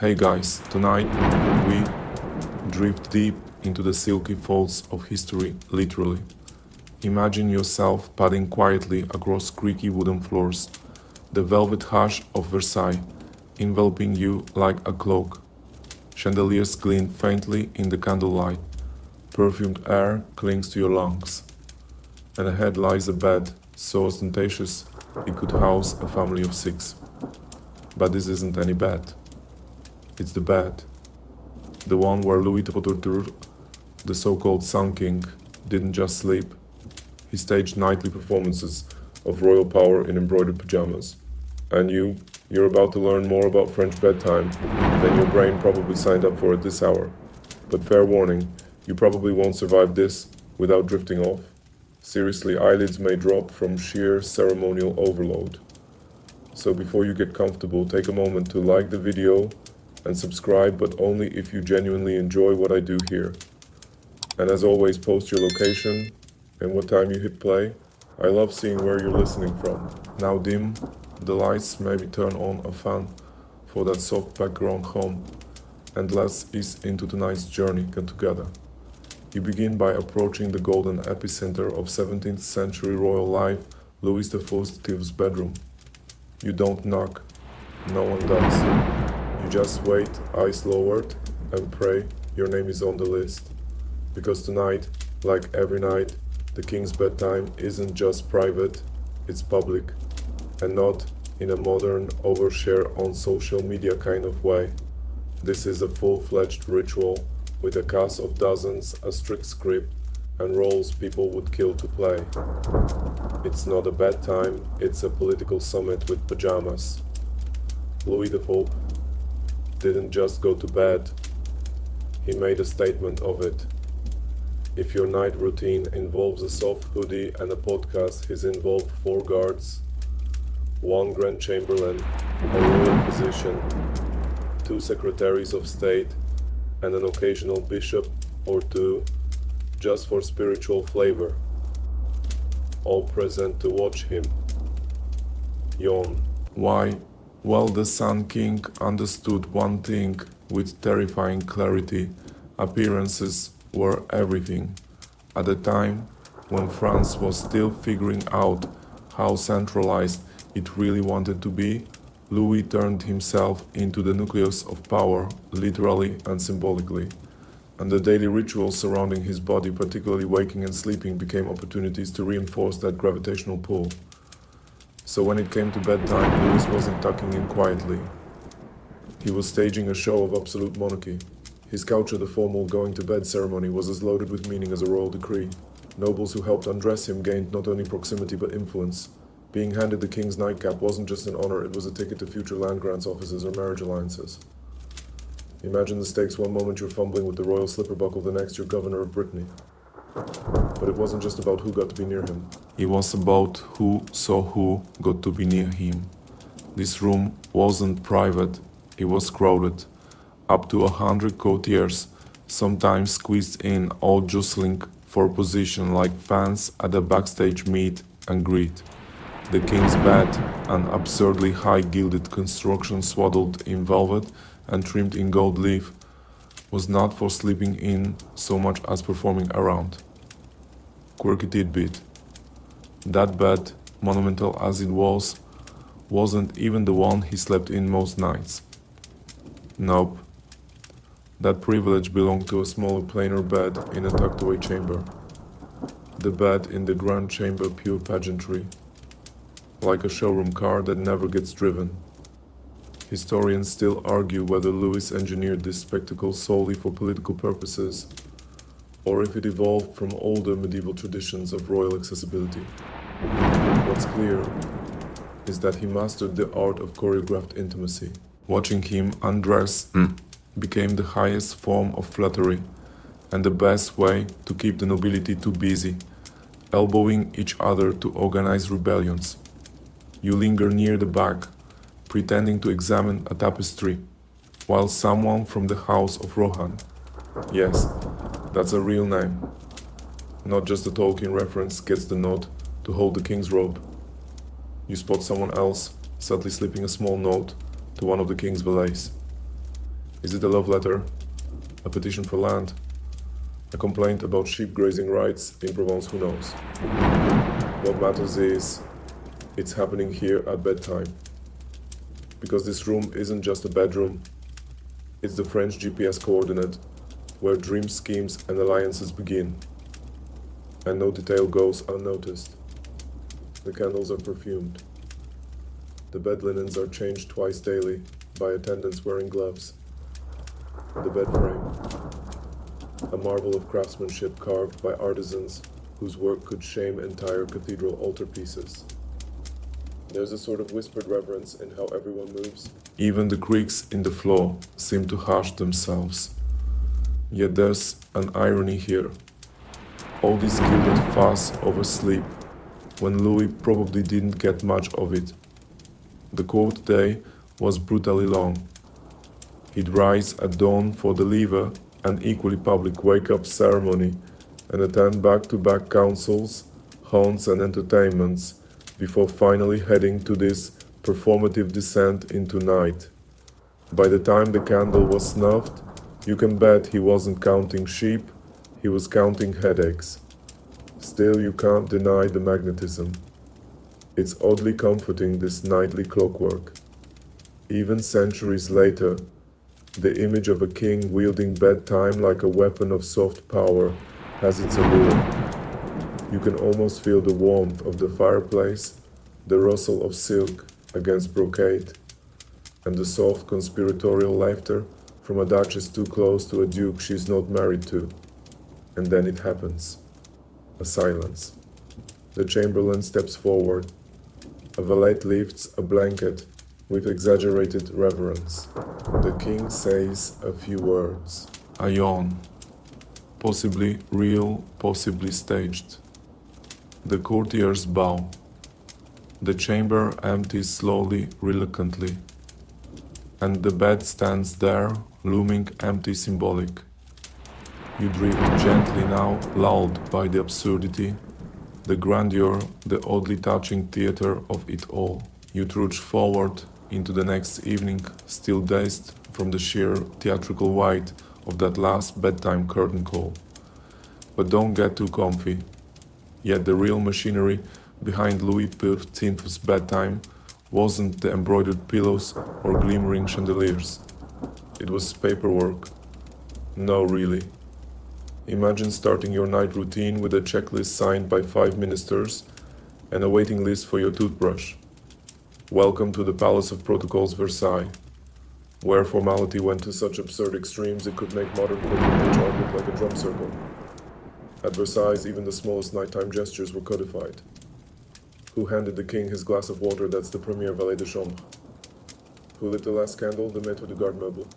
Hey guys, tonight we drift deep into the silky folds of history, literally. Imagine yourself padding quietly across creaky wooden floors, the velvet hush of Versailles enveloping you like a cloak. Chandeliers glint faintly in the candlelight, perfumed air clings to your lungs, and ahead lies a bed so ostentatious it could house a family of 6. But this isn't any bed. It's the bed. The one where Louis XIV, the so-called Sun King, didn't just sleep. He staged nightly performances of royal power in embroidered pajamas. And you're about to learn more about French bedtime than your brain probably signed up for at this hour. But fair warning, you probably won't survive this without drifting off. Seriously, eyelids may drop from sheer ceremonial overload. So before you get comfortable, take a moment to like the video and subscribe, but only if you genuinely enjoy what I do here. And as always, post your location and what time you hit play. I love seeing where you're listening from. Now dim the lights, maybe turn on a fan for that soft background hum, and let's ease into tonight's journey together. You begin by approaching the golden epicenter of 17th century royal life, Louis XIV's bedroom. You don't knock, no one does. You just wait, eyes lowered, and pray your name is on the list. Because tonight, like every night, the king's bedtime isn't just private, it's public. And not in a modern, overshare on social media kind of way. This is a full-fledged ritual with a cast of dozens, a strict script, and roles people would kill to play. It's not a bedtime, it's a political summit with pajamas. Louis XIV didn't just go to bed, he made a statement of it. If your night routine involves a soft hoodie and a podcast, he's involved 4 guards, 1 Grand Chamberlain, a royal physician, 2 secretaries of state, and an occasional bishop or 2, just for spiritual flavor, all present to watch him. Yawn. Why? Well, the Sun King understood one thing with terrifying clarity. Appearances were everything. At a time when France was still figuring out how centralized it really wanted to be, Louis turned himself into the nucleus of power, literally and symbolically. And the daily rituals surrounding his body, particularly waking and sleeping, became opportunities to reinforce that gravitational pull. So when it came to bedtime, Louis wasn't tucking in quietly. He was staging a show of absolute monarchy. His couch at the formal going-to-bed ceremony was as loaded with meaning as a royal decree. Nobles who helped undress him gained not only proximity but influence. Being handed the king's nightcap wasn't just an honor, it was a ticket to future land grants offices or marriage alliances. Imagine the stakes: one moment you're fumbling with the royal slipper buckle, the next you're governor of Brittany. But it wasn't just about who got to be near him. It was about who saw who got to be near him. This room wasn't private, it was crowded. Up to 100 courtiers, sometimes squeezed in, all jostling for position like fans at a backstage meet and greet. The king's bed, an absurdly high gilded construction swaddled in velvet and trimmed in gold leaf, was not for sleeping in so much as performing around. Quirky tidbit: that bed, monumental as it was, wasn't even the one he slept in most nights. Nope. That privilege belonged to a smaller, plainer bed in a tucked-away chamber. The bed in the grand chamber, pure pageantry, like a showroom car that never gets driven. Historians still argue whether Louis engineered this spectacle solely for political purposes, or if it evolved from older medieval traditions of royal accessibility. What's clear is that he mastered the art of choreographed intimacy. Watching him undress became the highest form of flattery, and the best way to keep the nobility too busy, elbowing each other to organize rebellions. You linger near the back, pretending to examine a tapestry, while someone from the house of Rohan, yes, that's a real name, not just a Tolkien reference, gets the nod to hold the king's robe. You spot someone else subtly slipping a small note to one of the king's valets. Is it a love letter? A petition for land? A complaint about sheep grazing rights in Provence? Who knows? What matters is, it's happening here at bedtime. Because this room isn't just a bedroom, it's the French GPS coordinate where dreams, schemes, and alliances begin. And no detail goes unnoticed. The candles are perfumed. The bed linens are changed twice daily by attendants wearing gloves. The bed frame, a marvel of craftsmanship carved by artisans whose work could shame entire cathedral altarpieces. There's a sort of whispered reverence in how everyone moves. Even the creaks in the floor seem to hush themselves. Yet there's an irony here. All this gilded fuss over sleep, when Louis probably didn't get much of it. The court day was brutally long. He'd rise at dawn for the lever, an equally public wake-up ceremony, and attend back-to-back councils, haunts and entertainments, before finally heading to this performative descent into night. By the time the candle was snuffed, you can bet he wasn't counting sheep, he was counting headaches. Still, you can't deny the magnetism. It's oddly comforting, this nightly clockwork. Even centuries later, the image of a king wielding bedtime like a weapon of soft power has its allure. You can almost feel the warmth of the fireplace, the rustle of silk against brocade, and the soft conspiratorial laughter from a duchess too close to a duke she's not married to. And then it happens. A silence. The chamberlain steps forward. A valet lifts a blanket with exaggerated reverence. The king says a few words. A yawn. Possibly real, possibly staged. The courtiers bow. The chamber empties slowly, reluctantly. And the bed stands there, looming empty, symbolic. You drift gently now, lulled by the absurdity, the grandeur, the oddly touching theater of it all. You trudge forward into the next evening, still dazed from the sheer theatrical weight of that last bedtime curtain call. But don't get too comfy. Yet the real machinery behind Louis XIV's bedtime wasn't the embroidered pillows or glimmering chandeliers. It was paperwork. No, really. Imagine starting your night routine with a checklist signed by 5 ministers and a waiting list for your toothbrush. Welcome to the Palace of Protocols, Versailles, where formality went to such absurd extremes it could make modern corporate HR look like a drum circle. At Versailles, even the smallest nighttime gestures were codified. Who handed the king his glass of water? That's the premier valet de chambre. Who lit the last candle? The maître de garde meuble.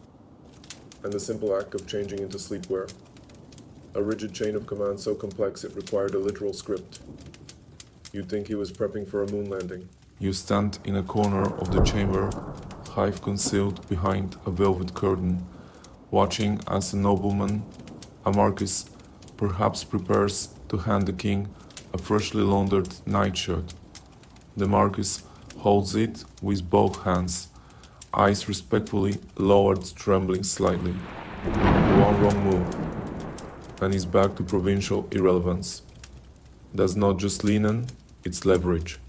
And the simple act of changing into sleepwear. A rigid chain of command so complex it required a literal script. You'd think he was prepping for a moon landing. You stand in a corner of the chamber, half concealed behind a velvet curtain, watching as a nobleman, a marquis, perhaps prepares to hand the king a freshly laundered nightshirt. The marquis holds it with both hands, eyes respectfully lowered, trembling slightly. One wrong move, and he's back to provincial irrelevance. That's not just linen, it's leverage.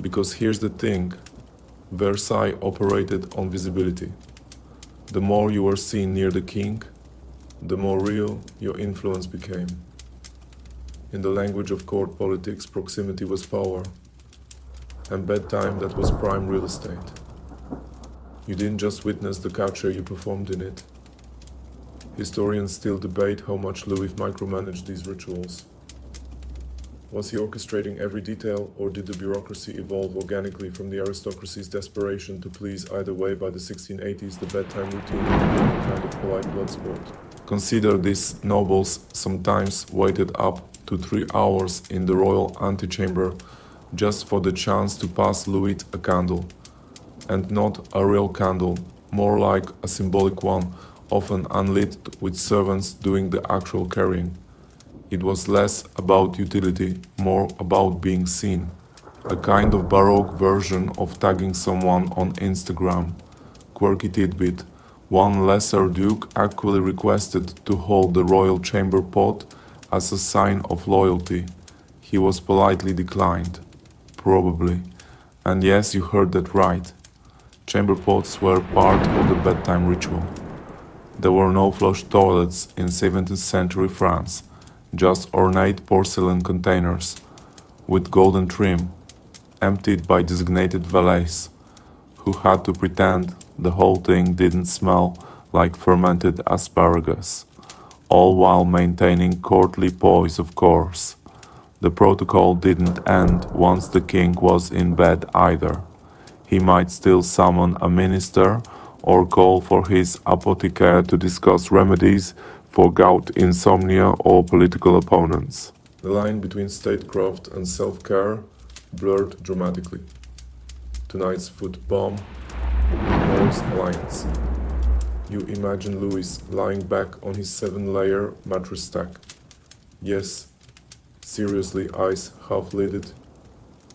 Because here's the thing, Versailles operated on visibility. The more you were seen near the king, the more real your influence became. In the language of court politics, proximity was power, and bedtime, that was prime real estate. You didn't just witness the culture, you performed in it. Historians still debate how much Louis micromanaged these rituals. Was he orchestrating every detail, or did the bureaucracy evolve organically from the aristocracy's desperation to please? Either way, by the 1680s, the bedtime routine became a kind of polite blood sport. Consider these nobles sometimes waited up to 3 hours in the royal antechamber just for the chance to pass Louis a candle. And not a real candle, more like a symbolic one, often unlit with servants doing the actual carrying. It was less about utility, more about being seen. A kind of baroque version of tagging someone on Instagram. Quirky tidbit, One lesser duke actually requested to hold the royal chamber pot as a sign of loyalty. He was politely declined. Probably. And yes, you heard that right. Chamber pots were part of the bedtime ritual. There were no flush toilets in 17th century France, just ornate porcelain containers with golden trim, emptied by designated valets, who had to pretend the whole thing didn't smell like fermented asparagus, all while maintaining courtly poise, of course. The protocol didn't end once the king was in bed either. He might still summon a minister or call for his apothecary to discuss remedies for gout, insomnia, or political opponents. The line between statecraft and self-care blurred dramatically. Tonight's foot bomb, Norse alliance. You imagine Louis lying back on his 7-layer mattress stack. Yes, seriously, eyes half-lidded,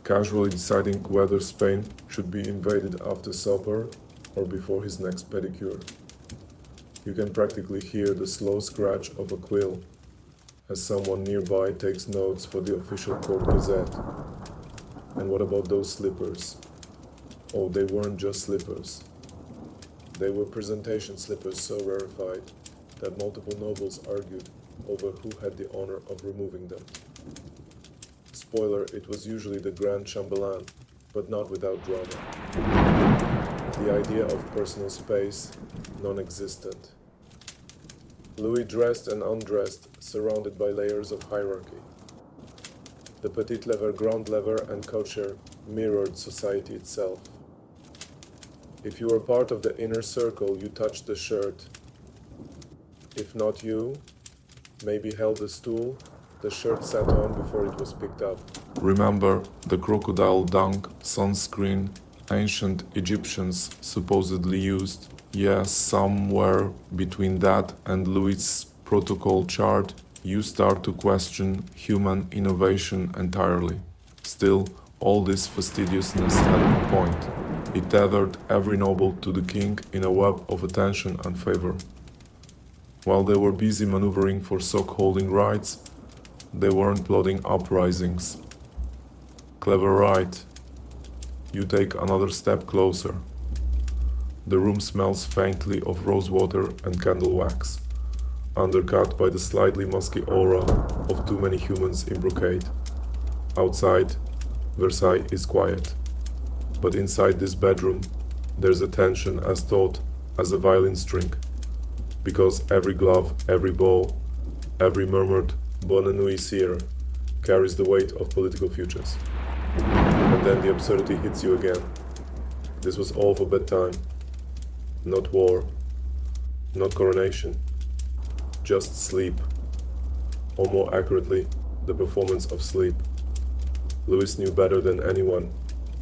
casually deciding whether Spain should be invaded after supper or before his next pedicure. You can practically hear the slow scratch of a quill as someone nearby takes notes for the official court gazette. And what about those slippers? Oh, they weren't just slippers. They were presentation slippers so rarefied that multiple nobles argued over who had the honor of removing them. Spoiler, it was usually the Grand Chambellan, but not without drama. The idea of personal space, non-existent. Louis dressed and undressed, surrounded by layers of hierarchy. The petit lever, grand lever, and cocher mirrored society itself. If you were part of the inner circle, you touched the shirt. If not you, maybe held the stool the shirt sat on before it was picked up. Remember the crocodile dung sunscreen ancient Egyptians supposedly used? Yes, somewhere between that and Louis' protocol chart, you start to question human innovation entirely. Still, all this fastidiousness had a point. It tethered every noble to the king in a web of attention and favor. While they were busy maneuvering for sock-holding rights, they weren't plotting uprisings. Clever, right? You take another step closer. The room smells faintly of rosewater and candle wax, undercut by the slightly musky aura of too many humans in brocade. Outside, Versailles is quiet. But inside this bedroom, there's a tension as taut as a violin string. Because every glove, every bow, every murmured Bonne nuit, sire, carries the weight of political futures. And then the absurdity hits you again. This was all for bedtime. Not war, not coronation, just sleep. Or more accurately, the performance of sleep. Louis knew better than anyone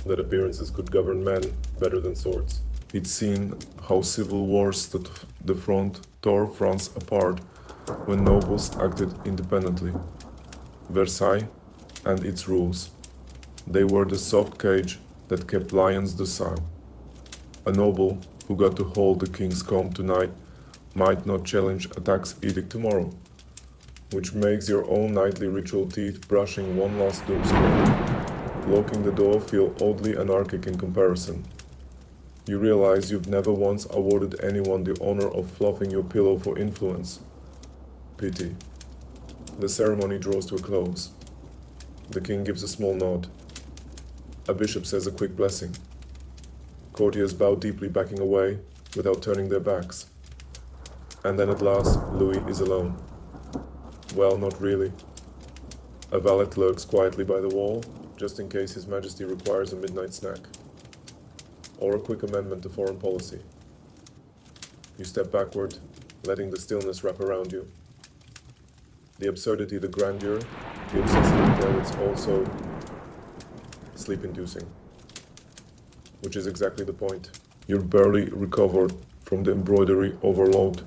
that appearances could govern men better than swords. He'd seen how civil wars stood the front tore France apart when nobles acted independently. Versailles and its rules. They were the soft cage that kept lions docile. A noble who got to hold the king's comb tonight might not challenge a tax edict tomorrow, which makes your own nightly ritual teeth brushing one last doom scroll, locking the door feel oddly anarchic in comparison. You realize you've never once awarded anyone the honor of fluffing your pillow for influence. Pity. The ceremony draws to a close. The king gives a small nod. A bishop says a quick blessing. Courtiers bow deeply, backing away without turning their backs. And then at last, Louis is alone. Well, not really. A valet lurks quietly by the wall, just in case His Majesty requires a midnight snack. Or a quick amendment to foreign policy. You step backward, letting the stillness wrap around you. The absurdity, the grandeur, the obsessive detail, it's also sleep-inducing. Which is exactly the point. You're barely recovered from the embroidery overload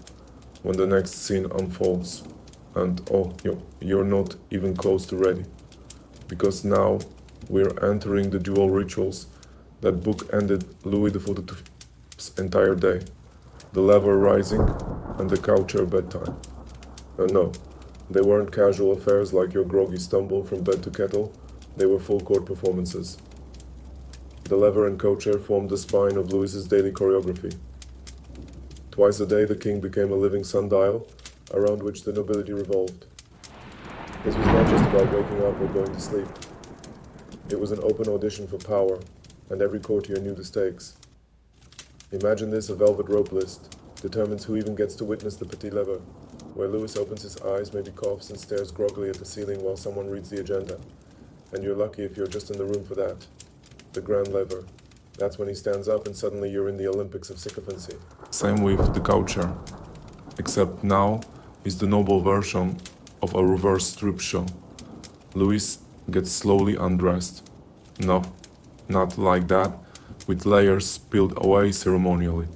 when the next scene unfolds. And you're not even close to ready. Because now we're entering the dual rituals that bookended Louis XIV's entire day. the lever rising, and the couch chair bedtime. No, they weren't casual affairs like your groggy stumble from bed to kettle, they were full court performances. The lever and co-chair formed the spine of Louis's daily choreography. Twice a day the king became a living sundial, around which the nobility revolved. This was not just about waking up or going to sleep. It was an open audition for power, and every courtier knew the stakes. Imagine this: a velvet rope list determines who even gets to witness the petit lever, where Louis opens his eyes, maybe coughs, and stares groggily at the ceiling while someone reads the agenda. And you're lucky if you're just in the room for that. The grand lever. That's when he stands up and suddenly you're in the Olympics of sycophancy. Same with the coucher. Except now is the noble version of a reverse strip show. Louis gets slowly undressed. No, not like that, with layers peeled away ceremonially.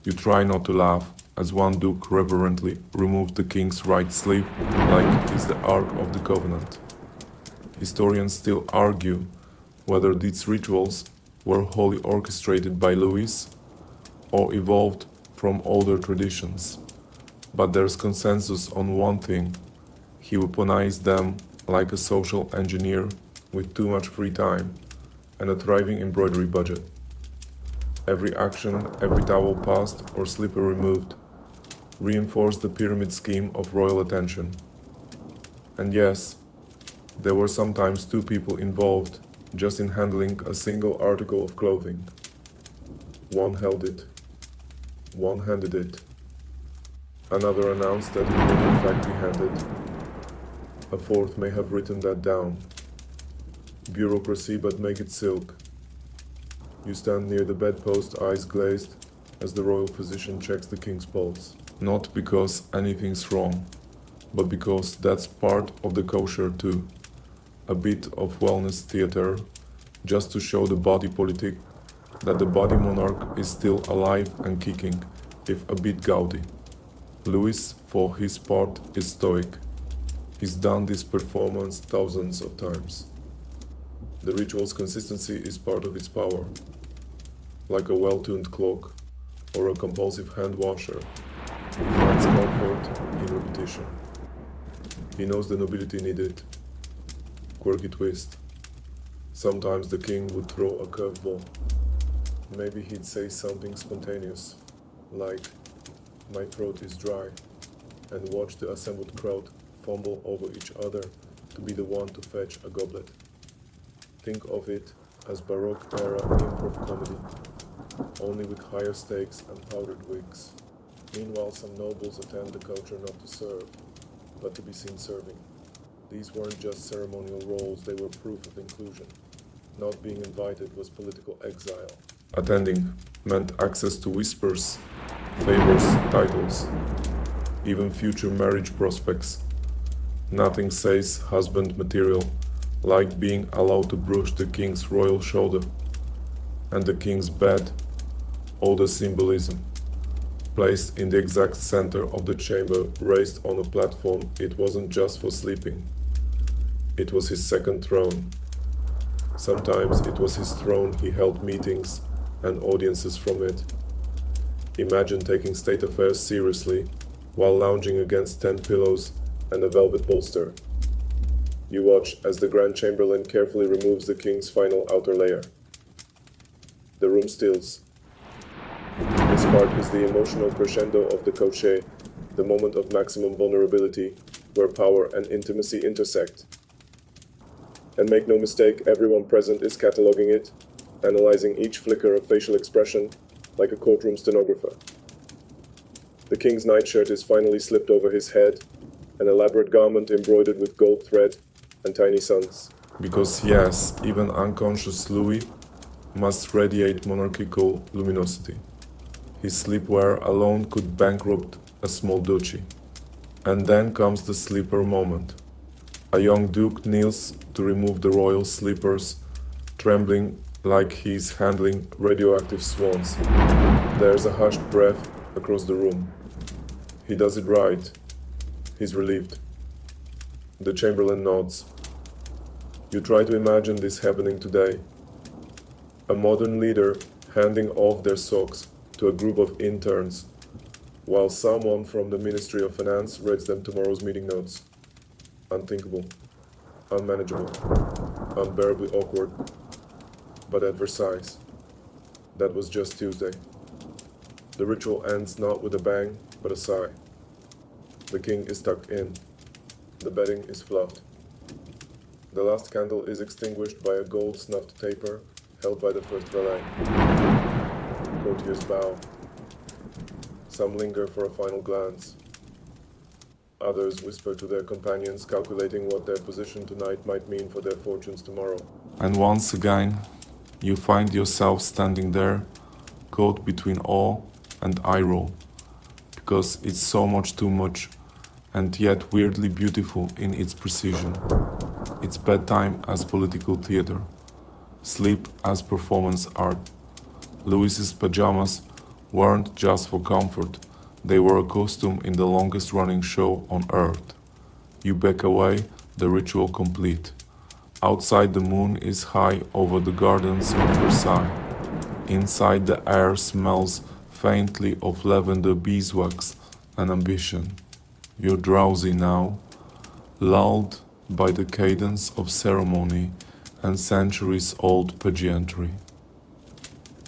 You try not to laugh as one duke reverently removed the king's right sleeve like it's the Ark of the Covenant. Historians still argue whether these rituals were wholly orchestrated by Louis or evolved from older traditions. But there's consensus on one thing: he weaponized them like a social engineer with too much free time and a thriving embroidery budget. Every action, every towel passed or slipper removed reinforced the pyramid scheme of royal attention. And yes, there were sometimes two people involved just in handling a single article of clothing. One held it, one handed it. Another announced that it would in fact be handed. A fourth may have written that down. Bureaucracy, but make it silk. You stand near the bedpost, eyes glazed, as the royal physician checks the king's pulse. Not because anything's wrong, but because that's part of the kosher too. A bit of wellness theater, just to show the body politic that the body monarch is still alive and kicking, if a bit gaudy. Louis, for his part, is stoic. He's done this performance thousands of times. The ritual's consistency is part of its power. Like a well-tuned clock or a compulsive hand washer, he finds comfort in repetition. He knows the nobility need it. Quirky twist. Sometimes the king would throw a curveball. Maybe he'd say something spontaneous, like, "My throat is dry," and watch the assembled crowd fumble over each other to be the one to fetch a goblet. Think of it as Baroque-era improv comedy, only with higher stakes and powdered wigs. Meanwhile, some nobles attend the culture not to serve, but to be seen serving. These weren't just ceremonial roles, they were proof of inclusion. Not being invited was political exile. Attending meant access to whispers, favors, titles, even future marriage prospects. Nothing says husband material like being allowed to brush the king's royal shoulder. And the king's bed, all the symbolism. Placed in the exact center of the chamber, raised on a platform, it wasn't just for sleeping. It was his second throne. Sometimes it was his throne he held meetings and audiences from it. Imagine taking state affairs seriously while lounging against 10 pillows and a velvet bolster. You watch as the Grand Chamberlain carefully removes the king's final outer layer. The room stills. This part is the emotional crescendo of the crochet, the moment of maximum vulnerability, where power and intimacy intersect. And make no mistake, everyone present is cataloging it, analyzing each flicker of facial expression like a courtroom stenographer. The king's nightshirt is finally slipped over his head, an elaborate garment embroidered with gold thread and tiny suns. Because yes, even unconscious Louis must radiate monarchical luminosity. His sleepwear alone could bankrupt a small duchy. And then comes the sleeper moment. A young duke kneels to remove the royal slippers, trembling like he's handling radioactive swans. There's a hushed breath across the room. He does it right. He's relieved. The chamberlain nods. You try to imagine this happening today. A modern leader handing off their socks to a group of interns while someone from the Ministry of Finance reads them tomorrow's meeting notes. Unthinkable, unmanageable, unbearably awkward. But at Versailles, that was just Tuesday. The ritual ends not with a bang, but a sigh. The king is tucked in. The bedding is fluffed. The last candle is extinguished by a gold snuffed taper held by the first valet. Courtiers bow. Some linger for a final glance. Others whisper to their companions, calculating what their position tonight might mean for their fortunes tomorrow. And once again, you find yourself standing there, caught between awe and eye roll, because it's so much too much, and yet weirdly beautiful in its precision. It's bedtime as political theater, sleep as performance art. Louis's pajamas weren't just for comfort, they were a costume in the longest running show on earth. You back away, the ritual complete. Outside the moon is high over the gardens of Versailles. Inside the air smells faintly of lavender beeswax and ambition. You're drowsy now, lulled by the cadence of ceremony and centuries-old pageantry.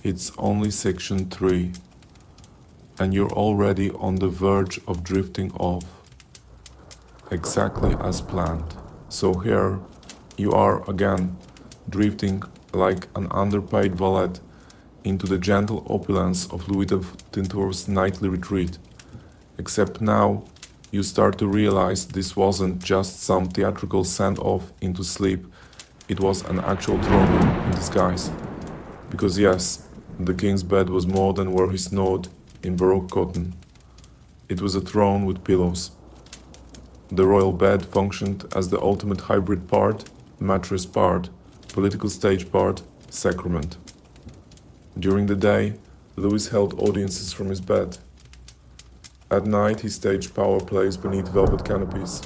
It's only section 3, and you're already on the verge of drifting off, exactly as planned. So here you are again, drifting like an underpaid valet into the gentle opulence of Louis XIV's nightly retreat. Except now, you start to realize this wasn't just some theatrical send-off into sleep, it was an actual throne room in disguise. Because yes, the king's bed was more than where he snored in Baroque cotton. It was a throne with pillows. The royal bed functioned as the ultimate hybrid part, mattress part, political stage part, sacrament. During the day, Louis held audiences from his bed. At night, he staged power plays beneath velvet canopies.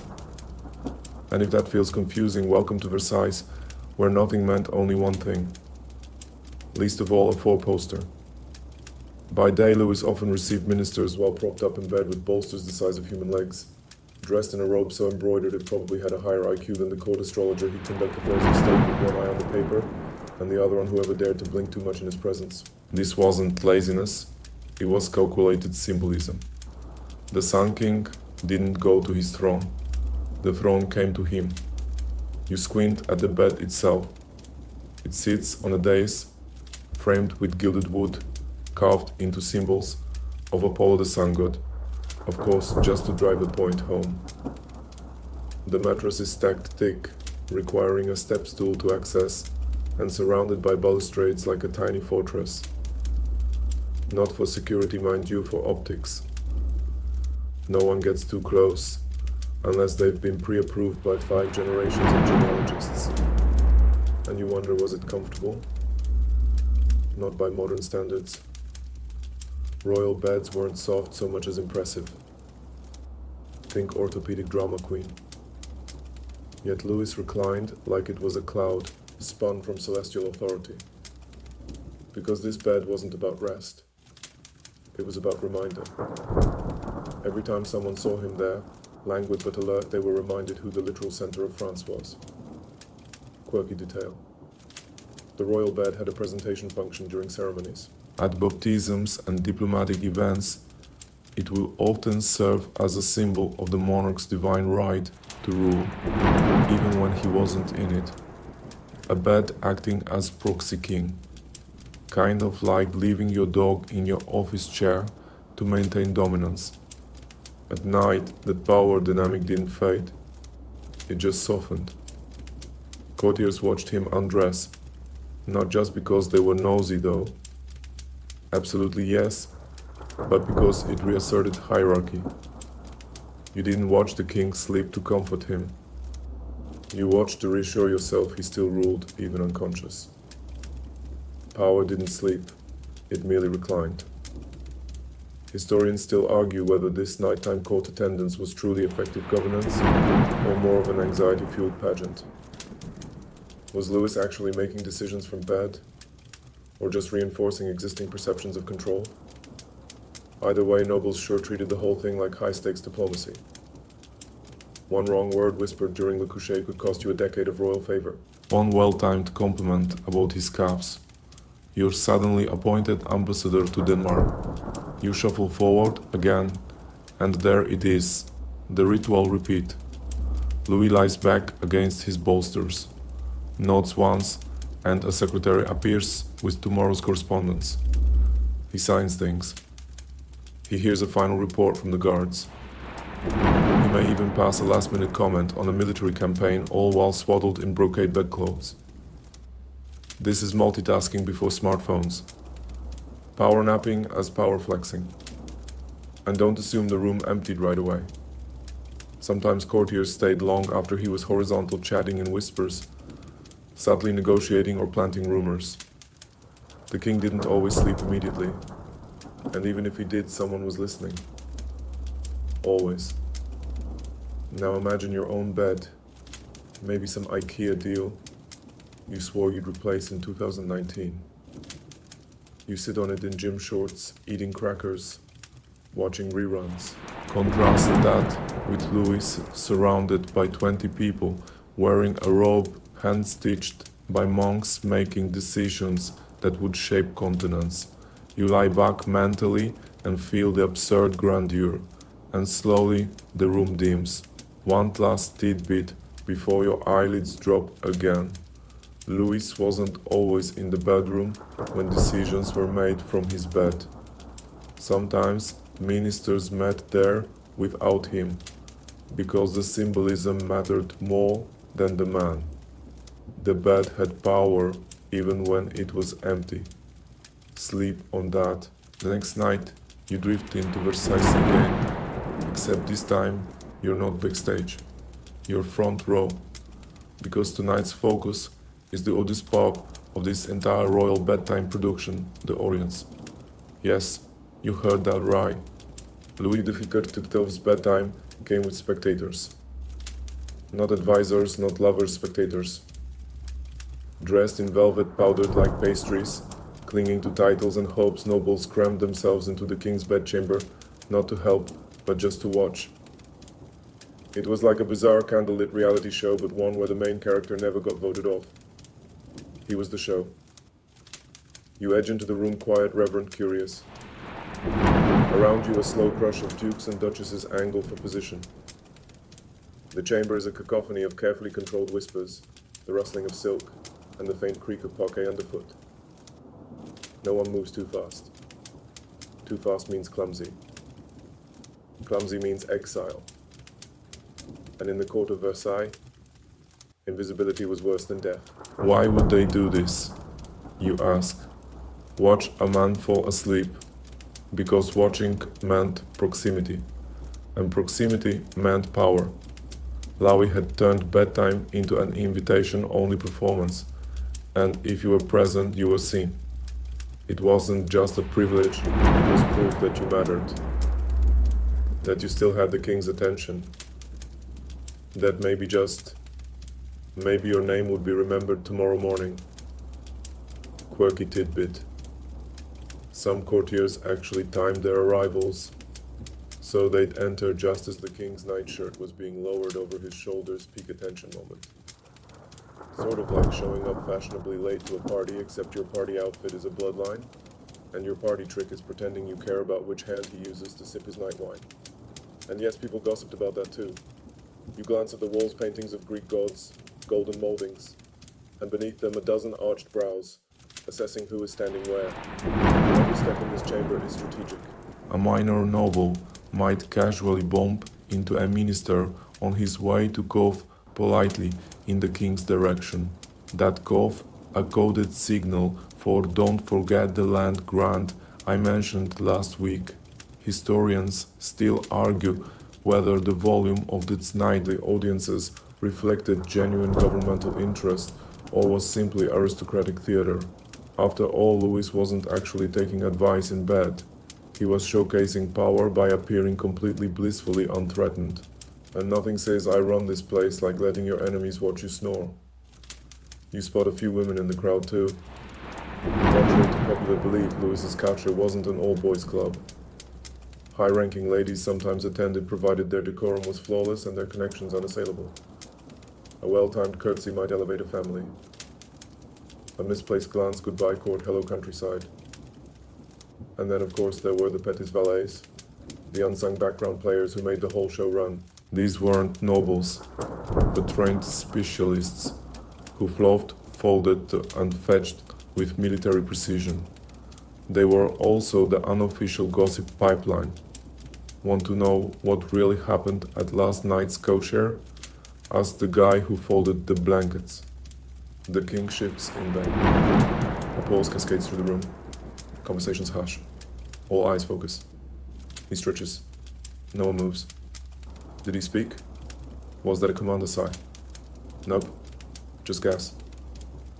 And if that feels confusing, welcome to Versailles, where nothing meant only one thing. Least of all, a four-poster. By day, Louis often received ministers while propped up in bed with bolsters the size of human legs. Dressed in a robe so embroidered it probably had a higher IQ than the court astrologer, he'd conduct affairs of state with one eye on the paper and the other on whoever dared to blink too much in his presence. This wasn't laziness, it was calculated symbolism. The Sun King didn't go to his throne. The throne came to him. You squint at the bed itself. It sits on a dais framed with gilded wood, carved into symbols of Apollo the sun god, of course just to drive the point home. The mattress is stacked thick, requiring a step stool to access, and surrounded by balustrades like a tiny fortress. Not for security, mind you, for optics. No one gets too close, unless they've been pre-approved by 5 generations of genealogists. And you wonder, was it comfortable? Not by modern standards. Royal beds weren't soft so much as impressive. Think orthopedic drama queen. Yet Louis reclined like it was a cloud spun from celestial authority. Because this bed wasn't about rest. It was about reminder. Every time someone saw him there, languid but alert, they were reminded who the literal center of France was. Quirky detail. The royal bed had a presentation function during ceremonies. At baptisms and diplomatic events, it will often serve as a symbol of the monarch's divine right to rule, even when he wasn't in it. A bed acting as proxy king, kind of like leaving your dog in your office chair to maintain dominance. At night, that power dynamic didn't fade, it just softened. Courtiers watched him undress, not just because they were nosy though. Absolutely yes, but because it reasserted hierarchy. You didn't watch the king sleep to comfort him. You watched to reassure yourself he still ruled, even unconscious. Power didn't sleep, it merely reclined. Historians still argue whether this nighttime court attendance was truly effective governance or more of an anxiety-fueled pageant. Was Louis actually making decisions from bed, or just reinforcing existing perceptions of control? Either way, nobles sure treated the whole thing like high-stakes diplomacy. One wrong word whispered during the coucher could cost you a decade of royal favor. One well-timed compliment about his calves. You're suddenly appointed ambassador to Denmark. You shuffle forward again, and there it is. The ritual repeat. Louis lies back against his bolsters, nods once, and a secretary appears with tomorrow's correspondence. He signs things. He hears a final report from the guards. He may even pass a last-minute comment on a military campaign, all while swaddled in brocade bedclothes. This is multitasking before smartphones. Power napping as power flexing. And don't assume the room emptied right away. Sometimes courtiers stayed long after he was horizontal, chatting in whispers, subtly negotiating or planting rumors. The king didn't always sleep immediately, and even if he did, someone was listening. Always. Now imagine your own bed, maybe some IKEA deal you swore you'd replace in 2019. You sit on it in gym shorts, eating crackers, watching reruns. Contrast that with Louis surrounded by 20 people wearing a robe hand-stitched by monks making decisions that would shape continents. You lie back mentally and feel the absurd grandeur, and slowly the room dims. One last tidbit before your eyelids drop again. Louis wasn't always in the bedroom when decisions were made from his bed. Sometimes ministers met there without him, because the symbolism mattered more than the man. The bed had power even when it was empty. Sleep on that. The next night, you drift into Versailles again, except this time, you're not backstage. You're front row, because tonight's focus is the oldest part of this entire royal bedtime production, the audience. Yes, you heard that right. Louis XIV's bedtime came with spectators. Not advisors, not lovers, spectators. Dressed in velvet powdered like pastries, clinging to titles and hopes, nobles crammed themselves into the king's bedchamber, not to help, but just to watch. It was like a bizarre candlelit reality show, but one where the main character never got voted off. He was the show. You edge into the room quiet, reverent, curious. Around you a slow crush of dukes and duchesses angle for position. The chamber is a cacophony of carefully controlled whispers, the rustling of silk, and the faint creak of parquet underfoot. No one moves too fast. Too fast means clumsy. Clumsy means exile. And in the court of Versailles, invisibility was worse than death. Why would they do this? You ask. Watch a man fall asleep. Because watching meant proximity. And proximity meant power. Louis had turned bedtime into an invitation-only performance. And if you were present, you were seen. It wasn't just a privilege, it was proof that you mattered. That you still had the king's attention. That maybe your name would be remembered tomorrow morning. Quirky tidbit. Some courtiers actually timed their arrivals, so they'd enter just as the king's nightshirt was being lowered over his shoulders, peak attention moment. Sort of like showing up fashionably late to a party, except your party outfit is a bloodline, and your party trick is pretending you care about which hand he uses to sip his night wine. And yes, people gossiped about that too. You glance at the walls paintings of Greek gods, golden moldings, and beneath them a dozen arched brows, assessing who is standing where. Every step in this chamber is strategic. A minor noble might casually bump into a minister on his way to cough politely in the king's direction. That cough, a coded signal for "don't forget the land grant" I mentioned last week. Historians still argue whether the volume of its nightly audiences reflected genuine governmental interest or was simply aristocratic theater. After all, Louis wasn't actually taking advice in bed. He was showcasing power by appearing completely blissfully unthreatened. And nothing says "I run this place" like letting your enemies watch you snore. You spot a few women in the crowd too. Contrary to popular belief, Louis's coucher wasn't an all-boys club. High-ranking ladies sometimes attended provided their decorum was flawless and their connections unassailable. A well-timed curtsy might elevate a family. A misplaced glance could buy court hello countryside. And then, of course, there were the petits valets, the unsung background players who made the whole show run. These weren't nobles, but trained specialists who fluffed, folded, and fetched with military precision. They were also the unofficial gossip pipeline. Want to know what really happened at last night's co-share? Ask the guy who folded the blankets. The king shifts in bed. A pause cascades through the room. Conversations hush. All eyes focus. He stretches. No one moves. Did he speak? Was that a commander sigh? Nope. Just gas.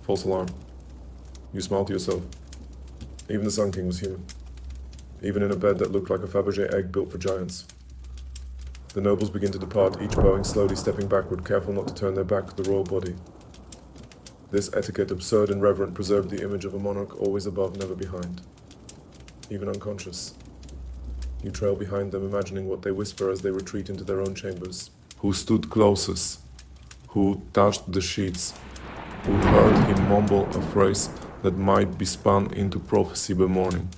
False alarm. You smile to yourself. Even the Sun King was human. Even in a bed that looked like a Fabergé egg built for giants. The nobles begin to depart, each bowing slowly, stepping backward, careful not to turn their back to the royal body. This etiquette, absurd and reverent, preserved the image of a monarch always above, never behind. Even unconscious. You trail behind them, imagining what they whisper as they retreat into their own chambers. Who stood closest? Who touched the sheets? Who heard him mumble a phrase that might be spun into prophecy by morning?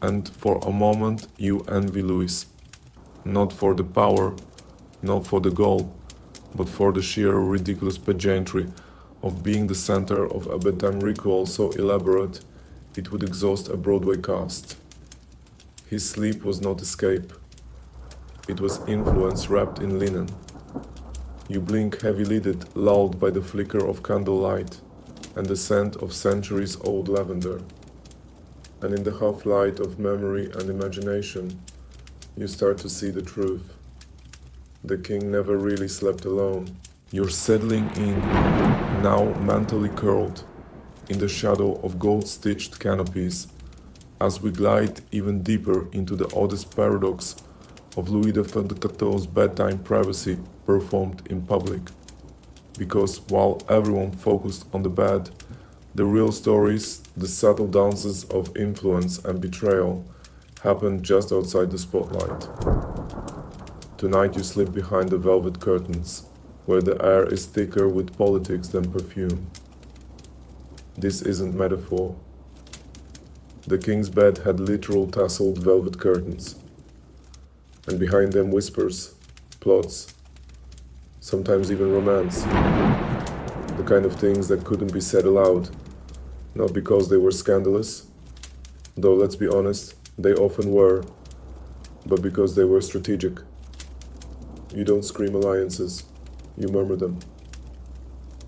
And for a moment you envy Louis. Not for the power, not for the gold, but for the sheer ridiculous pageantry of being the center of a bedtime ritual so elaborate it would exhaust a Broadway cast. His sleep was not escape. It was influence wrapped in linen. You blink heavy-lidded, lulled by the flicker of candlelight and the scent of centuries-old lavender. And in the half-light of memory and imagination, you start to see the truth. The king never really slept alone. You're settling in, now mentally curled, in the shadow of gold-stitched canopies, as we glide even deeper into the oddest paradox of Louis XIV's bedtime privacy performed in public. Because while everyone focused on the bed, the real stories, the subtle dances of influence and betrayal, happened just outside the spotlight. Tonight you slip behind the velvet curtains, where the air is thicker with politics than perfume. This isn't metaphor. The king's bed had literal tasseled velvet curtains, and behind them whispers, plots, sometimes even romance, the kind of things that couldn't be said aloud, not because they were scandalous, though let's be honest, they often were, but because they were strategic. You don't scream alliances, you murmur them.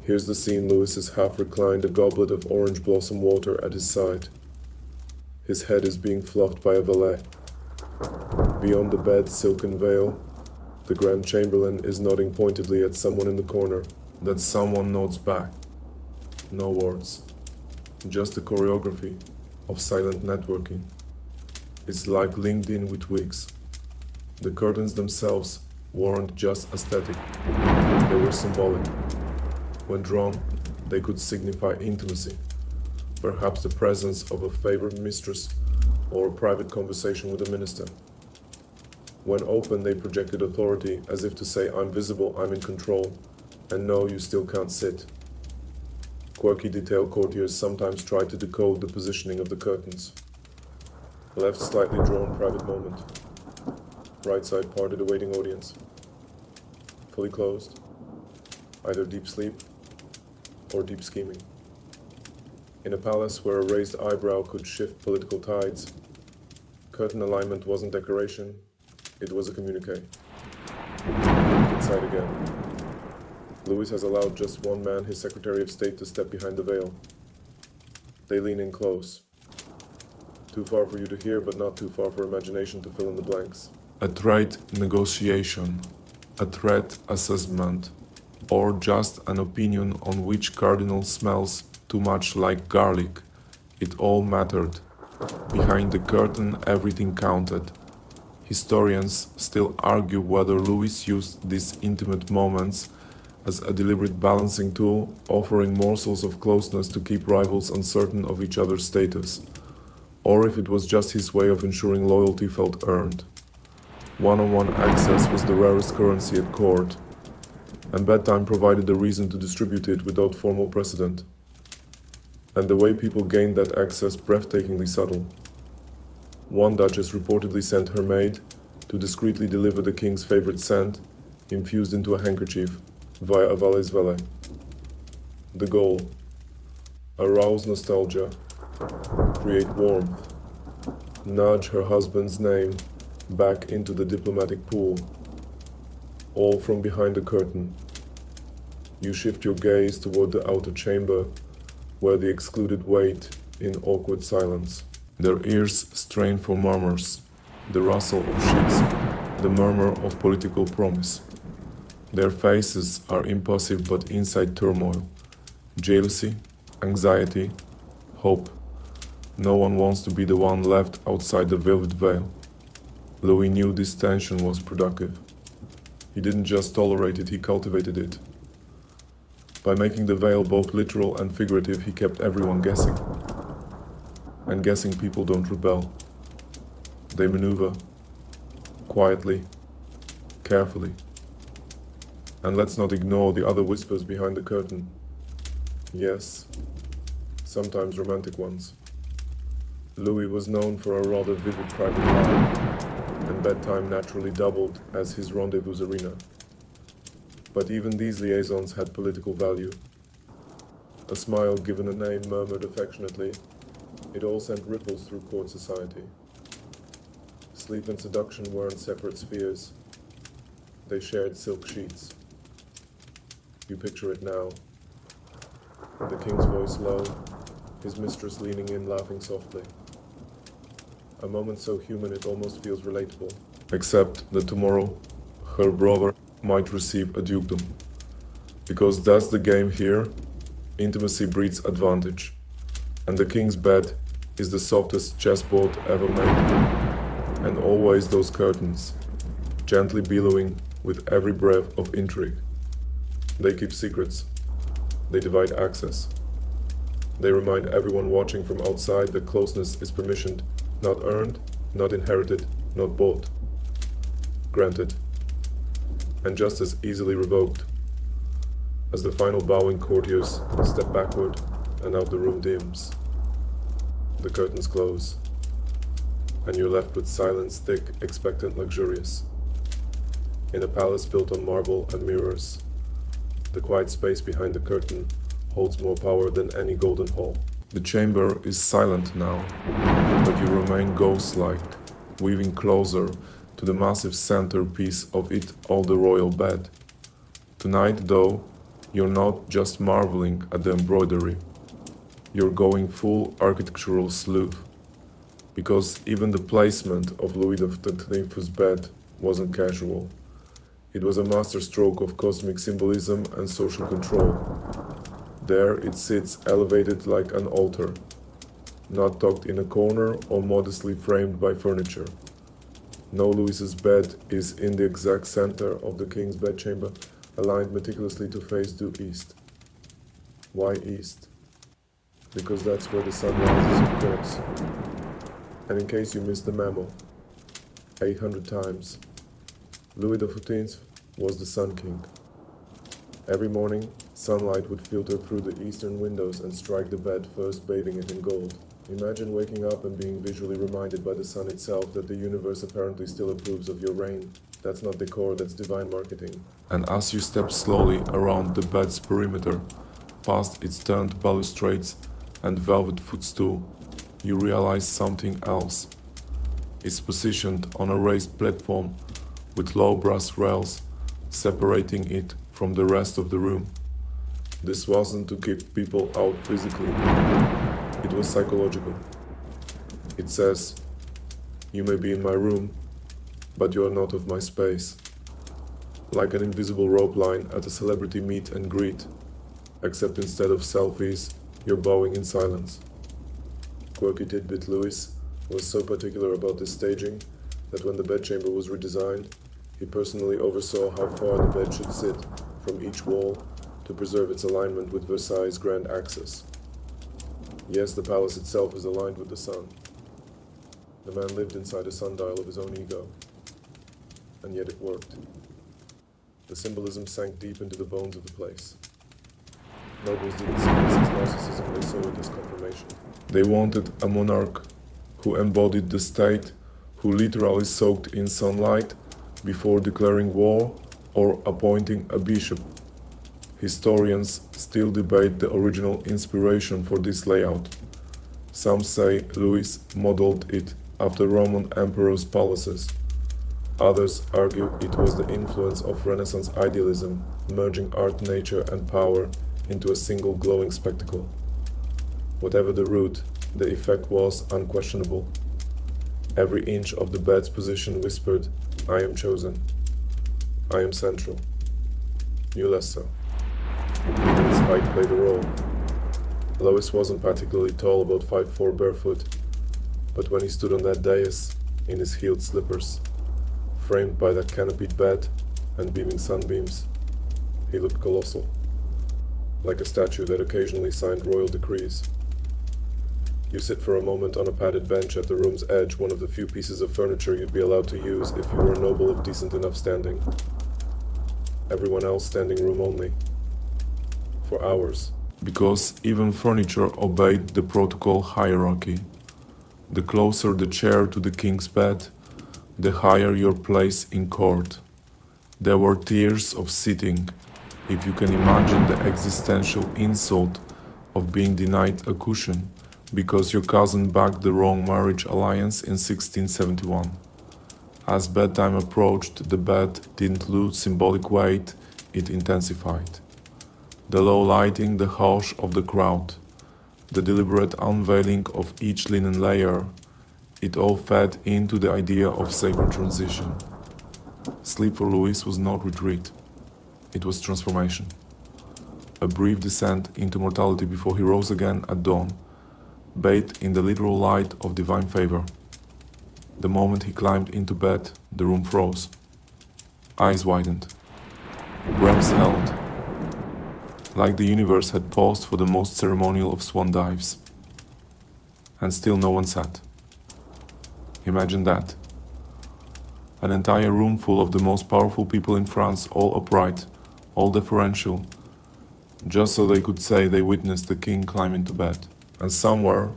Here's the scene. Louis is half reclined, a goblet of orange blossom water at his side. His head is being fluffed by a valet. Beyond the bed's silken veil, the Grand Chamberlain is nodding pointedly at someone in the corner. That someone nods back. No words. Just a choreography of silent networking. It's like LinkedIn with wigs. The curtains themselves weren't just aesthetic. They were symbolic. When drawn, they could signify intimacy, perhaps the presence of a favored mistress or a private conversation with a minister. When open, they projected authority, as if to say, I'm visible, I'm in control, and no, you still can't sit. Quirky detail courtiers sometimes try to decode the positioning of the curtains. Left slightly drawn private moment. Right side parted awaiting audience. Fully closed. Either deep sleep or deep scheming. In a palace where a raised eyebrow could shift political tides, curtain alignment wasn't decoration, it was a communique. Inside again. Louis has allowed just one man, his Secretary of State, to step behind the veil. They lean in close. Too far for you to hear, but not too far for imagination to fill in the blanks. A trade negotiation, a threat assessment, or just an opinion on which cardinal smells too much like garlic. It all mattered. Behind the curtain, everything counted. Historians still argue whether Louis used these intimate moments as a deliberate balancing tool, offering morsels of closeness to keep rivals uncertain of each other's status, or if it was just his way of ensuring loyalty felt earned. One-on-one access was the rarest currency at court, and Bedtime provided a reason to distribute it without formal precedent. And the way people gained that access breathtakingly subtle. One duchess reportedly sent her maid to discreetly deliver the king's favorite scent, infused into a handkerchief, via a valet's valet. The goal: arouse nostalgia, create warmth, nudge her husband's name back into the diplomatic pool, all from behind the curtain. You shift your gaze toward the outer chamber, where the excluded wait in awkward silence. Their ears strain for murmurs, the rustle of sheets, the murmur of political promise. Their faces are impassive but inside turmoil, jealousy, anxiety, hope. No one wants to be the one left outside the velvet veil. Louis knew this tension was productive. He didn't just tolerate it, he cultivated it. By making the veil both literal and figurative, he kept everyone guessing. And guessing people don't rebel. They maneuver, quietly, carefully. And let's not ignore the other whispers behind the curtain. Yes, sometimes romantic ones. Louis was known for a rather vivid private life, and Bedtime naturally doubled as his rendezvous arena. But even these liaisons had political value. A smile given a name murmured affectionately, it all sent ripples through court society. Sleep and seduction weren't separate spheres. They shared silk sheets. You picture it now. The king's voice low, his mistress leaning in, laughing softly. A moment so human it almost feels relatable. Except that tomorrow, her brother might receive a dukedom. Because that's the game here, intimacy breeds advantage. And the king's bed is the softest chessboard ever made. And always those curtains, gently billowing with every breath of intrigue. They keep secrets. They divide access. They remind everyone watching from outside that closeness is permissioned, not earned, not inherited, not bought. Granted. And just as easily revoked. As the final bowing courtiers step backward and out the room dims. The curtains close. And you're left with silence, thick, expectant, luxurious. In a palace built on marble and mirrors, the quiet space behind the curtain holds more power than any golden hall. The chamber is silent now, but you remain ghost-like, weaving closer to the massive centerpiece of it all, the royal bed. Tonight, though, you're not just marveling at the embroidery. You're going full architectural sleuth, because even the placement of Louis XIV's bed wasn't casual. It was a masterstroke of cosmic symbolism and social control. There it sits elevated like an altar, not tucked in a corner or modestly framed by furniture. No, Louis's bed is in the exact center of the king's bedchamber, aligned meticulously to face due east. Why east? Because that's where the sun rises, of course. And in case you missed the memo, 800 times, Louis XIV was the Sun King. Every morning, sunlight would filter through the eastern windows and strike the bed, first bathing it in gold. Imagine waking up and being visually reminded by the sun itself that the universe apparently still approves of your reign. That's not decor, that's divine marketing. And as you step slowly around the bed's perimeter, past its turned balustrades and velvet footstool, you realize something else. It's positioned on a raised platform with low brass rails separating it from the rest of the room. This wasn't to keep people out physically. It was psychological. It says, you may be in my room, but you are not of my space. Like an invisible rope line at a celebrity meet and greet, except instead of selfies, you're bowing in silence. Quirky tidbit: Louis was so particular about this staging that when the bedchamber was redesigned, he personally oversaw how far the bed should sit from each wall to preserve its alignment with Versailles' grand axis. Yes, the palace itself is aligned with the sun. The man lived inside a sundial of his own ego. and yet it worked. The symbolism sank deep into the bones of the place. Nobles didn't see this as narcissism, they saw it as confirmation. They wanted a monarch who embodied the state, who literally soaked in sunlight before declaring war or appointing a bishop. Historians still debate the original inspiration for this layout. Some say Louis modeled it after Roman emperors' palaces. Others argue it was the influence of Renaissance idealism, merging art, nature, and power into a single glowing spectacle. Whatever the root, the effect was unquestionable. Every inch of the bed's position whispered, "I am chosen. I am central." You less so. Even its height played a role. Lois wasn't particularly tall, about 5'4" barefoot, but when he stood on that dais, in his heeled slippers, framed by that canopied bed and beaming sunbeams, he looked colossal, like a statue that occasionally signed royal decrees. You sit for a moment on a padded bench at the room's edge, one of the few pieces of furniture you'd be allowed to use if you were a noble of decent enough standing. Everyone else standing room only. For hours. Because even furniture obeyed the protocol hierarchy. The closer the chair to the king's bed, the higher your place in court. There were tiers of sitting, if you can imagine the existential insult of being denied a cushion because your cousin backed the wrong marriage alliance in 1671. As bedtime approached, the bed didn't lose symbolic weight, it intensified. The low lighting, the hush of the crowd, the deliberate unveiling of each linen layer, it all fed into the idea of sacred transition. Sleep for Louis was not retreat, it was transformation. A brief descent into mortality before he rose again at dawn, bathed in the literal light of divine favor. The moment he climbed into bed, the room froze. Eyes widened. Breaths held. Like the universe had paused for the most ceremonial of swan dives. And still no one sat. Imagine that. An entire room full of the most powerful people in France, all upright, all deferential, just so they could say they witnessed the king climb into bed. And somewhere,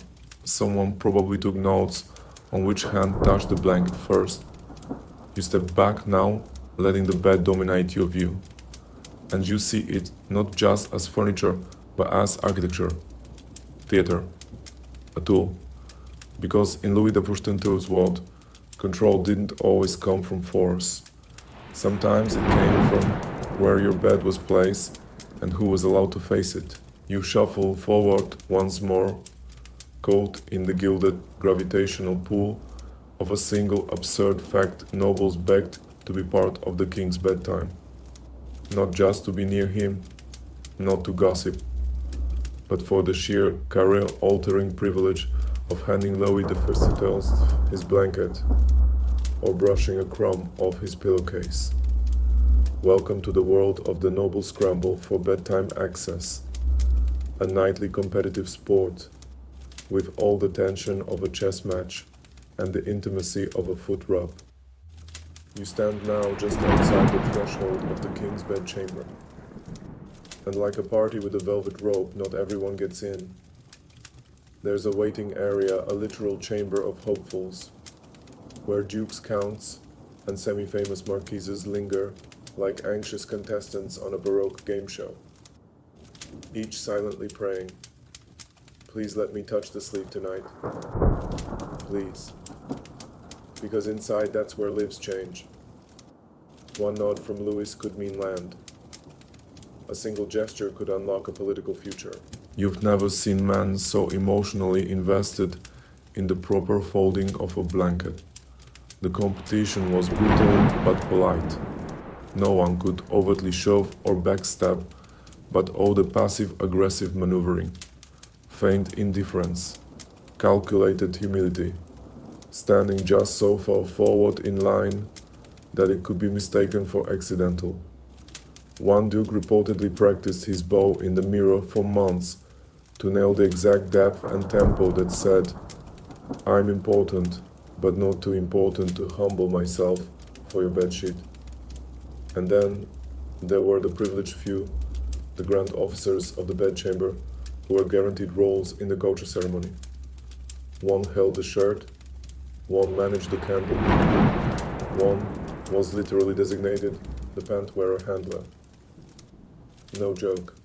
someone probably took notes on which hand touched the blanket first. You step back now, letting the bed dominate your view. And you see it not just as furniture, but as architecture, theater, a tool. Because in Louis XIV's world, control didn't always come from force. Sometimes it came from where your bed was placed and who was allowed to face it. You shuffle forward once more, caught in the gilded gravitational pull of a single absurd fact nobles begged to be part of the king's bedtime. Not just to be near him, not to gossip, but for the sheer career-altering privilege of handing Louis XIV his blanket or brushing a crumb off his pillowcase. Welcome to the world of the noble scramble for bedtime access, a nightly competitive sport with all the tension of a chess match and the intimacy of a foot rub. You stand now just outside the threshold of the king's bedchamber. And like a party with a velvet rope, not everyone gets in. There's a waiting area, a literal chamber of hopefuls, where dukes, counts, and semi-famous marquises linger like anxious contestants on a Baroque game show, each silently praying, "Please let me touch the sleep tonight. Please." Because inside that's where lives change. One nod from Louis could mean land. A single gesture could unlock a political future. You've never seen men so emotionally invested in the proper folding of a blanket. The competition was brutal but polite. No one could overtly shove or backstab, but all the passive-aggressive maneuvering, feigned indifference, calculated humility, standing just so far forward in line that it could be mistaken for accidental. One duke reportedly practiced his bow in the mirror for months to nail the exact depth and tempo that said, "I'm important, but not too important to humble myself for your bedsheet. And then there were the privileged few, the grand officers of the bedchamber, who were guaranteed roles in the culture ceremony. One held the shirt, one managed the candle, one was literally designated the pant-wearer handler. No joke.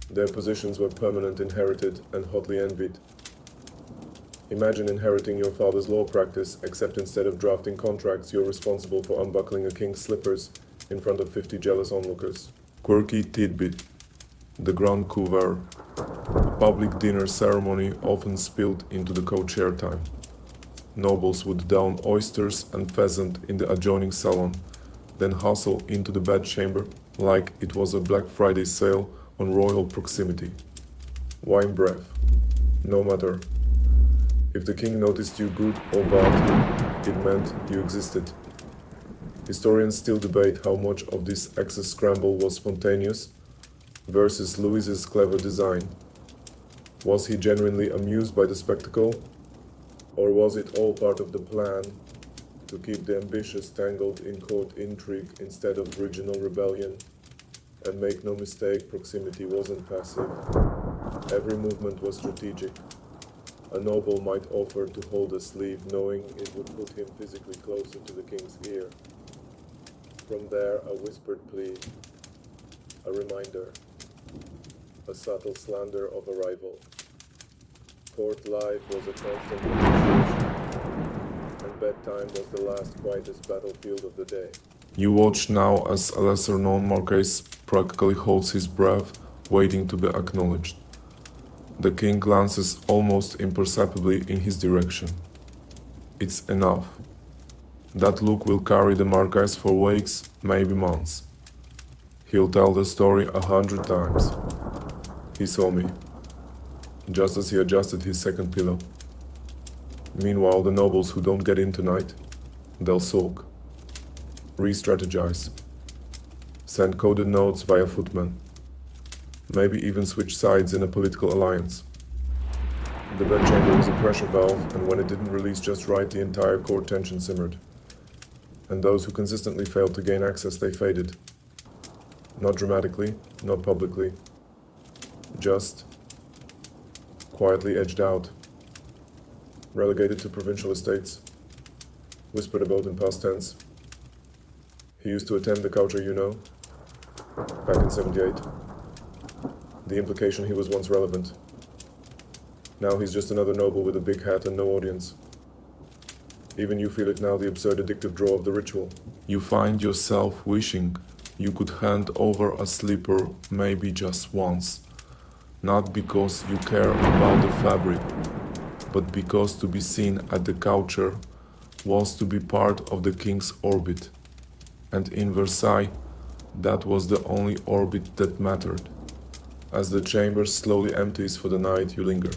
Their positions were permanent, inherited, and hotly envied. Imagine inheriting your father's law practice, except instead of drafting contracts, you're responsible for unbuckling a king's slippers in front of 50 jealous onlookers. Quirky tidbit. The grand couvert, a public dinner ceremony often spilled into the co-chair time. Nobles would down oysters and pheasant in the adjoining salon, then hustle into the bedchamber like it was a Black Friday sale on royal proximity. Wine breath. No matter. If the king noticed you good or bad, it meant you existed. Historians still debate how much of this excess scramble was spontaneous versus Louis's clever design. Was he genuinely amused by the spectacle, or was it all part of the plan to keep the ambitious tangled in court intrigue instead of regional rebellion? And make no mistake, proximity wasn't passive. Every movement was strategic. A noble might offer to hold a sleeve knowing it would put him physically closer to the king's ear. From there, a whispered plea, a reminder, a subtle slander of a rival. Court life was a constant negotiation, and bedtime was the last quietest battlefield of the day. You watch now as a lesser-known Marquess practically holds his breath, waiting to be acknowledged. The king glances almost imperceptibly in his direction. It's enough. That look will carry the Marquess for weeks, maybe months. He'll tell the story 100 times. He saw me, just as he adjusted his second pillow. Meanwhile, the nobles who don't get in tonight, they'll sulk, re-strategize, send coded notes via footmen, maybe even switch sides in a political alliance. The bedchamber was a pressure valve, and when it didn't release just right, the entire court tension simmered. And those who consistently failed to gain access, they faded. Not dramatically, not publicly, just quietly edged out, relegated to provincial estates, whispered about in past tense. He used to attend the culture, you know, back in '78. The implication he was once relevant. Now he's just another noble with a big hat and no audience. Even you feel it now, the absurd addictive draw of the ritual. You find yourself wishing you could hand over a slipper maybe just once. Not because you care about the fabric, but because to be seen at the culture was to be part of the king's orbit. And in Versailles, that was the only orbit that mattered. As the chamber slowly empties for the night, you linger,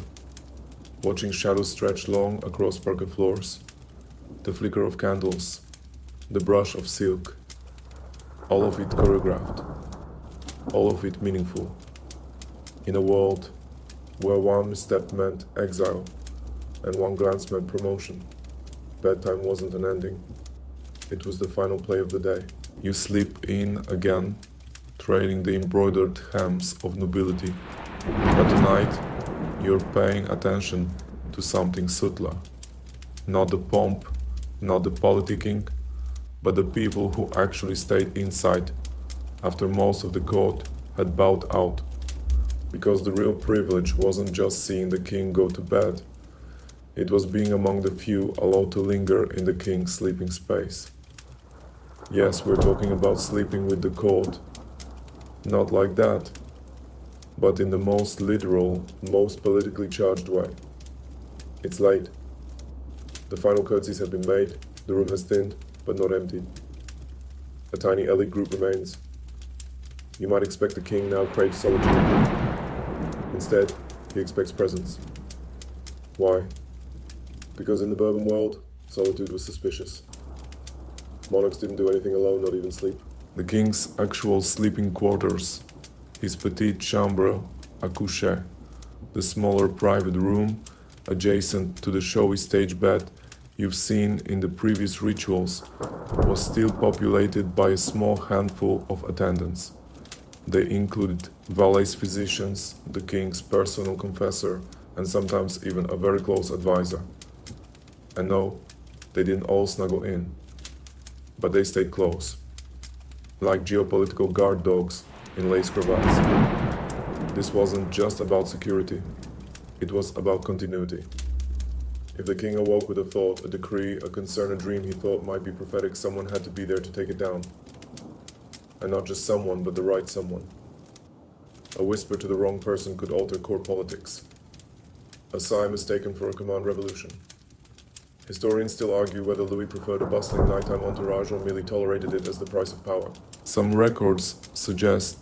watching shadows stretch long across parquet floors, the flicker of candles, the brush of silk, all of it choreographed, all of it meaningful. In a world where one misstep meant exile and one glance meant promotion, bedtime wasn't an ending. It was the final play of the day. You slip in again, trailing the embroidered hems of nobility. But tonight, you're paying attention to something subtler. Not the pomp, not the politicking, but the people who actually stayed inside after most of the court had bowed out. Because the real privilege wasn't just seeing the king go to bed, it was being among the few allowed to linger in the king's sleeping space. Yes, we're talking about sleeping with the court. Not like that, but in the most literal, most politically charged way. It's late. The final curtsies have been made, the room has thinned, but not emptied. A tiny elite group remains. You might expect the king now craves solitude. Instead, he expects presence. Why? Because in the Bourbon world, solitude was suspicious. Monarchs didn't do anything alone, not even sleep. The king's actual sleeping quarters, his petite chambre à coucher, the smaller private room adjacent to the showy stage bed, you've seen in the previous rituals was still populated by a small handful of attendants. They included valets physicians, the king's personal confessor, and sometimes even a very close advisor. And no, they didn't all snuggle in, but they stayed close, like geopolitical guard dogs in lace cravats. This wasn't just about security, it was about continuity. If the king awoke with a thought, a decree, a concern, a dream he thought might be prophetic, someone had to be there to take it down. And not just someone, but the right someone. A whisper to the wrong person could alter court politics. A sigh mistaken for a command revolution. Historians still argue whether Louis preferred a bustling nighttime entourage or merely tolerated it as the price of power. Some records suggest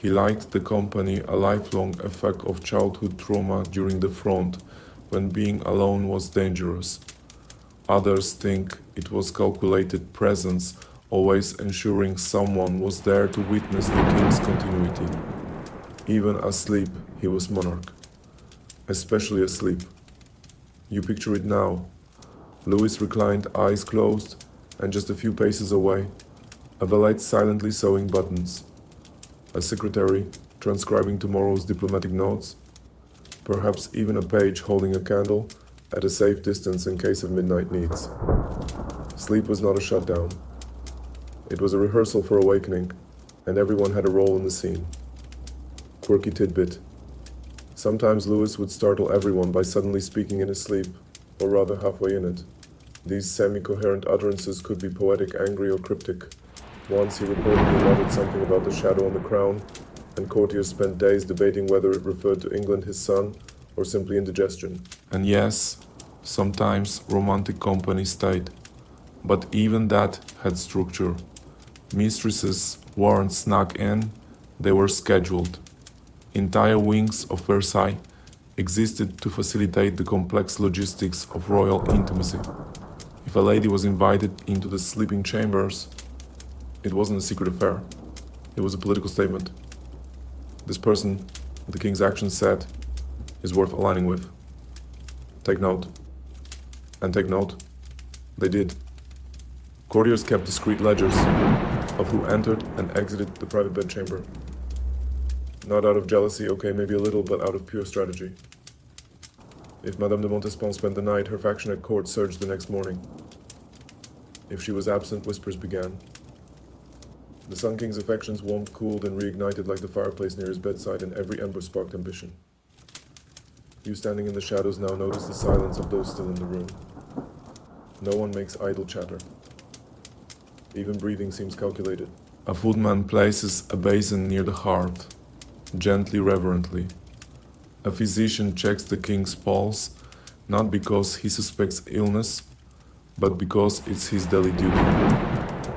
he liked the company, a lifelong effect of childhood trauma during the Fronde, when being alone was dangerous. Others think it was calculated presence, always ensuring someone was there to witness the king's continuity. Even asleep, he was monarch. Especially asleep. You picture it now. Louis reclined, eyes closed, and just a few paces away, a valet silently sewing buttons. A secretary transcribing tomorrow's diplomatic notes. Perhaps even a page holding a candle at a safe distance in case of midnight needs. Sleep was not a shutdown. It was a rehearsal for awakening, and everyone had a role in the scene. Quirky tidbit. Sometimes Louis would startle everyone by suddenly speaking in his sleep, or rather halfway in it. These semi-coherent utterances could be poetic, angry, or cryptic. Once he reportedly muttered something about the shadow on the crown, and courtiers spent days debating whether it referred to England, his son, or simply indigestion. And yes, sometimes romantic company stayed, but even that had structure. Mistresses weren't snuck in, they were scheduled. Entire wings of Versailles existed to facilitate the complex logistics of royal intimacy. If a lady was invited into the sleeping chambers, it wasn't a secret affair. It was a political statement. This person, the king's actions said, is worth aligning with. Take note. And take note, they did. Courtiers kept discreet ledgers of who entered and exited the private bedchamber. Not out of jealousy, okay, maybe a little, but out of pure strategy. If Madame de Montespan spent the night, her faction at court surged the next morning. If she was absent, whispers began. The Sun King's affections warmed, cooled, and reignited like the fireplace near his bedside, and every ember sparked ambition. You standing in the shadows now notice the silence of those still in the room. No one makes idle chatter. Even breathing seems calculated. A footman places a basin near the hearth, gently, reverently. A physician checks the king's pulse, not because he suspects illness, but because it's his daily duty.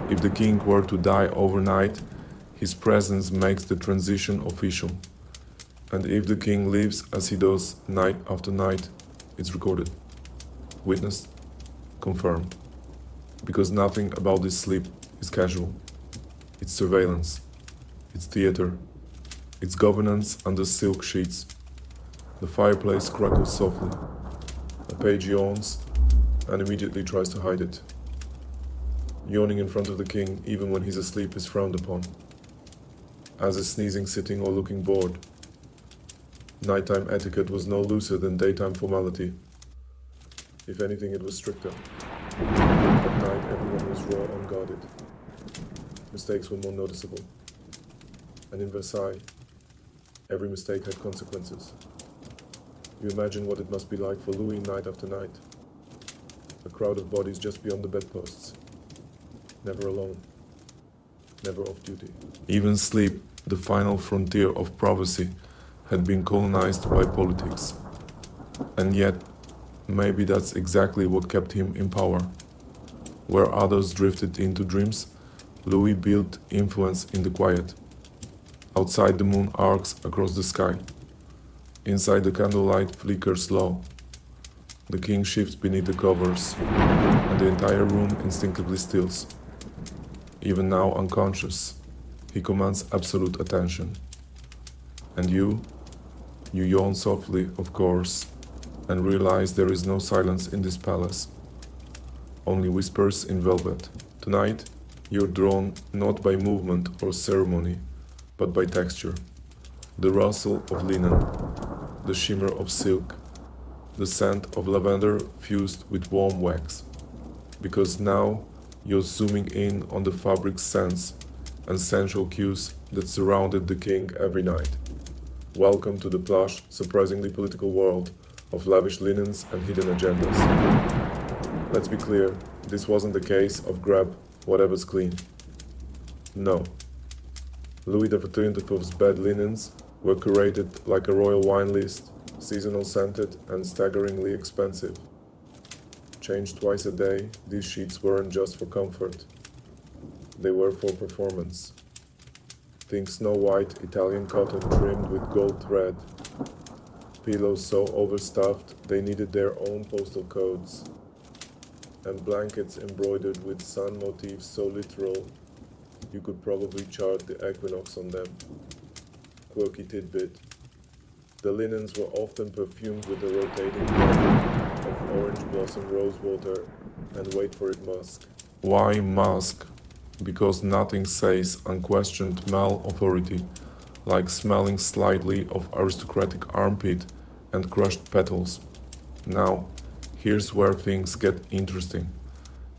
If the king were to die overnight, his presence makes the transition official. And if the king lives as he does night after night, it's recorded, witnessed, confirmed. Because nothing about this sleep is casual. It's surveillance. It's theater. It's governance under silk sheets. The fireplace crackles softly. A page yawns and immediately tries to hide it. Yawning in front of the king, even when he's asleep, is frowned upon. As is sneezing, sitting, or looking bored. Nighttime etiquette was no looser than daytime formality. If anything, it was stricter. At night, everyone was raw, unguarded. Mistakes were more noticeable. And in Versailles, every mistake had consequences. You imagine what it must be like for Louis night after night. A crowd of bodies just beyond the bedposts. Never alone. Never off duty. Even sleep, the final frontier of privacy, had been colonized by politics. And yet, maybe that's exactly what kept him in power. Where others drifted into dreams, Louis built influence in the quiet. Outside, the moon arcs across the sky. Inside, the candlelight flickers low. The king shifts beneath the covers, and the entire room instinctively stills. Even now unconscious, he commands absolute attention. And you yawn softly, of course, and realize there is no silence in this palace. only whispers in velvet. Tonight, you're drawn not by movement or ceremony, but by texture. The rustle of linen, the shimmer of silk, the scent of lavender fused with warm wax. Because now you're zooming in on the fabric's scents and sensual cues that surrounded the king every night. Welcome to the plush, surprisingly political world of lavish linens and hidden agendas. Let's be clear, this wasn't the case of grab whatever's clean. No. Louis XIV's bed linens were curated like a royal wine list, seasonal scented and staggeringly expensive. Changed twice a day, these sheets weren't just for comfort. They were for performance. Think Snow White Italian cotton trimmed with gold thread, pillows so overstuffed they needed their own postal codes, and blankets embroidered with sun motifs so literal you could probably chart the equinox on them. Quirky tidbit. The linens were often perfumed with a rotating blend of orange blossom rosewater and wait for it musk. Why musk? Because nothing says unquestioned male authority like smelling slightly of aristocratic armpit and crushed petals. Now, here's where things get interesting.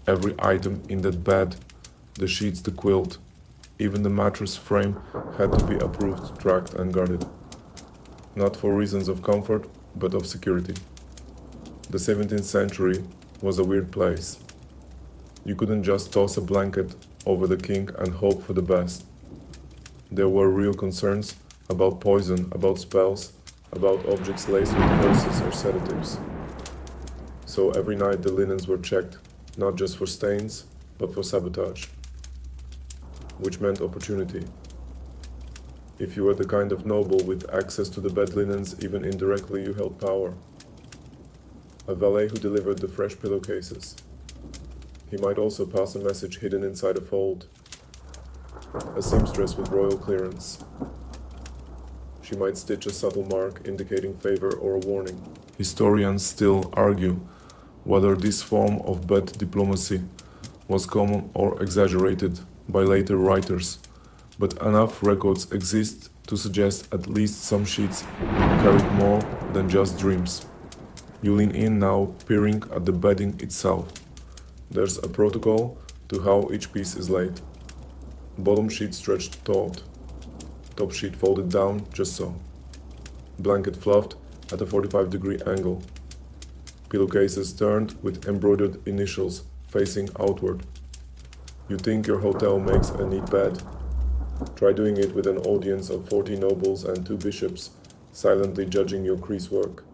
Every item in that bed, the sheets, the quilt, even the mattress frame had to be approved, tracked and guarded. Not for reasons of comfort, but of security. The 17th century was a weird place. You couldn't just toss a blanket over the king and hope for the best. There were real concerns about poison, about spells, about objects laced with curses or sedatives. So every night the linens were checked, not just for stains, but for sabotage, which meant opportunity. If you were the kind of noble with access to the bed linens, even indirectly you held power. A valet who delivered the fresh pillowcases. He might also pass a message hidden inside a fold. A seamstress with royal clearance. She might stitch a subtle mark indicating favor or a warning. Historians still argue whether this form of bed diplomacy was common or exaggerated by later writers, but enough records exist to suggest at least some sheets carried more than just dreams. You lean in now, peering at the bedding itself. There's a protocol to how each piece is laid. Bottom sheet stretched taut, top sheet folded down just so. Blanket fluffed at a 45-degree angle. Pillowcases turned with embroidered initials facing outward. You think your hotel makes a neat bed? Try doing it with an audience of 40 nobles and 2 bishops silently judging your crease work.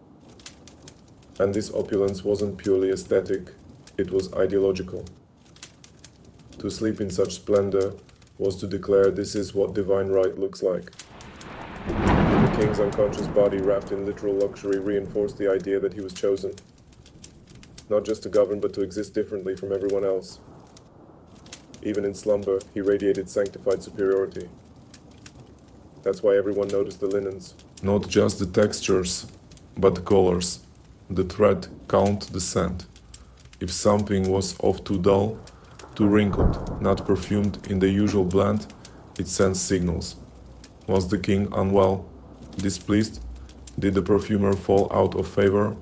And this opulence wasn't purely aesthetic, it was ideological. To sleep in such splendor was to declare this is what divine right looks like. The king's unconscious body wrapped in literal luxury reinforced the idea that he was chosen. Not just to govern, but to exist differently from everyone else. Even in slumber, he radiated sanctified superiority. That's why everyone noticed the linens. Not just the textures, but the colors. The thread count the scent. If something was off too dull, too wrinkled, not perfumed in the usual blend, it sends signals. Was the king unwell, displeased? Did the perfumer fall out of favor?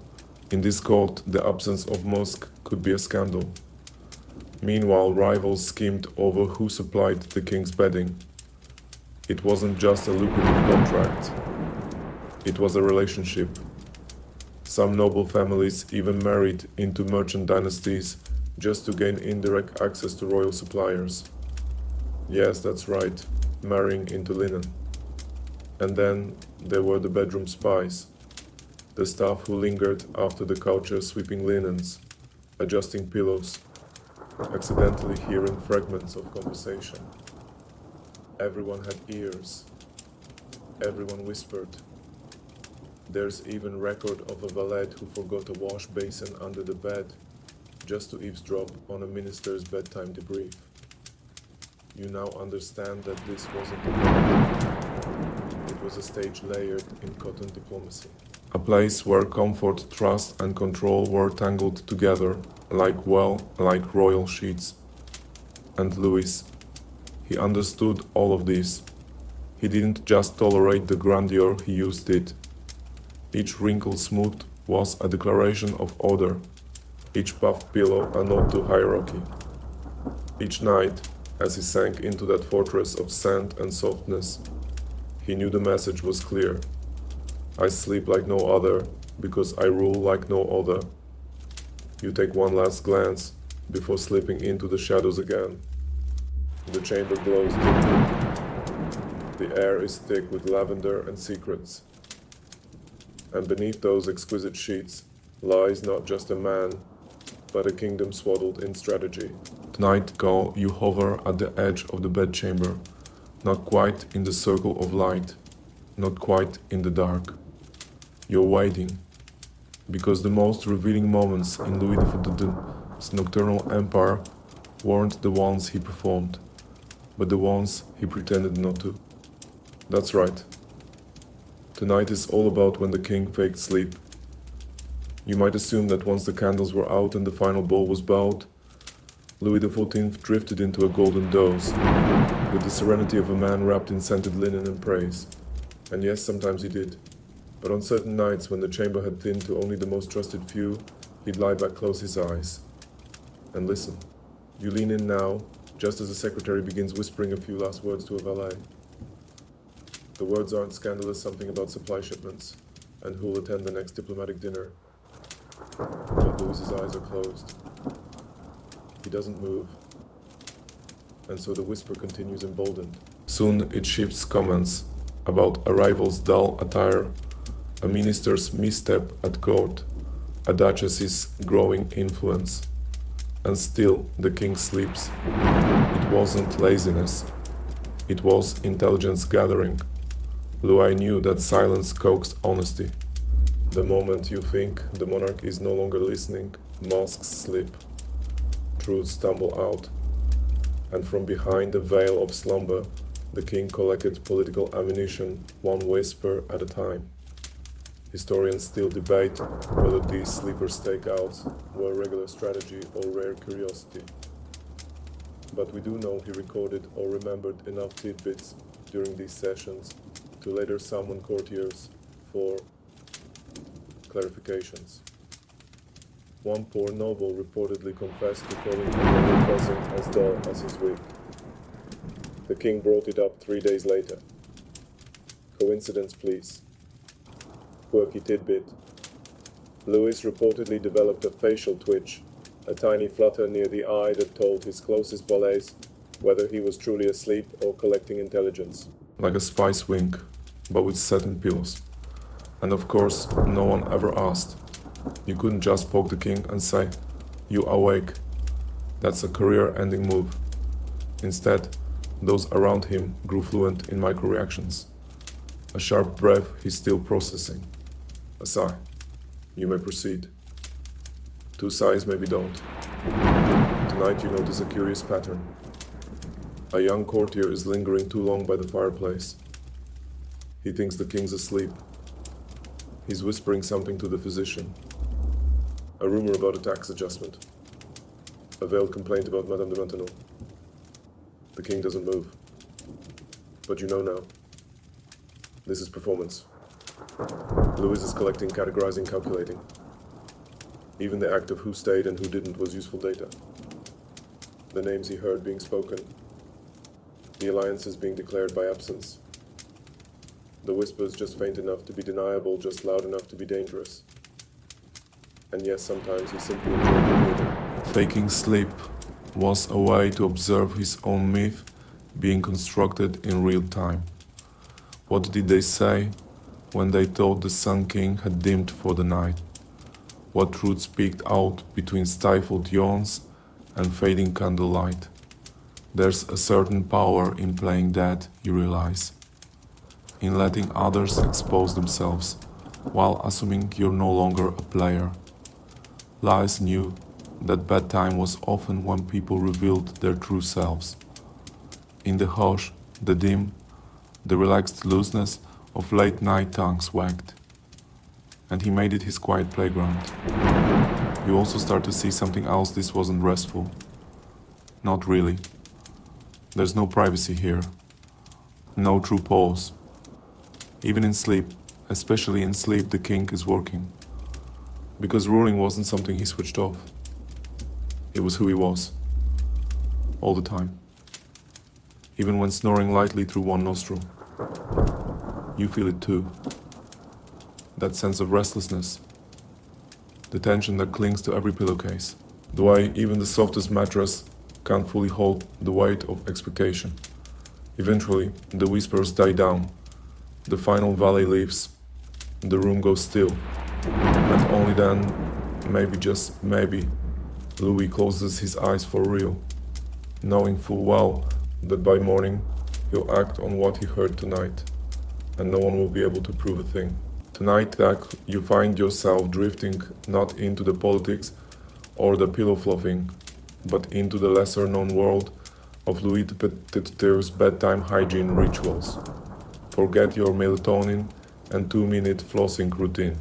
In this court, the absence of musk could be a scandal. Meanwhile, rivals schemed over who supplied the king's bedding. It wasn't just a lucrative contract. It was a relationship. Some noble families even married into merchant dynasties just to gain indirect access to royal suppliers. Yes, that's right, marrying into linen. And then there were the bedroom spies, the staff who lingered after the coucher sweeping linens, adjusting pillows, accidentally hearing fragments of conversation. Everyone had ears. Everyone whispered. There's even record of a valet who forgot a wash basin under the bed just to eavesdrop on a minister's bedtime debrief. You now understand that this wasn't a bed. It was a stage layered in cotton diplomacy. A place where comfort, trust, and control were tangled together like royal sheets. And Louis, he understood all of this. He didn't just tolerate the grandeur, he used it. Each wrinkle smoothed was a declaration of order, each puffed pillow a nod to hierarchy. Each night, as he sank into that fortress of sand and softness, he knew the message was clear. I sleep like no other, because I rule like no other. You take one last glance before slipping into the shadows again. The chamber glows dimly. The air is thick with lavender and secrets. And beneath those exquisite sheets lies not just a man, but a kingdom swaddled in strategy. Tonight, you hover at the edge of the bedchamber, not quite in the circle of light, not quite in the dark. You're waiting, because the most revealing moments in Louis XIV's nocturnal empire weren't the ones he performed, but the ones he pretended not to. That's right. Tonight is all about when the king faked sleep. You might assume that once the candles were out and the final ball was bowed, Louis XIV drifted into a golden doze, with the serenity of a man wrapped in scented linen and praise. And yes, sometimes he did. But on certain nights when the chamber had thinned to only the most trusted few, he'd lie back, close his eyes, and listen. You lean in now, just as the secretary begins whispering a few last words to a valet. The words aren't scandalous, something about supply shipments, and who'll attend the next diplomatic dinner. But Louis's eyes are closed. He doesn't move, and so the whisper continues emboldened. Soon it shifts comments about a rival's dull attire, a minister's misstep at court, a duchess's growing influence. And still the king sleeps. It wasn't laziness. It was intelligence gathering. Louis knew that silence coaxed honesty. The moment you think the monarch is no longer listening, masks slip, truths stumble out, and from behind the veil of slumber, the king collected political ammunition, one whisper at a time. Historians still debate whether these sleeper stakeouts were regular strategy or rare curiosity. But we do know he recorded or remembered enough tidbits during these sessions to later summon courtiers for clarifications. One poor noble reportedly confessed to calling a royal present as dull as his wig. The king brought it up 3 days later. Coincidence, please. Quirky tidbit. Louis reportedly developed a facial twitch, a tiny flutter near the eye that told his closest valets whether he was truly asleep or collecting intelligence. Like a spy's wink, but with satin pillows. And of course, no one ever asked. You couldn't just poke the king and say, "You awake." That's a career-ending move. Instead, those around him grew fluent in micro-reactions. A sharp breath he's still processing. A sigh. You may proceed. 2 sighs maybe don't. Tonight you notice a curious pattern. A young courtier is lingering too long by the fireplace. He thinks the king's asleep. He's whispering something to the physician. A rumor about a tax adjustment. A veiled complaint about Madame de Maintenon. The king doesn't move. But you know now. This is performance. Louis is collecting, categorizing, calculating. Even the act of who stayed and who didn't was useful data. The names he heard being spoken. The alliances being declared by absence. The whispers just faint enough to be deniable, just loud enough to be dangerous. And yes, sometimes he simply enjoyed the theater. Faking sleep was a way to observe his own myth being constructed in real time. What did they say when they thought the Sun King had dimmed for the night? What truths peeked out between stifled yawns and fading candlelight? There's a certain power in playing dead, you realize. In letting others expose themselves, while assuming you're no longer a player. Lies knew that bedtime was often when people revealed their true selves. In the hush, the dim, the relaxed looseness of late-night tongues wagged. and he made it his quiet playground. You also start to see something else. This wasn't restful. Not really. There's no privacy here. No true pause. Even in sleep, especially in sleep, the king is working. Because ruling wasn't something he switched off. It was who he was. All the time. Even when snoring lightly through one nostril. You feel it too. That sense of restlessness. The tension that clings to every pillowcase. The way even the softest mattress can't fully hold the weight of expectation. Eventually, the whispers die down. The final valley leaves. The room goes still. And only then, maybe just maybe, Louis closes his eyes for real, knowing full well that by morning he'll act on what he heard tonight, and no one will be able to prove a thing. Tonight, Dak, you find yourself drifting not into the politics or the pillow fluffing, but into the lesser-known world of Louis the Petit's bedtime hygiene rituals. Forget your melatonin and 2-minute flossing routine.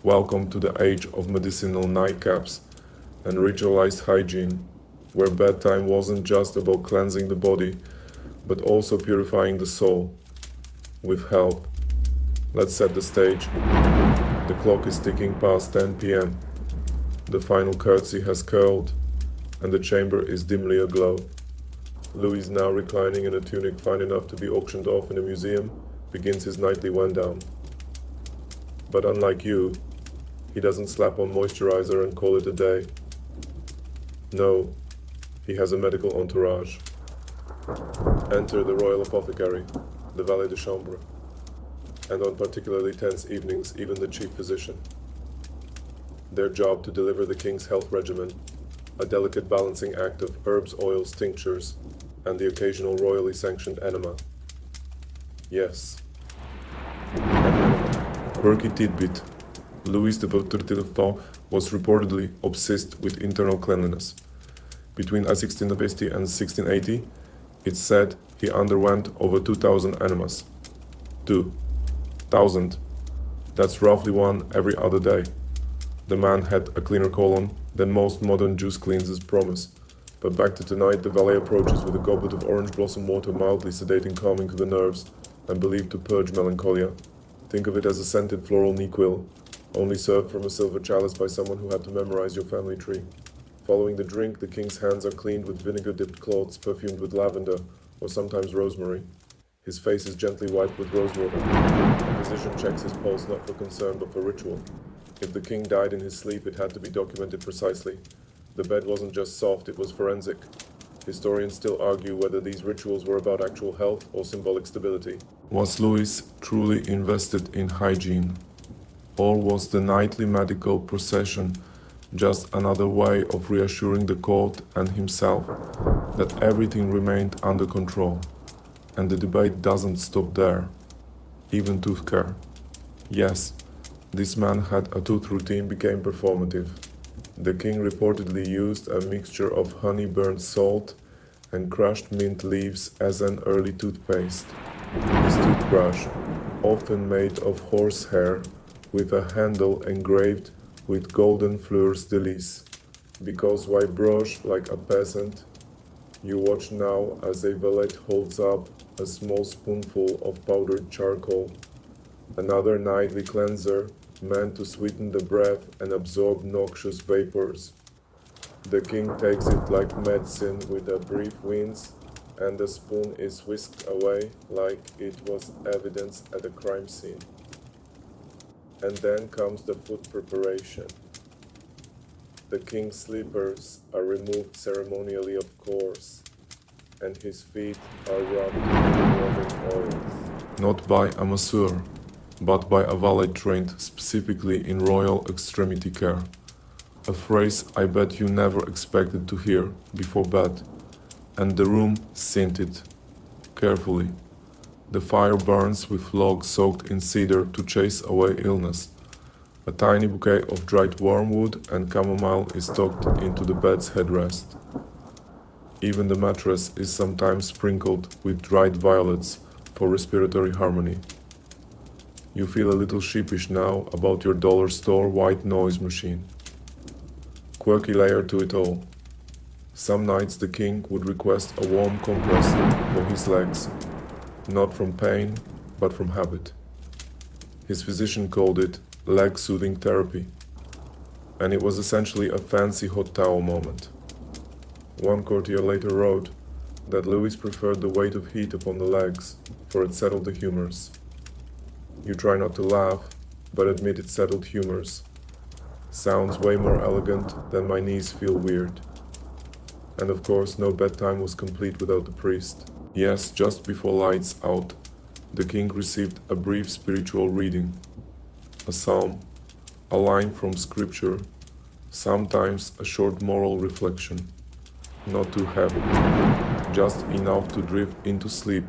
Welcome to the age of medicinal nightcaps and ritualized hygiene, where bedtime wasn't just about cleansing the body, but also purifying the soul. With help. Let's set the stage. The clock is ticking past 10 p.m. The final curtsy has curled, and the chamber is dimly aglow. Louis, is now reclining in a tunic fine enough to be auctioned off in a museum, begins his nightly wind-down. But unlike you, he doesn't slap on moisturizer and call it a day. No, he has a medical entourage. Enter the royal apothecary, the valet de chambre, and on particularly tense evenings, even the chief physician. Their job to deliver the king's health regimen, a delicate balancing act of herbs, oils, tinctures, and the occasional royally sanctioned enema. Yes, an enema. Quirky tidbit. Louis the XIV was reportedly obsessed with internal cleanliness. Between 1650 and 1680, it's said he underwent over 2,000 enemas. 2,000. That's roughly one every other day. The man had a cleaner colon than most modern juice cleansers promise. But back to tonight, the valet approaches with a goblet of orange blossom water, mildly sedating, calming to the nerves, and believed to purge melancholia. Think of it as a scented floral NyQuil, only served from a silver chalice by someone who had to memorize your family tree. Following the drink, the king's hands are cleaned with vinegar-dipped cloths perfumed with lavender, or sometimes rosemary. His face is gently wiped with rosewater. The physician checks his pulse not for concern but for ritual. If the king died in his sleep, it had to be documented precisely. The bed wasn't just soft, it was forensic. Historians still argue whether these rituals were about actual health or symbolic stability. Was Louis truly invested in hygiene? Or was the nightly medical procession just another way of reassuring the court and himself that everything remained under control? And the debate doesn't stop there. Even tooth care. Yes, this man had a tooth routine became performative. The king reportedly used a mixture of honey burnt salt and crushed mint leaves as an early toothpaste. His toothbrush, often made of horsehair, with a handle engraved with golden fleurs de lis. Because why brush like a peasant? You watch now as a valet holds up a small spoonful of powdered charcoal, another nightly cleanser meant to sweeten the breath and absorb noxious vapors. The king takes it like medicine with a brief wince, and the spoon is whisked away like it was evidence at a crime scene. And then comes the food preparation. The king's slippers are removed ceremonially, of course, and his feet are rubbed with warming oils. Not by a masseur, but by a valet trained specifically in royal extremity care. A phrase I bet you never expected to hear before bed. And the room scented. Carefully. The fire burns with logs soaked in cedar to chase away illness. A tiny bouquet of dried wormwood and chamomile is tucked into the bed's headrest. Even the mattress is sometimes sprinkled with dried violets for respiratory harmony. You feel a little sheepish now about your dollar store white noise machine. Quirky layer to it all. Some nights the king would request a warm compress for his legs, not from pain, but from habit. His physician called it leg soothing therapy, and it was essentially a fancy hot towel moment. One courtier later wrote that Louis preferred the weight of heat upon the legs, for it settled the humors. You try not to laugh, but admit it settled humors. Sounds way more elegant than my knees feel weird. And of course, no bedtime was complete without the priest. Yes, just before lights out, the king received a brief spiritual reading, a psalm, a line from scripture, sometimes a short moral reflection. Not too heavy, just enough to drift into sleep,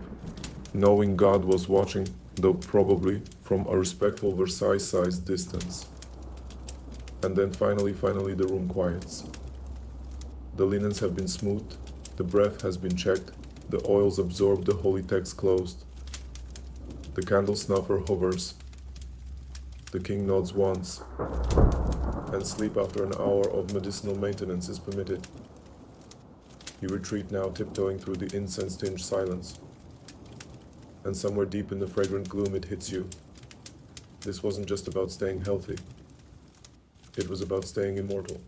knowing God was watching, though probably from a respectful Versailles-sized distance. And then finally the room quiets. The linens have been smoothed, the breath has been checked, the oils absorbed, the holy text closed. The candle snuffer hovers. The king nods once, and sleep after an hour of medicinal maintenance is permitted. You retreat now, tiptoeing through the incense-tinged silence. And somewhere deep in the fragrant gloom it hits you. This wasn't just about staying healthy. It was about staying immortal.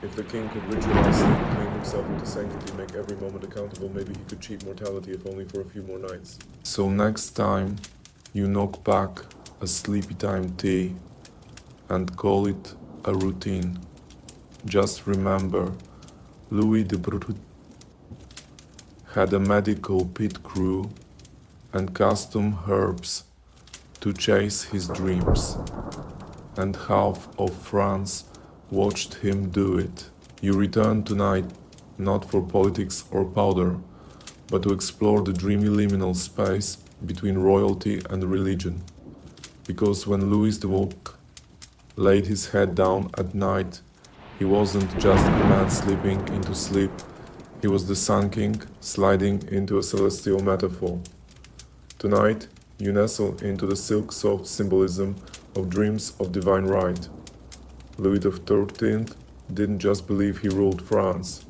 If the king could ritualize sleep, clean himself into sanctity, make every moment accountable, maybe he could cheat mortality if only for a few more nights. So next time you knock back a sleepy time tea and call it a routine, just remember Louis de Brut had a medical pit crew and custom herbs to chase his dreams, and half of France watched him do it. You return tonight not for politics or powder, but to explore the dreamy liminal space between royalty and religion. Because when Louis de Woke laid his head down at night, he wasn't just a man slipping into sleep, he was the Sun King sliding into a celestial metaphor. Tonight, you nestle into the silk-soft symbolism of dreams of divine right. Louis XIII didn't just believe he ruled France,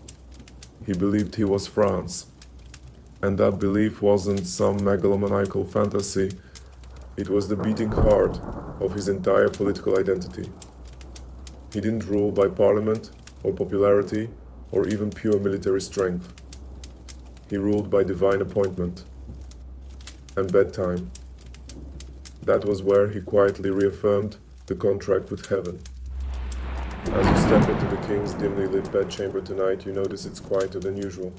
he believed he was France. And that belief wasn't some megalomaniacal fantasy, it was the beating heart of his entire political identity. He didn't rule by parliament or popularity or even pure military strength. He ruled by divine appointment. And bedtime. That was where he quietly reaffirmed the contract with heaven. As you step into the king's dimly lit bedchamber tonight, you notice it's quieter than usual.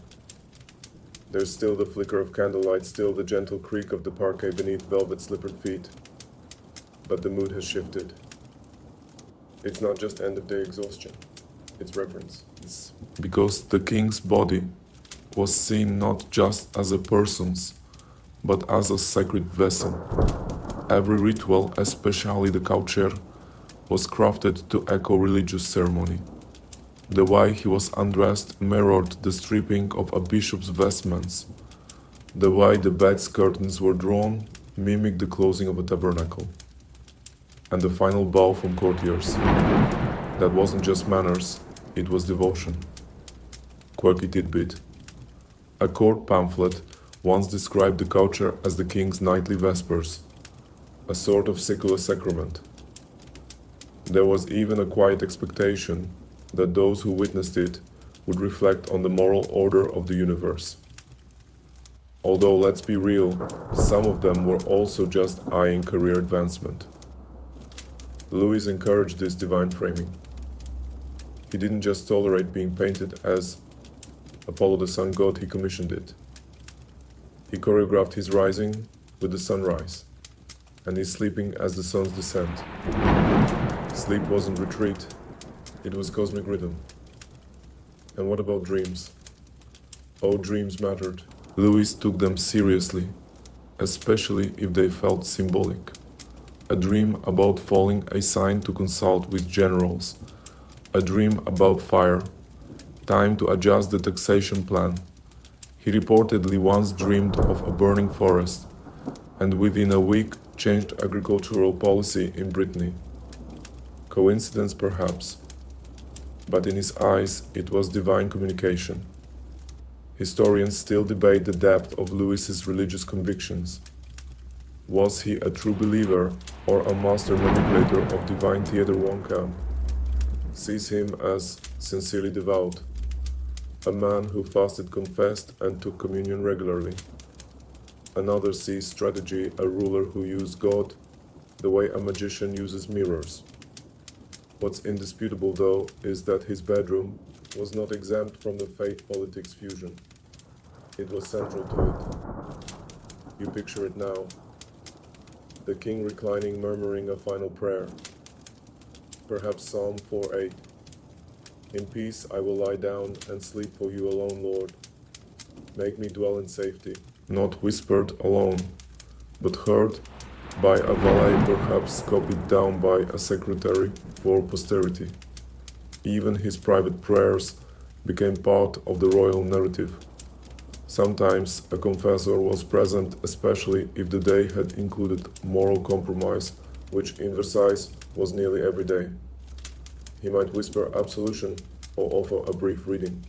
There's still the flicker of candlelight, still the gentle creak of the parquet beneath velvet slippered feet. But the mood has shifted. It's not just end-of-day exhaustion, it's reverence. It's because the king's body was seen not just as a person's, but as a sacred vessel. Every ritual, especially the coucher, was crafted to echo religious ceremony. The way he was undressed mirrored the stripping of a bishop's vestments. The way the bed's curtains were drawn mimicked the closing of a tabernacle. And the final bow from courtiers. That wasn't just manners, it was devotion. Quirky tidbit. A court pamphlet once described the coucher as the king's nightly vespers, a sort of secular sacrament. There was even a quiet expectation that those who witnessed it would reflect on the moral order of the universe. Although, let's be real, some of them were also just eyeing career advancement. Louis encouraged this divine framing. He didn't just tolerate being painted as Apollo the sun god, he commissioned it. He choreographed his rising with the sunrise, and his sleeping as the sun's descent. Sleep wasn't retreat, it was cosmic rhythm. And what about dreams? Oh, dreams mattered. Louis took them seriously, especially if they felt symbolic. A dream about falling a sign to consult with generals. A dream about fire. Time to adjust the taxation plan. He reportedly once dreamed of a burning forest, and within a week changed agricultural policy in Brittany. Coincidence perhaps, but in his eyes it was divine communication. Historians still debate the depth of Louis's religious convictions. Was he a true believer or a master manipulator of divine theater? One camp sees him as sincerely devout, a man who fasted, confessed, and took communion regularly. Another sees strategy, a ruler who used God the way a magician uses mirrors. What's indisputable, though, is that his bedroom was not exempt from the faith-politics fusion. It was central to it. You picture it now. The king reclining, murmuring a final prayer. Perhaps Psalm 4:8. In peace I will lie down and sleep, for you alone, Lord. Make me dwell in safety. Not whispered alone, but heard by a valet, perhaps copied down by a secretary for posterity. Even his private prayers became part of the royal narrative. Sometimes a confessor was present, especially if the day had included moral compromise, which in Versailles was nearly every day. He might whisper absolution or offer a brief reading.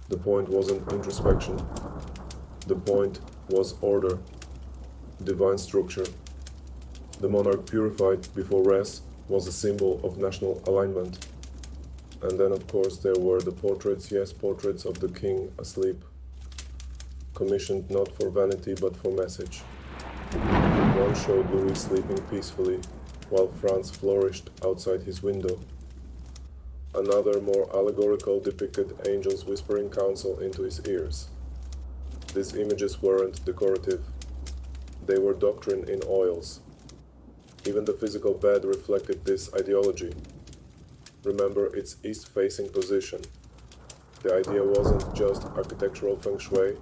The point wasn't introspection. The point was order, divine structure. The monarch purified before rest was a symbol of national alignment. And then, of course, there were the portraits, yes, portraits of the king asleep, commissioned not for vanity but for message. One showed Louis sleeping peacefully while France flourished outside his window. Another, more allegorical, depicted angels whispering counsel into his ears. These images weren't decorative. They were doctrine in oils. Even the physical bed reflected this ideology. Remember its east-facing position. The idea wasn't just architectural feng shui,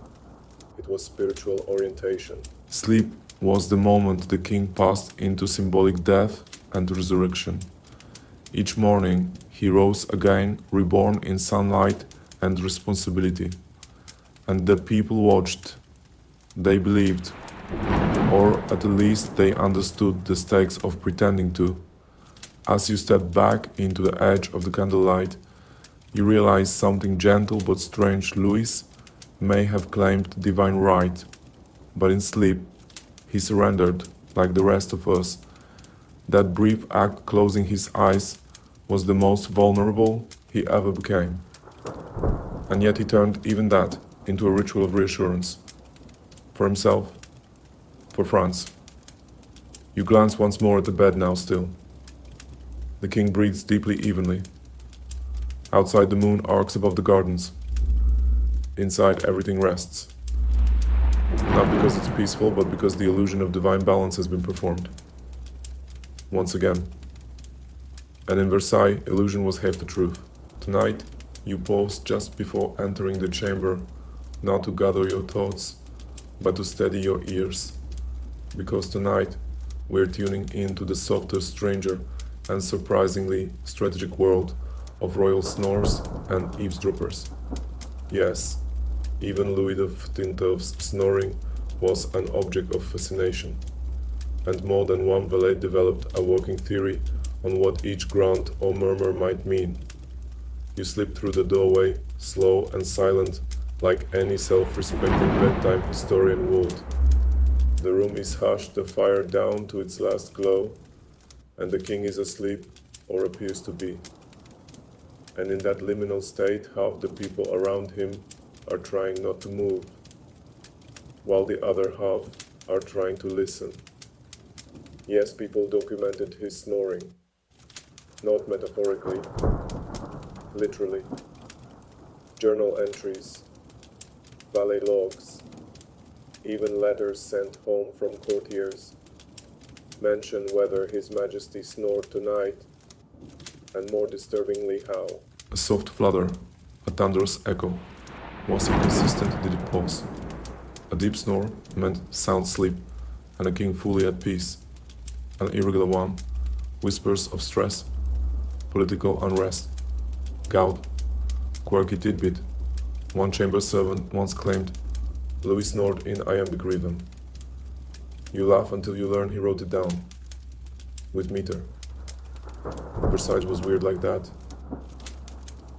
it was spiritual orientation. Sleep was the moment the king passed into symbolic death and resurrection. Each morning, he rose again, reborn in sunlight and responsibility. And the people watched. They believed, or at least they understood the stakes of pretending to. As you step back into the edge of the candlelight, you realize something gentle but strange. Louis may have claimed divine right, but in sleep, he surrendered like the rest of us. That brief act, closing his eyes, was the most vulnerable he ever became. And yet he turned even that into a ritual of reassurance. For himself, for France. You glance once more at the bed now still. The king breathes deeply, evenly. Outside the moon arcs above the gardens. Inside everything rests. Not because it's peaceful, but because the illusion of divine balance has been performed. Once again. And in Versailles, illusion was half the truth. Tonight, you pause just before entering the chamber, not to gather your thoughts, but to steady your ears. Because tonight, we're tuning into the softer, stranger, and surprisingly strategic world of royal snores and eavesdroppers. Yes, even Louis XV's snoring was an object of fascination, and more than one valet developed a working theory on what each grunt or murmur might mean. You slip through the doorway, slow and silent, like any self-respecting bedtime historian would. The room is hushed, the fire down to its last glow, and the king is asleep, or appears to be. And in that liminal state, half the people around him are trying not to move, while the other half are trying to listen. Yes, people documented his snoring. Not metaphorically, literally. Journal entries, valet logs, even letters sent home from courtiers mention whether His Majesty snored tonight, and more disturbingly how. A soft flutter, a thunderous echo. Was it consistent? Did it pause? A deep snore meant sound sleep, and a king fully at peace. An irregular one, whispers of stress, political unrest, gout, quirky tidbit. One chamber servant once claimed, Louis snored in iambic rhythm. You laugh until you learn he wrote it down. With meter. Versailles was weird like that.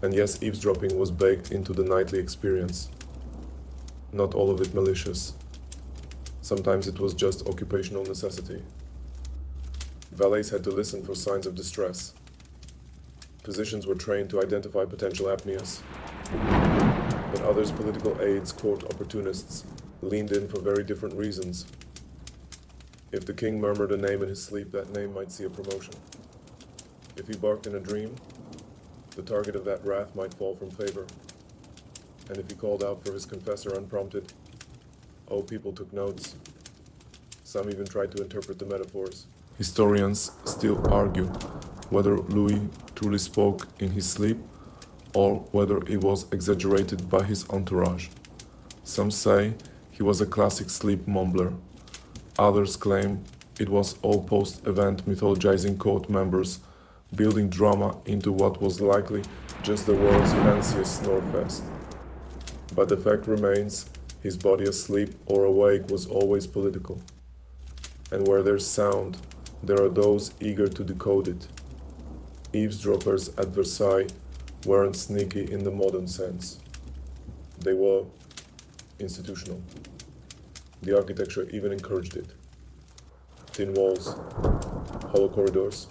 And yes, eavesdropping was baked into the nightly experience. Not all of it malicious. Sometimes it was just occupational necessity. Valets had to listen for signs of distress. Physicians were trained to identify potential apneas. But others, political aides, court opportunists, leaned in for very different reasons. If the king murmured a name in his sleep, that name might see a promotion. If he barked in a dream, the target of that wrath might fall from favor. And if he called out for his confessor unprompted, people took notes. Some even tried to interpret the metaphors. Historians still argue whether Louis truly spoke in his sleep or whether it was exaggerated by his entourage. Some say he was a classic sleep mumbler. Others claim it was all post-event mythologizing court members building drama into what was likely just the world's fanciest snorefest. But the fact remains, his body asleep or awake was always political. And where there's sound, there are those eager to decode it. Eavesdroppers at Versailles weren't sneaky in the modern sense. They were institutional. The architecture even encouraged it. Thin walls, hollow corridors,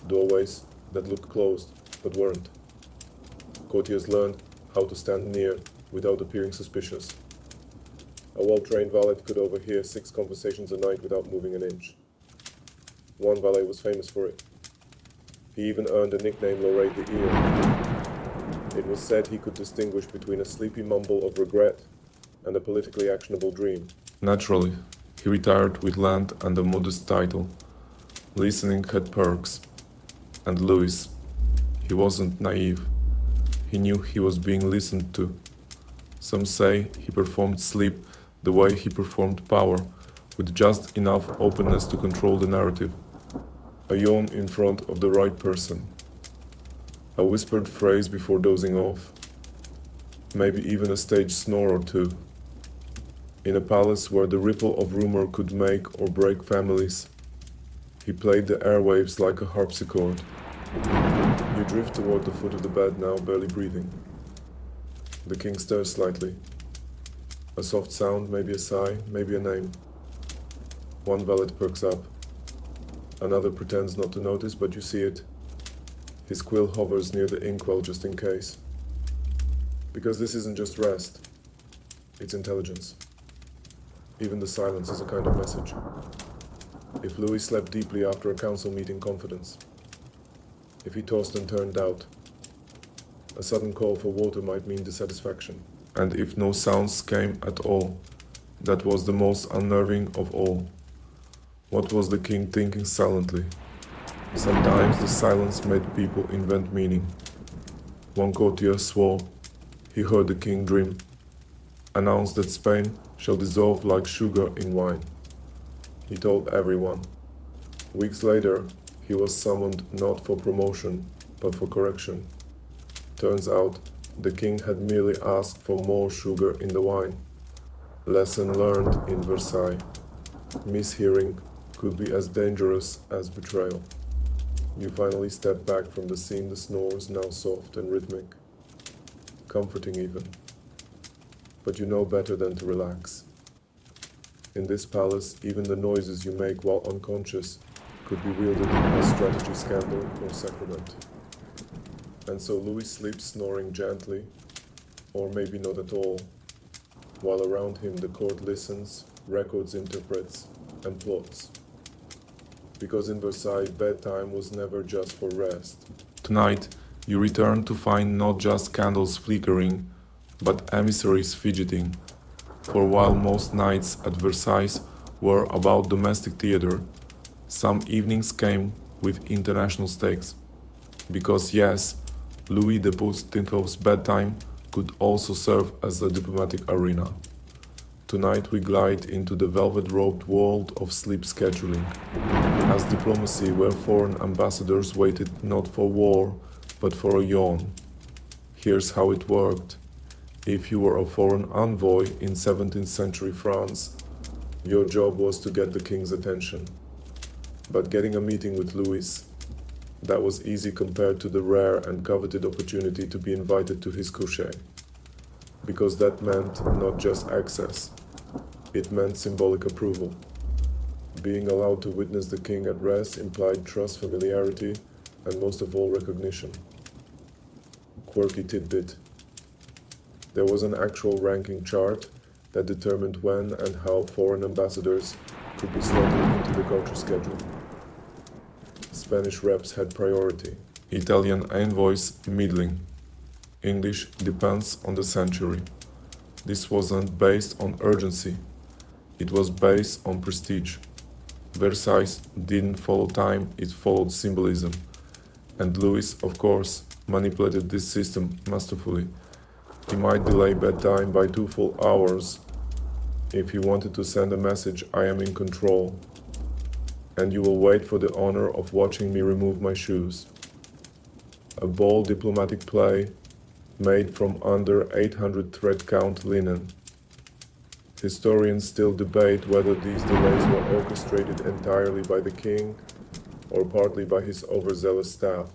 doorways that looked closed but weren't. Courtiers learned how to stand near without appearing suspicious. A well-trained valet could overhear 6 conversations a night without moving an inch. One valet was famous for it. He even earned a nickname, L'Oreille de Ear. It was said he could distinguish between a sleepy mumble of regret and a politically actionable dream. Naturally, he retired with land and a modest title. Listening had perks. And Louis, he wasn't naive. He knew he was being listened to. Some say he performed sleep the way he performed power, with just enough openness to control the narrative. A yawn in front of the right person. A whispered phrase before dozing off. Maybe even a stage snore or two. In a palace where the ripple of rumor could make or break families, he played the airwaves like a harpsichord. You drift toward the foot of the bed now, barely breathing. The king stirs slightly. A soft sound, maybe a sigh, maybe a name. One valet perks up. Another pretends not to notice, but you see it. His quill hovers near the inkwell just in case. Because this isn't just rest. It's intelligence. Even the silence is a kind of message. If Louis slept deeply after a council meeting, confidence. If he tossed and turned, doubt. A sudden call for water might mean dissatisfaction. And if no sounds came at all, that was the most unnerving of all. What was the king thinking silently? Sometimes the silence made people invent meaning. One courtier swore he heard the king dream, announced that Spain shall dissolve like sugar in wine. He told everyone. Weeks later, he was summoned not for promotion, but for correction. Turns out, the king had merely asked for more sugar in the wine. Lesson learned in Versailles. Mishearing could be as dangerous as betrayal. You finally step back from the scene, the snores now soft and rhythmic. Comforting even. But you know better than to relax. In this palace, even the noises you make while unconscious could be wielded as strategy, scandal, or sacrament. And so Louis sleeps snoring gently, or maybe not at all, while around him the court listens, records, interprets, and plots. Because in Versailles, bedtime was never just for rest. Tonight, you return to find not just candles flickering, but emissaries fidgeting. For while most nights at Versailles were about domestic theater, some evenings came with international stakes. Because yes, Louis XIV's bedtime could also serve as a diplomatic arena. Tonight we glide into the velvet-robed world of sleep scheduling, as diplomacy where foreign ambassadors waited not for war, but for a yawn. Here's how it worked. If you were a foreign envoy in 17th century France, Your job was to get the king's attention. But getting a meeting with Louis, that was easy compared to the rare and coveted opportunity to be invited to his coucher. Because that meant not just access, it meant symbolic approval. Being allowed to witness the king at rest implied trust, familiarity, and most of all, recognition. Quirky tidbit. There was an actual ranking chart that determined when and how foreign ambassadors could be slotted into the culture schedule. Spanish reps had priority. Italian envoys middling. English depends on the century. This wasn't based on urgency. It was based on prestige. Versailles didn't follow time, it followed symbolism. And Louis, of course, manipulated this system masterfully. He might delay bedtime by 2 full hours if he wanted to send a message, I am in control, and you will wait for the honor of watching me remove my shoes. A bold diplomatic play made from under 800 thread count linen. Historians still debate whether these delays were orchestrated entirely by the king or partly by his overzealous staff.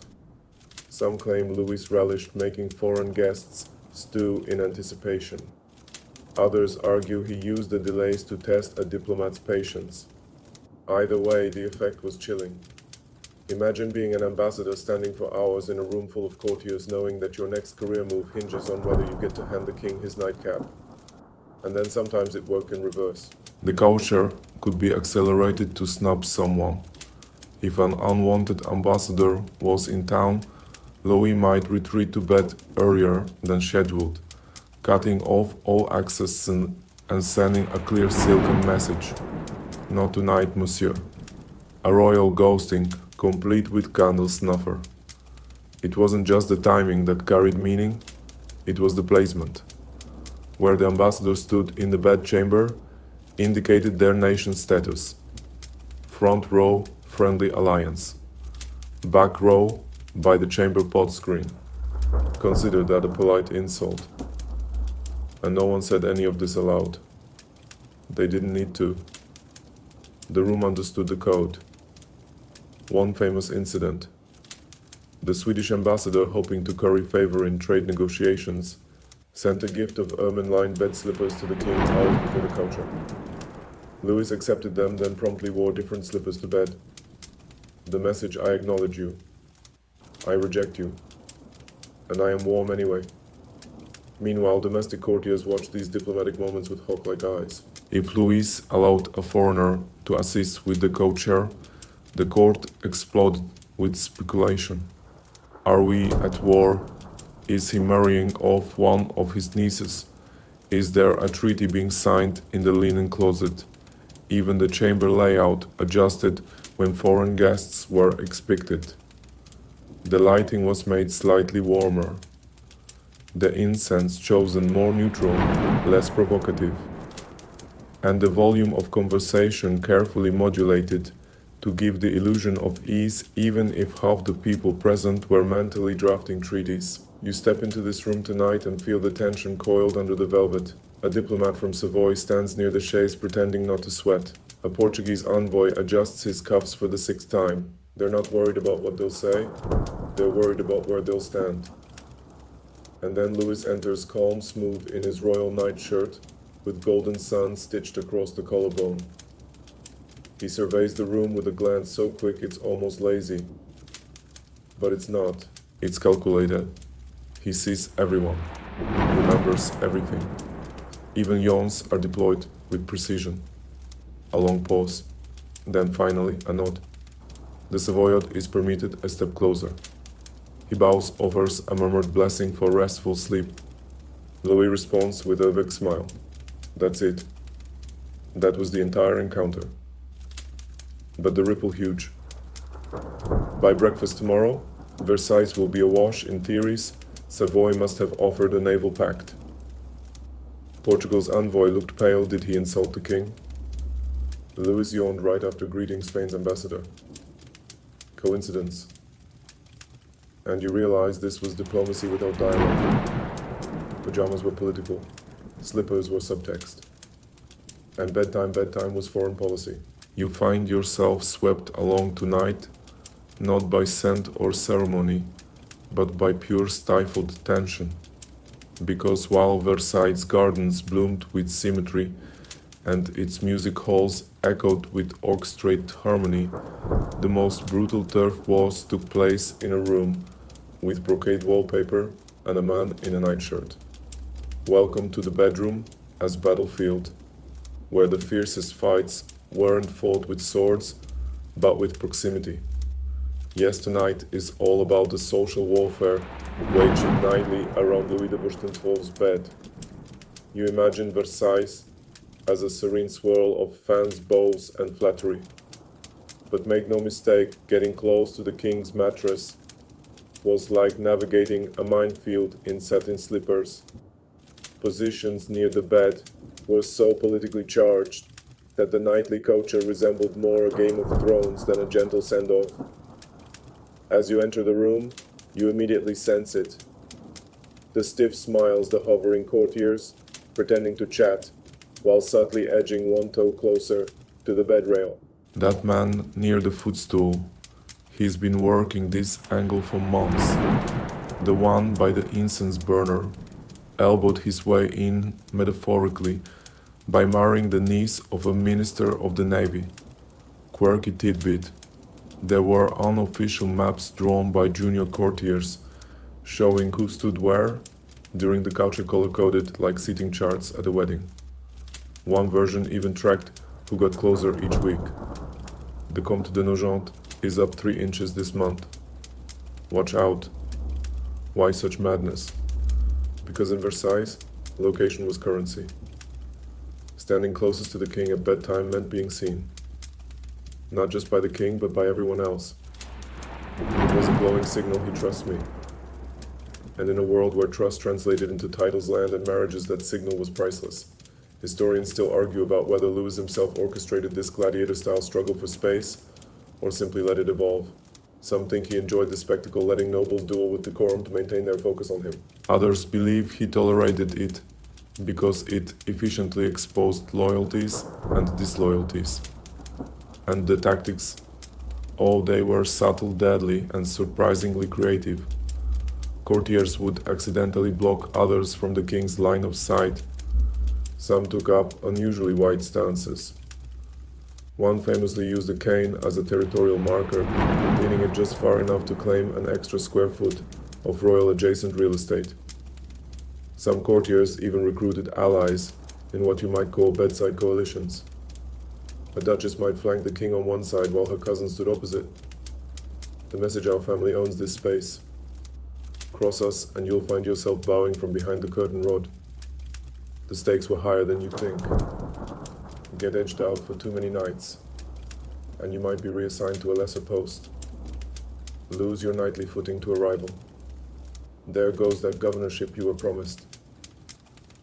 Some claim Louis relished making foreign guests stew in anticipation. Others argue he used the delays to test a diplomat's patience. Either way, the effect was chilling. Imagine being an ambassador standing for hours in a room full of courtiers knowing that your next career move hinges on whether you get to hand the king his nightcap. And then sometimes it worked in reverse. The culture could be accelerated to snub someone. If an unwanted ambassador was in town, Louis might retreat to bed earlier than scheduled, cutting off all access and sending a clear silken message. Not tonight, monsieur. A royal ghosting, complete with candle snuffer. It wasn't just the timing that carried meaning, it was the placement. Where the ambassador stood in the bedchamber indicated their nation's status. Front row, friendly alliance. Back row, by the chamber pot screen. Consider that a polite insult. And no one said any of this aloud. They didn't need to. The room understood the code. One famous incident. The Swedish ambassador, hoping to curry favor in trade negotiations, sent a gift of ermine-lined bed slippers to the king hours before the culture. Louis accepted them, then promptly wore different slippers to bed. The message, I acknowledge you. I reject you. And I am warm anyway. Meanwhile, domestic courtiers watched these diplomatic moments with hawk-like eyes. If Louis allowed a foreigner to assist with the co-chair, the court exploded with speculation. Are we at war? Is he marrying off one of his nieces? Is there a treaty being signed in the linen closet? Even the chamber layout adjusted when foreign guests were expected. The lighting was made slightly warmer. The incense chosen more neutral, less provocative. And the volume of conversation carefully modulated to give the illusion of ease even if half the people present were mentally drafting treaties. You step into this room tonight and feel the tension coiled under the velvet. A diplomat from Savoy stands near the chaise pretending not to sweat. A Portuguese envoy adjusts his cuffs for the 6th time. They're not worried about what they'll say, they're worried about where they'll stand. And then Louis enters calm, smooth in his royal nightshirt, with golden sun stitched across the collarbone. He surveys the room with a glance so quick it's almost lazy. But it's not. It's calculated. He sees everyone, remembers everything. Even yawns are deployed with precision. A long pause, then finally a nod. The Savoyard is permitted a step closer. He bows, offers a murmured blessing for restful sleep. Louis responds with a vague smile. That's it. That was the entire encounter. But the ripple huge. By breakfast tomorrow, Versailles will be awash in theories. Savoy must have offered a naval pact. Portugal's envoy looked pale. Did he insult the king? Louis yawned right after greeting Spain's ambassador. Coincidence. And you realize this was diplomacy without dialogue. Pajamas were political. Slippers were subtext. And bedtime was foreign policy. You find yourself swept along tonight, not by scent or ceremony, but by pure stifled tension. Because while Versailles' gardens bloomed with symmetry and its music halls echoed with orchestrated harmony, the most brutal turf wars took place in a room with brocade wallpaper and a man in a nightshirt. Welcome to the bedroom as battlefield, where the fiercest fights weren't fought with swords, but with proximity. Yes, tonight is all about the social warfare waged nightly around Louis de XIV's bed. You imagine Versailles as a serene swirl of fans, bows, and flattery. But make no mistake, getting close to the king's mattress was like navigating a minefield in satin slippers. Positions near the bed were so politically charged that the nightly culture resembled more a Game of Thrones than a gentle send-off. As you enter the room, you immediately sense it. The stiff smiles, the hovering courtiers, pretending to chat, while subtly edging one toe closer to the bed rail. That man near the footstool, he's been working this angle for months. The one by the incense burner elbowed his way in metaphorically by marrying the niece of a minister of the navy. Quirky tidbit. There were unofficial maps drawn by junior courtiers showing who stood where during the culture color-coded like seating charts at a wedding. One version even tracked who got closer each week. The Comte de Nogent is up 3 inches this month. Watch out. Why such madness? Because in Versailles, location was currency. Standing closest to the king at bedtime meant being seen. Not just by the king, but by everyone else. It was a glowing signal he trusts me. And in a world where trust translated into titles, land, and marriages, that signal was priceless. Historians still argue about whether Louis himself orchestrated this gladiator-style struggle for space, or simply let it evolve. Some think he enjoyed the spectacle, letting nobles duel with decorum to maintain their focus on him. Others believe he tolerated it because it efficiently exposed loyalties and disloyalties. And the tactics, oh, they were subtle, deadly, and surprisingly creative. Courtiers would accidentally block others from the king's line of sight. Some took up unusually wide stances. One famously used a cane as a territorial marker, leaning it just far enough to claim an extra square foot of royal adjacent real estate. Some courtiers even recruited allies in what you might call bedside coalitions. A duchess might flank the king on one side while her cousin stood opposite. The message: our family owns this space. Cross us and you'll find yourself bowing from behind the curtain rod. The stakes were higher than you'd think. Get edged out for too many nights, and you might be reassigned to a lesser post. Lose your knightly footing to a rival. There goes that governorship you were promised.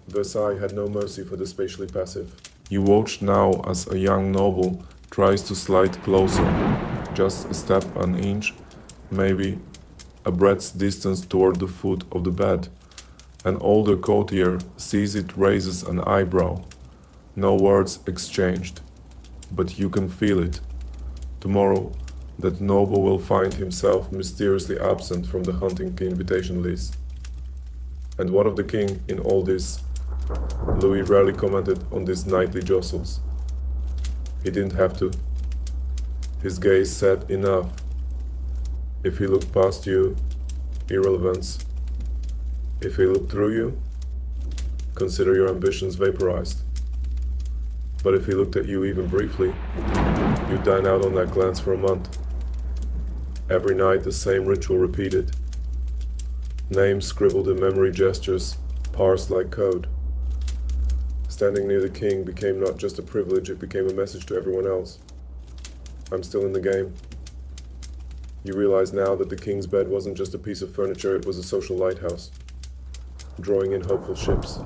Versailles had no mercy for the spatially passive. You watch now as a young noble tries to slide closer, just a step, an inch, maybe a breath's distance toward the foot of the bed. An older courtier sees it, raises an eyebrow. No words exchanged, but you can feel it. Tomorrow, that noble will find himself mysteriously absent from the hunting invitation list. And what of the king in all this? Louis rarely commented on these nightly jostles. He didn't have to. His gaze said enough. If he looked past you, irrelevance. If he looked through you, consider your ambitions vaporized. But if he looked at you even briefly, you'd dine out on that glance for a month. Every night the same ritual repeated. Names scribbled in memory, gestures parsed like code. Standing near the king became not just a privilege, it became a message to everyone else. I'm still in the game. You realize now that the king's bed wasn't just a piece of furniture, it was a social lighthouse, drawing in hopeful ships,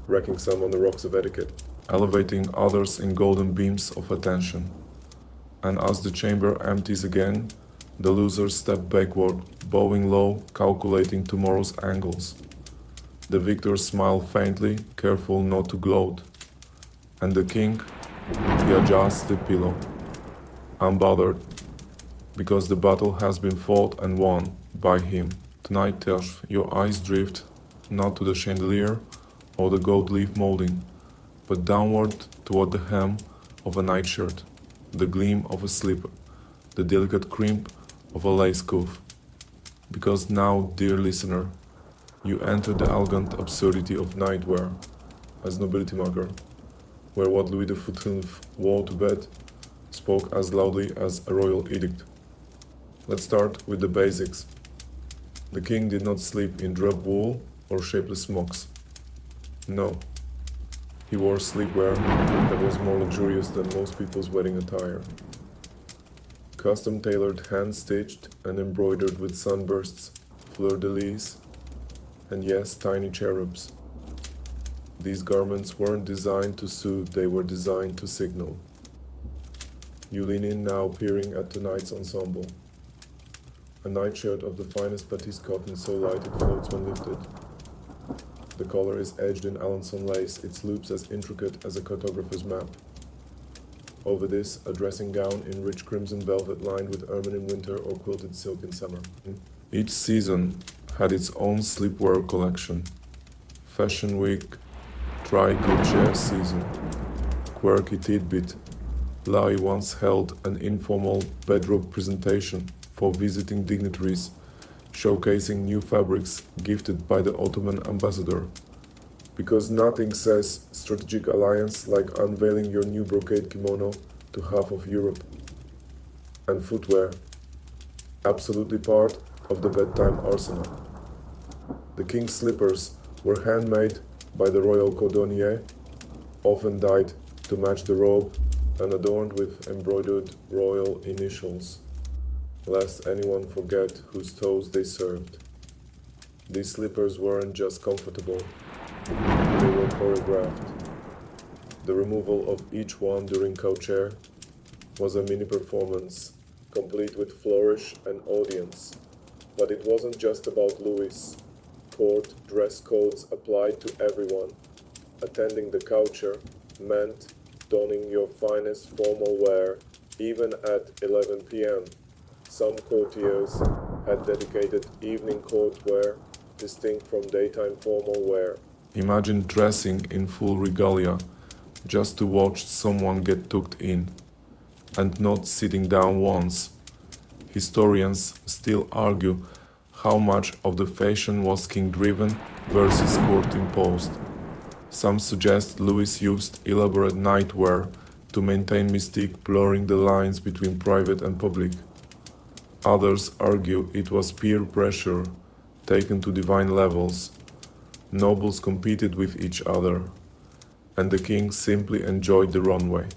wrecking some on the rocks of etiquette, elevating others in golden beams of attention. And as the chamber empties again, the losers step backward, bowing low, calculating tomorrow's angles. The victors smile faintly, careful not to gloat. And the king, he adjusts the pillow, unbothered, because the battle has been fought and won by him. Tonight, Tesh, your eyes drift not to the chandelier or the gold leaf molding, but downward toward the hem of a nightshirt, the gleam of a slipper, the delicate crimp of a lace cuff. Because now, dear listener, you enter the elegant absurdity of nightwear as nobility marker, where what Louis XIV wore to bed spoke as loudly as a royal edict. Let's start with the basics. The king did not sleep in drab wool or shapeless smocks. No. He wore sleepwear that was more luxurious than most people's wedding attire. Custom-tailored, hand-stitched and embroidered with sunbursts, fleur-de-lis, and yes, tiny cherubs. These garments weren't designed to suit, they were designed to signal. You lean in now, peering at tonight's ensemble. A nightshirt of the finest batiste cotton, so light it floats when lifted. The collar is edged in Alençon lace, its loops as intricate as a cartographer's map. Over this, a dressing gown in rich crimson velvet lined with ermine in winter or quilted silk in summer. Each season had its own sleepwear collection. Fashion Week, tri-couture season, quirky tidbit. Lai once held an informal bedrobe presentation for visiting dignitaries, showcasing new fabrics gifted by the Ottoman ambassador. Because nothing says strategic alliance like unveiling your new brocade kimono to half of Europe. And footwear, absolutely part of the bedtime arsenal. The king's slippers were handmade by the royal cordonnier, often dyed to match the robe and adorned with embroidered royal initials, lest anyone forget whose toes they served. These slippers weren't just comfortable, they were choreographed. The removal of each one during couture was a mini performance, complete with flourish and audience. But it wasn't just about Louis. Court dress codes applied to everyone. Attending the couture meant donning your finest formal wear, even at 11 p.m. Some courtiers had dedicated evening court wear, distinct from daytime formal wear. Imagine dressing in full regalia just to watch someone get tucked in, and not sitting down once. Historians still argue how much of the fashion was king-driven versus court-imposed. Some suggest Louis used elaborate nightwear to maintain mystique, blurring the lines between private and public. Others argue it was peer pressure taken to divine levels. Nobles competed with each other, and the king simply enjoyed the runway.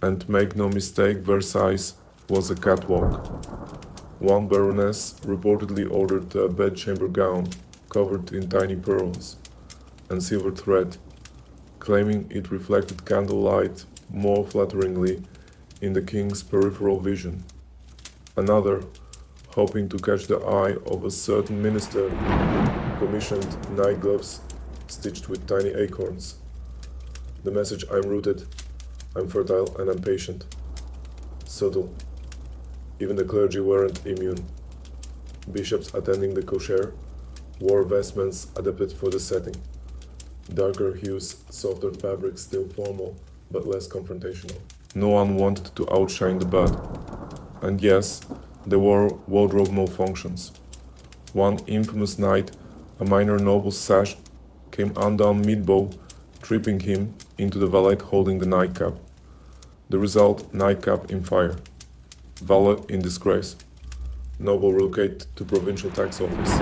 And make no mistake, Versailles was a catwalk. One baroness reportedly ordered a bedchamber gown covered in tiny pearls and silver thread, claiming it reflected candlelight more flatteringly in the king's peripheral vision. Another, hoping to catch the eye of a certain minister, commissioned night gloves stitched with tiny acorns. The message: I'm rooted, I'm fertile, and I'm patient. Subtle. Even the clergy weren't immune. Bishops attending the kosher wore vestments adapted for the setting. Darker hues, softer fabrics, still formal, but less confrontational. No one wanted to outshine the bad. And yes, there were wardrobe malfunctions. One infamous night, a minor noble's sash came undone mid-bow, tripping him into the valet holding the nightcap. The result, nightcap in fire. Valet in disgrace. Noble relocated to provincial tax office.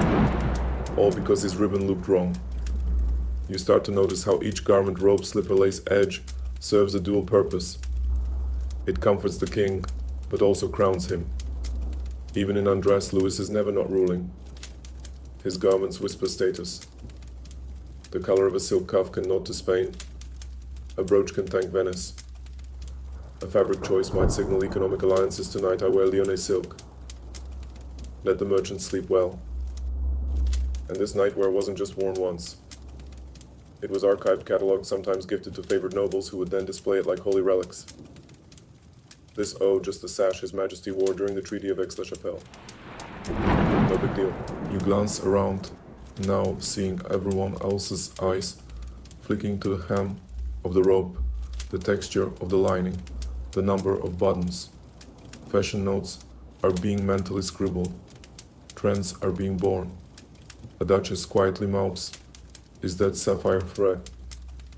All because his ribbon looked wrong. You start to notice how each garment, robe, slipper, lace, edge serves a dual purpose. It comforts the king, but also crowns him. Even in undress, Louis is never not ruling. His garments whisper status. The color of a silk cuff can nod to Spain. A brooch can thank Venice. A fabric choice might signal economic alliances. Tonight I wear Lyonnais silk. Let the merchants sleep well. And this nightwear wasn't just worn once. It was archived catalog, sometimes gifted to favored nobles who would then display it like holy relics. This just the sash His Majesty wore during the Treaty of Aix-la-Chapelle. No big deal. You glance around, now seeing everyone else's eyes flicking to the hem of the rope, the texture of the lining, the number of buttons. Fashion notes are being mentally scribbled. Trends are being born. A duchess quietly mouths, "Is that sapphire thread?"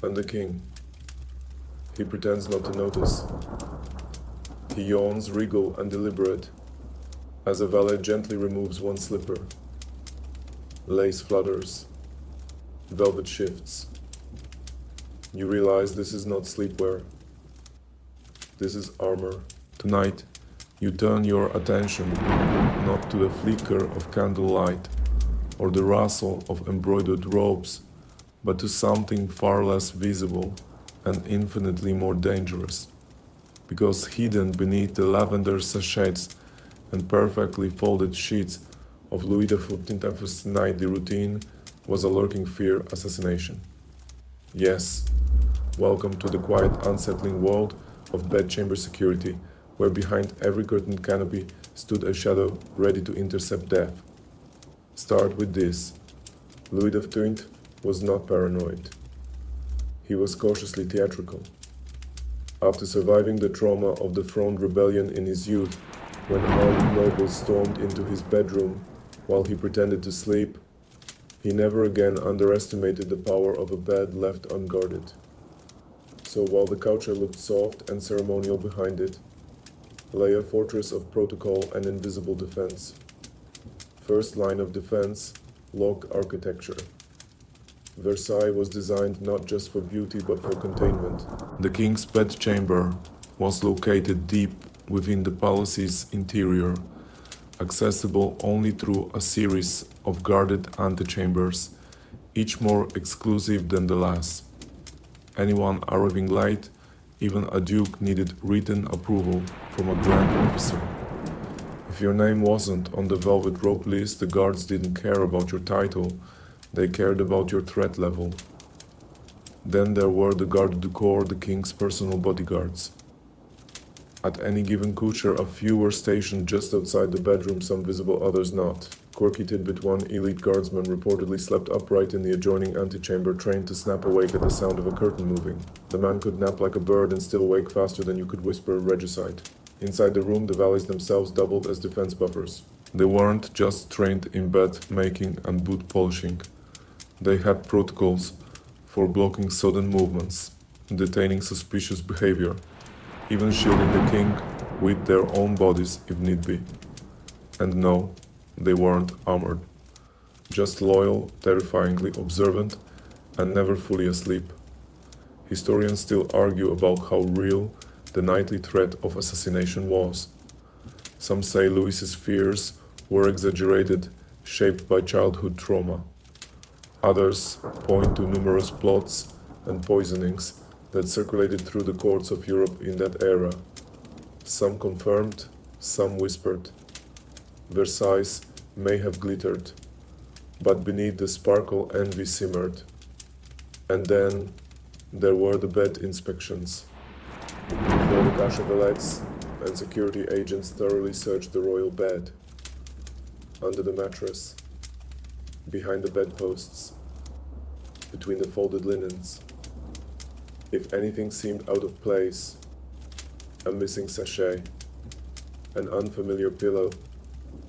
And the king. He pretends not to notice. He yawns, regal and deliberate, as a valet gently removes one slipper. Lace flutters. Velvet shifts. You realize this is not sleepwear. This is armor. Tonight, you turn your attention not to the flicker of candlelight or the rustle of embroidered robes, but to something far less visible and infinitely more dangerous. Because hidden beneath the lavender sachets and perfectly folded sheets of Louis XIV's nightly routine was a lurking fear: assassination. Yes, welcome to the quiet, unsettling world of bedchamber security, where behind every curtained canopy stood a shadow ready to intercept death. Start with this. Louis XIV was not paranoid. He was cautiously theatrical. After surviving the trauma of the Fronde rebellion in his youth, when armed nobles stormed into his bedroom while he pretended to sleep, he never again underestimated the power of a bed left unguarded. So while the coucher looked soft and ceremonial behind it, lay a fortress of protocol and invisible defense. First line of defense, log architecture. Versailles was designed not just for beauty but for containment. The king's bedchamber was located deep within the palace's interior, accessible only through a series of guarded antechambers, each more exclusive than the last. Anyone arriving late, even a duke, needed written approval from a grand officer. If your name wasn't on the velvet rope list, the guards didn't care about your title, they cared about your threat level. Then there were the garde du corps, the king's personal bodyguards. At any given coucher, a few were stationed just outside the bedroom, some visible, others not. Quirky tidbit: one elite guardsman reportedly slept upright in the adjoining antechamber, trained to snap awake at the sound of a curtain moving. The man could nap like a bird and still wake faster than you could whisper regicide. Inside the room, the valets themselves doubled as defense buffers. They weren't just trained in bed making and boot polishing. They had protocols for blocking sudden movements, detaining suspicious behavior, even shielding the king with their own bodies if need be. And no, they weren't armored. Just loyal, terrifyingly observant, and never fully asleep. Historians still argue about how real the nightly threat of assassination was. Some say Louis's fears were exaggerated, shaped by childhood trauma. Others point to numerous plots and poisonings that circulated through the courts of Europe in that era. Some confirmed, some whispered. Versailles may have glittered, but beneath the sparkle envy simmered. And then there were the bed inspections. Before the cachevalettes and security agents thoroughly searched the royal bed, under the mattress, behind the bedposts, between the folded linens. If anything seemed out of place, a missing sachet, an unfamiliar pillow,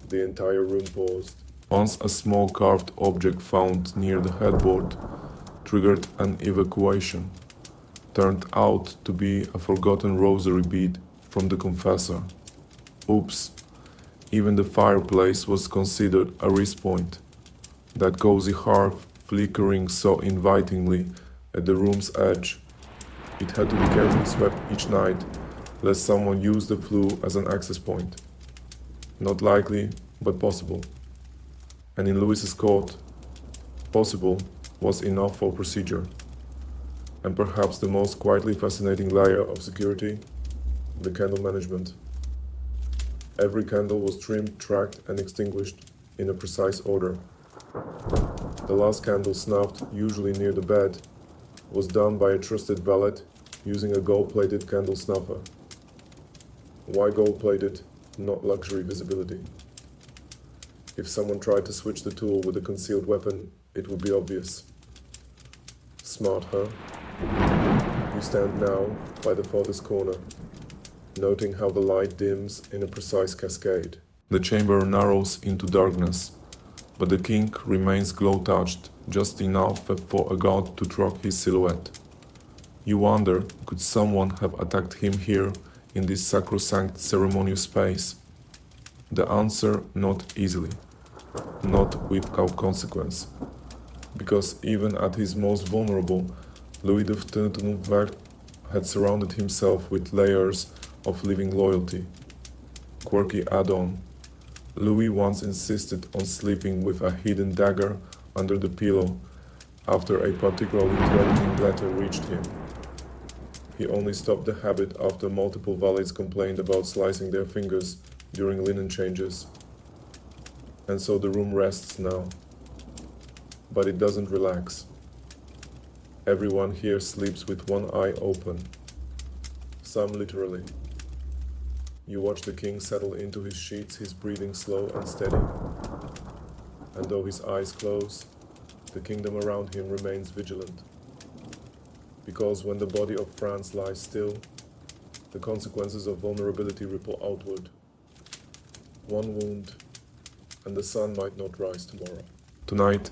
the entire room paused. Once a small carved object found near the headboard triggered an evacuation, turned out to be a forgotten rosary bead from the confessor. Oops, even the fireplace was considered a risk point. That cozy hearth flickering so invitingly at the room's edge. It had to be carefully swept each night, lest someone use the flue as an access point. Not likely, but possible. And in Louis's court, possible was enough for procedure. And perhaps the most quietly fascinating layer of security, the candle management. Every candle was trimmed, tracked, and extinguished in a precise order. The last candle snuffed, usually near the bed, was done by a trusted valet using a gold-plated candle snuffer. Why gold-plated, not luxury visibility? If someone tried to switch the tool with a concealed weapon, it would be obvious. Smart, huh? You stand now by the farthest corner, noting how the light dims in a precise cascade. The chamber narrows into darkness, but the king remains glow-touched, just enough for a god to track his silhouette. You wonder, could someone have attacked him here in this sacrosanct ceremonious space? The answer, not easily, not without consequence, because even at his most vulnerable, Louis XIV had surrounded himself with layers of living loyalty. Quirky add-on. Louis once insisted on sleeping with a hidden dagger under the pillow after a particularly threatening letter reached him. He only stopped the habit after multiple valets complained about slicing their fingers during linen changes. And so the room rests now. But it doesn't relax. Everyone here sleeps with one eye open. Some literally. You watch the king settle into his sheets, his breathing slow and steady. And though his eyes close, the kingdom around him remains vigilant. Because when the body of France lies still, the consequences of vulnerability ripple outward. One wound, and the sun might not rise tomorrow. Tonight,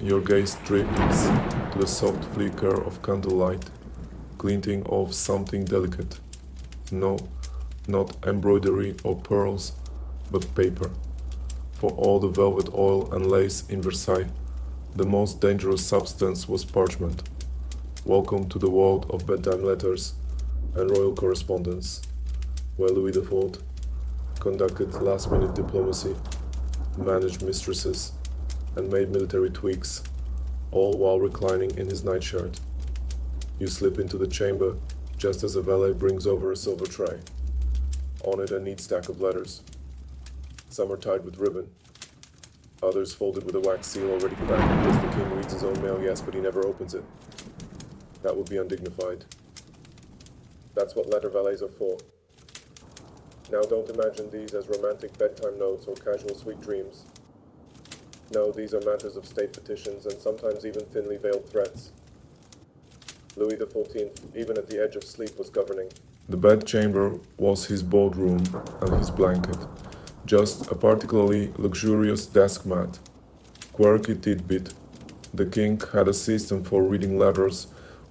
your gaze drifts to the soft flicker of candlelight, glinting off something delicate. No, not embroidery or pearls, but paper. For all the velvet oil and lace in Versailles, the most dangerous substance was parchment. Welcome to the world of bedtime letters and royal correspondence, where Louis XIV conducted last-minute diplomacy, managed mistresses, and made military tweaks, all while reclining in his nightshirt. You slip into the chamber just as a valet brings over a silver tray. On it a neat stack of letters. Some are tied with ribbon, others folded with a wax seal already cracked because the king reads his own mail, yes, but he never opens it. That would be undignified. That's what letter valets are for. Now don't imagine these as romantic bedtime notes or casual sweet dreams. No, these are matters of state petitions and sometimes even thinly veiled threats. Louis XIV, even at the edge of sleep, was governing. The bedchamber was his boardroom and his blanket, just a particularly luxurious desk mat. Quirky tidbit, the king had a system for reading letters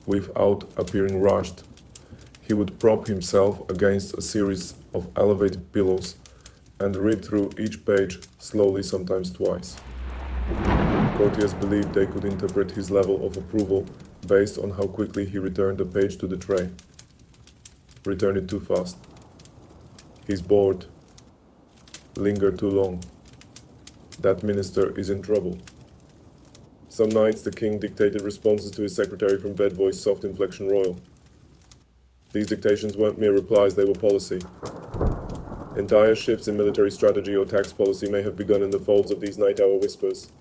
without appearing rushed. He would prop himself against a series of elevated pillows and read through each page slowly, sometimes twice. Courtiers believed they could interpret his level of approval based on how quickly he returned the page to the tray. Return it too fast. He's bored. Linger too long. That minister is in trouble. Some nights the king dictated responses to his secretary from bed, voice soft inflection royal. These dictations weren't mere replies, they were policy. Entire shifts in military strategy or tax policy may have begun in the folds of these night-hour whispers.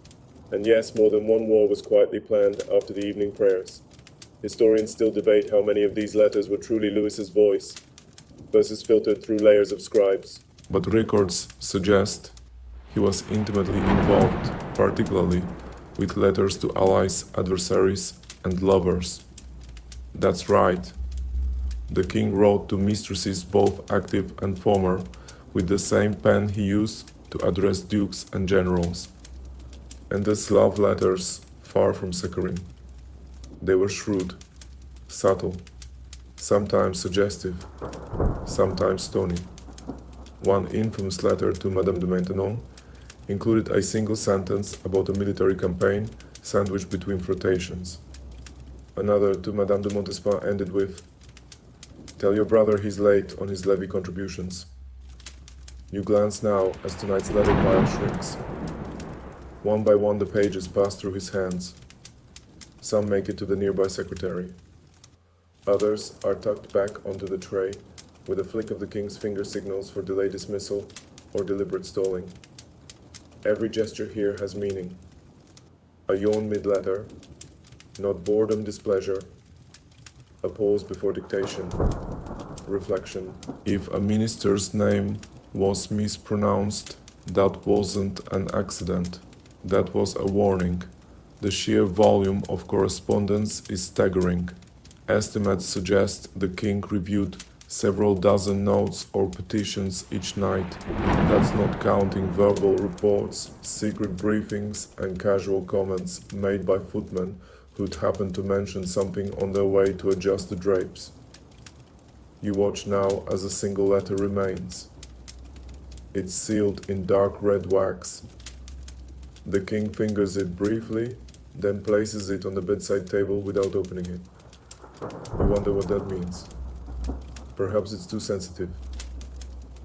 And yes, more than one war was quietly planned after the evening prayers. Historians still debate how many of these letters were truly Louis's voice, versus filtered through layers of scribes. But records suggest he was intimately involved, particularly with letters to allies, adversaries, and lovers. That's right. The king wrote to mistresses, both active and former, with the same pen he used to address dukes and generals. And these love letters, far from saccharine. They were shrewd, subtle, sometimes suggestive, sometimes stony. One infamous letter to Madame de Maintenon included a single sentence about a military campaign sandwiched between flirtations. Another to Madame de Montespan ended with, "Tell your brother he's late on his levy contributions." You glance now as tonight's letter pile shrinks. One by one the pages pass through his hands. Some make it to the nearby secretary. Others are tucked back onto the tray with a flick of the king's finger signals for delayed dismissal or deliberate stalling. Every gesture here has meaning. A yawn mid-letter, not boredom, displeasure, A pause before dictation. Reflection. If a minister's name was mispronounced, that wasn't an accident. That was a warning. The sheer volume of correspondence is staggering. Estimates suggest the king reviewed several dozen notes or petitions each night. That's not counting verbal reports, secret briefings, and casual comments made by footmen who'd happen to mention something on their way to adjust the drapes. You watch now as a single letter remains. It's sealed in dark red wax. The king fingers it briefly, then places it on the bedside table without opening it. You wonder what that means. Perhaps it's too sensitive.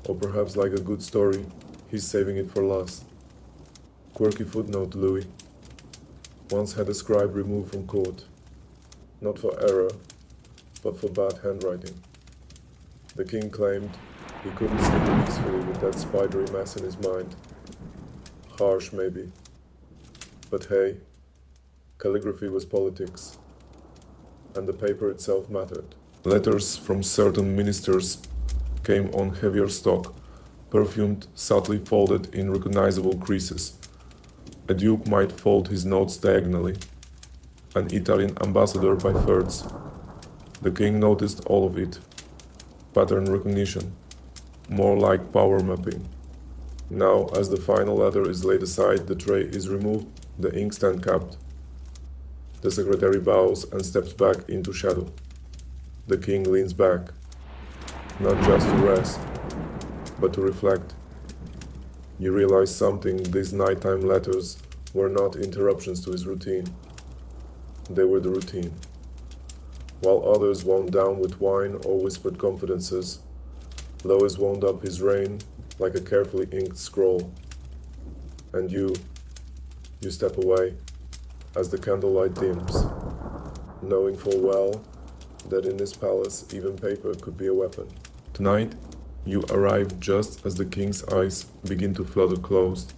Or perhaps, like a good story, he's saving it for last. Quirky footnote, Louis. Once had a scribe removed from court. Not for error, but for bad handwriting. The king claimed he couldn't sleep peacefully with that spidery mess in his mind. Harsh, maybe. But hey, calligraphy was politics, and the paper itself mattered. Letters from certain ministers came on heavier stock, perfumed, subtly folded in recognizable creases. A duke might fold his notes diagonally, an Italian ambassador by thirds. The king noticed all of it. Pattern recognition, more like power mapping. Now, as the final letter is laid aside, the tray is removed, the inkstand capped. The secretary bows and steps back into shadow. The king leans back, not just to rest, but to reflect. You realize something: these nighttime letters were not interruptions to his routine. They were the routine. While others wound down with wine or whispered confidences, Lois wound up his reign like a carefully inked scroll. And you step away as the candlelight dims, knowing full well that in this palace even paper could be a weapon. Tonight, you arrive just as the king's eyes begin to flutter closed,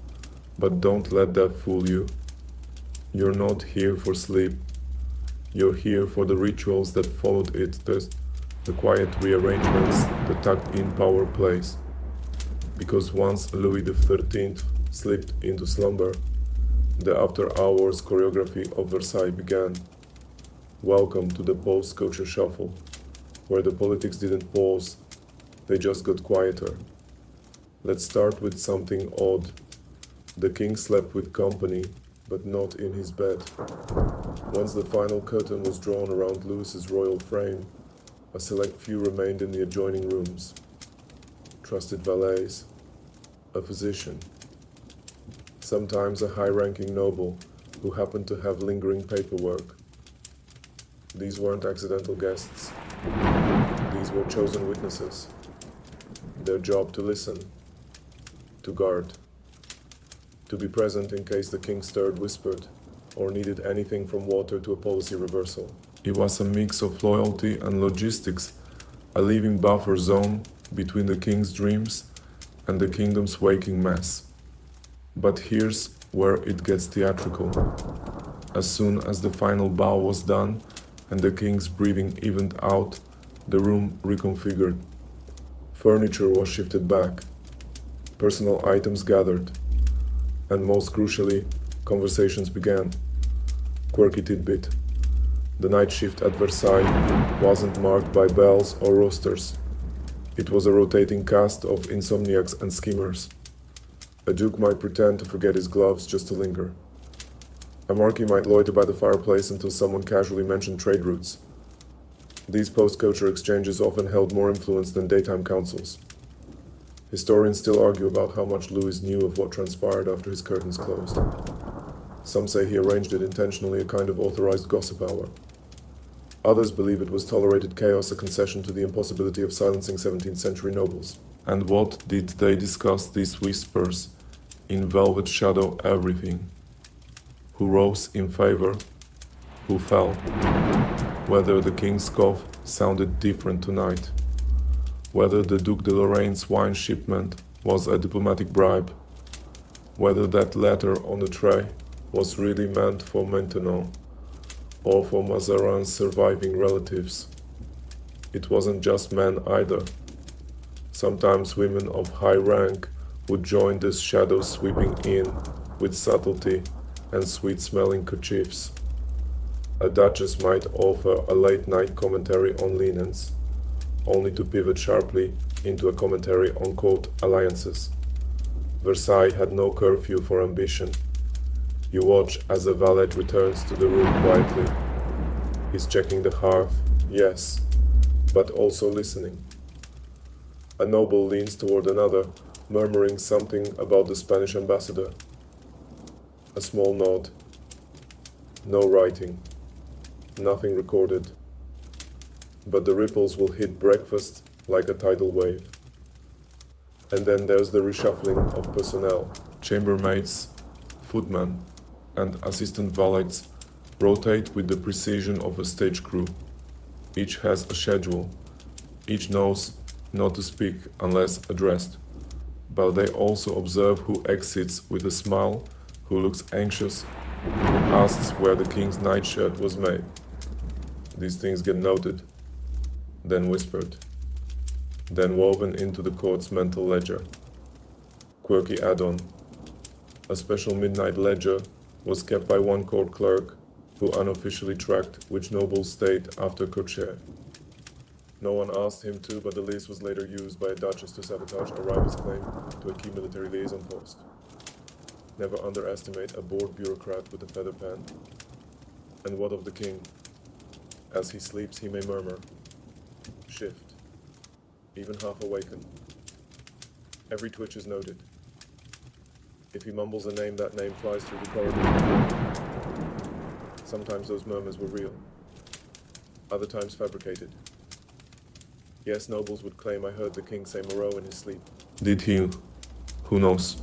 but don't let that fool you. You're not here for sleep. You're here for the rituals that followed it, the quiet rearrangements, the tucked-in power plays. Because once Louis XIII slipped into slumber, the after-hours choreography of Versailles began. Welcome to the post-culture shuffle, where the politics didn't pause, they just got quieter. Let's start with something odd. The king slept with company, but not in his bed. Once the final curtain was drawn around Louis's royal frame, a select few remained in the adjoining rooms. Trusted valets, a physician, sometimes a high-ranking noble who happened to have lingering paperwork. These weren't accidental guests. These were chosen witnesses. Their job to listen, to guard, to be present in case the king stirred, whispered, or needed anything from water to a policy reversal. It was a mix of loyalty and logistics, a living buffer zone between the king's dreams and the kingdom's waking mess. But here's where it gets theatrical. As soon as the final bow was done and the king's breathing evened out, the room reconfigured. Furniture was shifted back, personal items gathered, and most crucially, conversations began. Quirky tidbit: the night shift at Versailles wasn't marked by bells or rosters. It was a rotating cast of insomniacs and schemers. A duke might pretend to forget his gloves just to linger. A marquis might loiter by the fireplace until someone casually mentioned trade routes. These post-culture exchanges often held more influence than daytime councils. Historians still argue about how much Louis knew of what transpired after his curtains closed. Some say he arranged it intentionally, a kind of authorized gossip hour. Others believe it was tolerated chaos, a concession to the impossibility of silencing 17th century nobles. And what did they discuss, these whispers? In velvet shadow, everything. Who rose in favor? Who fell? Whether the king's cough sounded different tonight. Whether the Duc de Lorraine's wine shipment was a diplomatic bribe. Whether that letter on the tray was really meant for Maintenon or for Mazarin's surviving relatives. It wasn't just men either. Sometimes women of high rank would join this shadow sweeping in with subtlety and sweet-smelling kerchiefs. A duchess might offer a late-night commentary on linens, only to pivot sharply into a commentary on court alliances. Versailles had no curfew for ambition. You watch as a valet returns to the room quietly. He's checking the hearth, yes, but also listening. A noble leans toward another, murmuring something about the Spanish ambassador. A small nod. No writing. Nothing recorded. But the ripples will hit breakfast like a tidal wave. And then there's the reshuffling of personnel. Chambermaids, footmen, and assistant valets rotate with the precision of a stage crew. Each has a schedule. Each knows not to speak unless addressed. But they also observe who exits with a smile, who looks anxious, who asks where the king's nightshirt was made. These things get noted, then whispered, then woven into the court's mental ledger. Quirky add-on. A special midnight ledger was kept by one court clerk who unofficially tracked which nobles stayed after courtier. No one asked him to, but the list was later used by a duchess to sabotage a rival's claim to a key military liaison post. Never underestimate a bored bureaucrat with a feather pen. And what of the king? As he sleeps, he may murmur, shift, even half awaken. Every twitch is noted. If he mumbles a name, that name flies through the corridor. Sometimes those murmurs were real, other times fabricated. Yes, nobles would claim I heard the king say Moreau in his sleep. Did he? Who knows?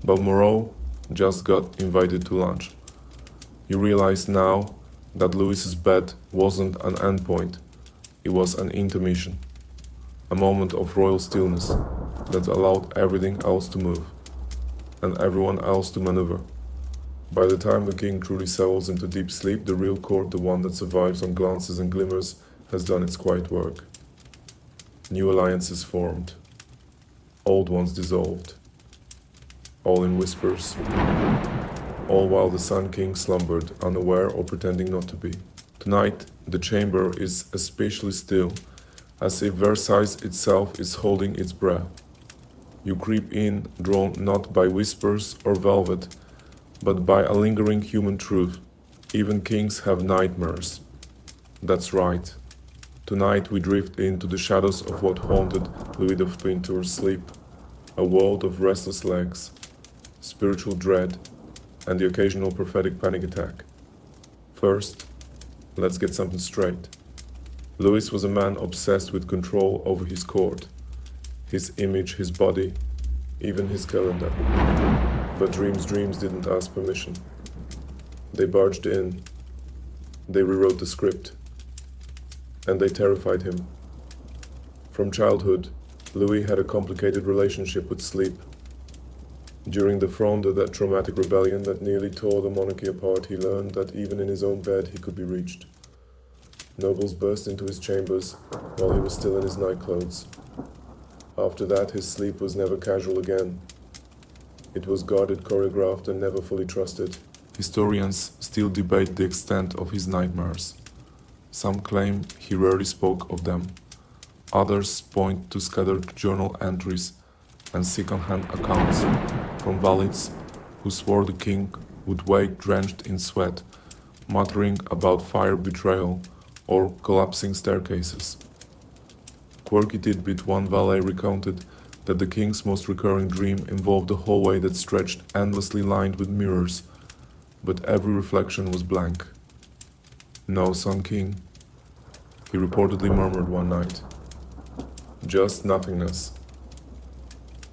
But Moreau just got invited to lunch. You realize now that Louis's bed wasn't an endpoint, it was an intermission, a moment of royal stillness that allowed everything else to move, and everyone else to maneuver. By the time the king truly settles into deep sleep, the real court, the one that survives on glances and glimmers, has done its quiet work. New alliances formed, old ones dissolved, all in whispers, all while the Sun King slumbered, unaware or pretending not to be. Tonight, the chamber is especially still, as if Versailles itself is holding its breath. You creep in, drawn not by whispers or velvet, but by a lingering human truth. Even kings have nightmares. That's right. Tonight we drift into the shadows of what haunted Louis XV's sleep, a world of restless legs, spiritual dread, and the occasional prophetic panic attack. First, let's get something straight. Louis was a man obsessed with control over his court, his image, his body, even his calendar. But dreams didn't ask permission. They barged in, they rewrote the script, and they terrified him. From childhood, Louis had a complicated relationship with sleep. During the Fronde, that traumatic rebellion that nearly tore the monarchy apart, he learned that even in his own bed he could be reached. Nobles burst into his chambers while he was still in his nightclothes. After that, his sleep was never casual again. It was guarded, choreographed, and never fully trusted. Historians still debate the extent of his nightmares. Some claim he rarely spoke of them. Others point to scattered journal entries and second-hand accounts from valets who swore the king would wake drenched in sweat, muttering about fire betrayal or collapsing staircases. Quirky tidbit: one valet recounted that the king's most recurring dream involved a hallway that stretched endlessly lined with mirrors, but every reflection was blank. "No, Sun King," he reportedly murmured one night. "Just nothingness."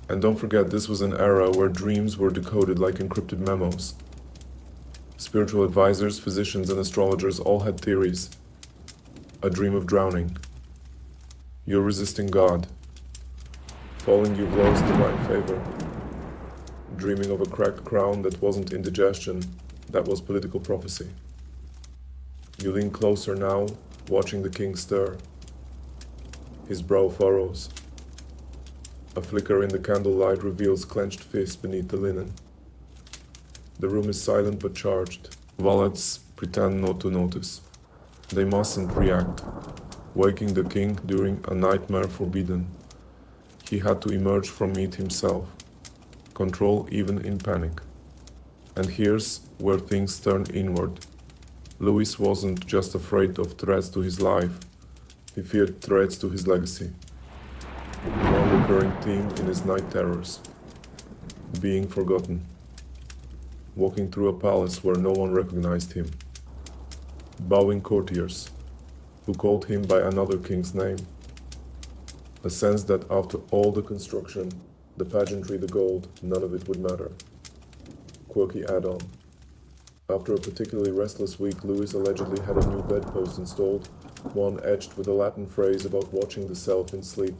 And don't forget, this was an era where dreams were decoded like encrypted memos. Spiritual advisors, physicians, and astrologers all had theories. A dream of drowning. You're resisting God. Falling, you've lost divine favor. Dreaming of a cracked crown that wasn't indigestion, that was political prophecy. You lean closer now, watching the king stir. His brow furrows. A flicker in the candlelight reveals clenched fists beneath the linen. The room is silent but charged. Valets pretend not to notice. They mustn't react, waking the king during a nightmare forbidden. He had to emerge from it himself, control even in panic. And here's where things turn inward. Louis wasn't just afraid of threats to his life, he feared threats to his legacy. One recurring theme in his night terrors: being forgotten. Walking through a palace where no one recognized him. Bowing courtiers who called him by another king's name. A sense that after all the construction, the pageantry, the gold, none of it would matter. Quirky add-on. After a particularly restless week, Louis allegedly had a new bedpost installed, one etched with a Latin phrase about watching the self in sleep.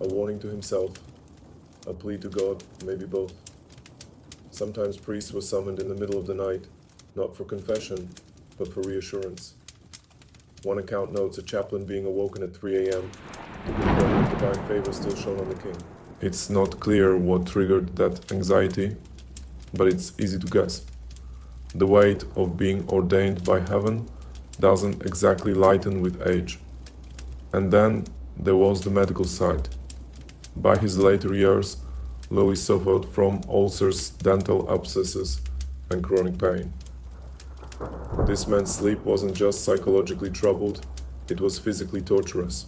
A warning to himself, a plea to God, maybe both. Sometimes priests were summoned in the middle of the night, not for confession, but for reassurance. One account notes a chaplain being awoken at 3 a.m. to confirm that divine favor still shone on the king. It's not clear what triggered that anxiety, but it's easy to guess. The weight of being ordained by heaven doesn't exactly lighten with age. And then there was the medical side. By his later years, Louis suffered from ulcers, dental abscesses, and chronic pain. This meant sleep wasn't just psychologically troubled, it was physically torturous.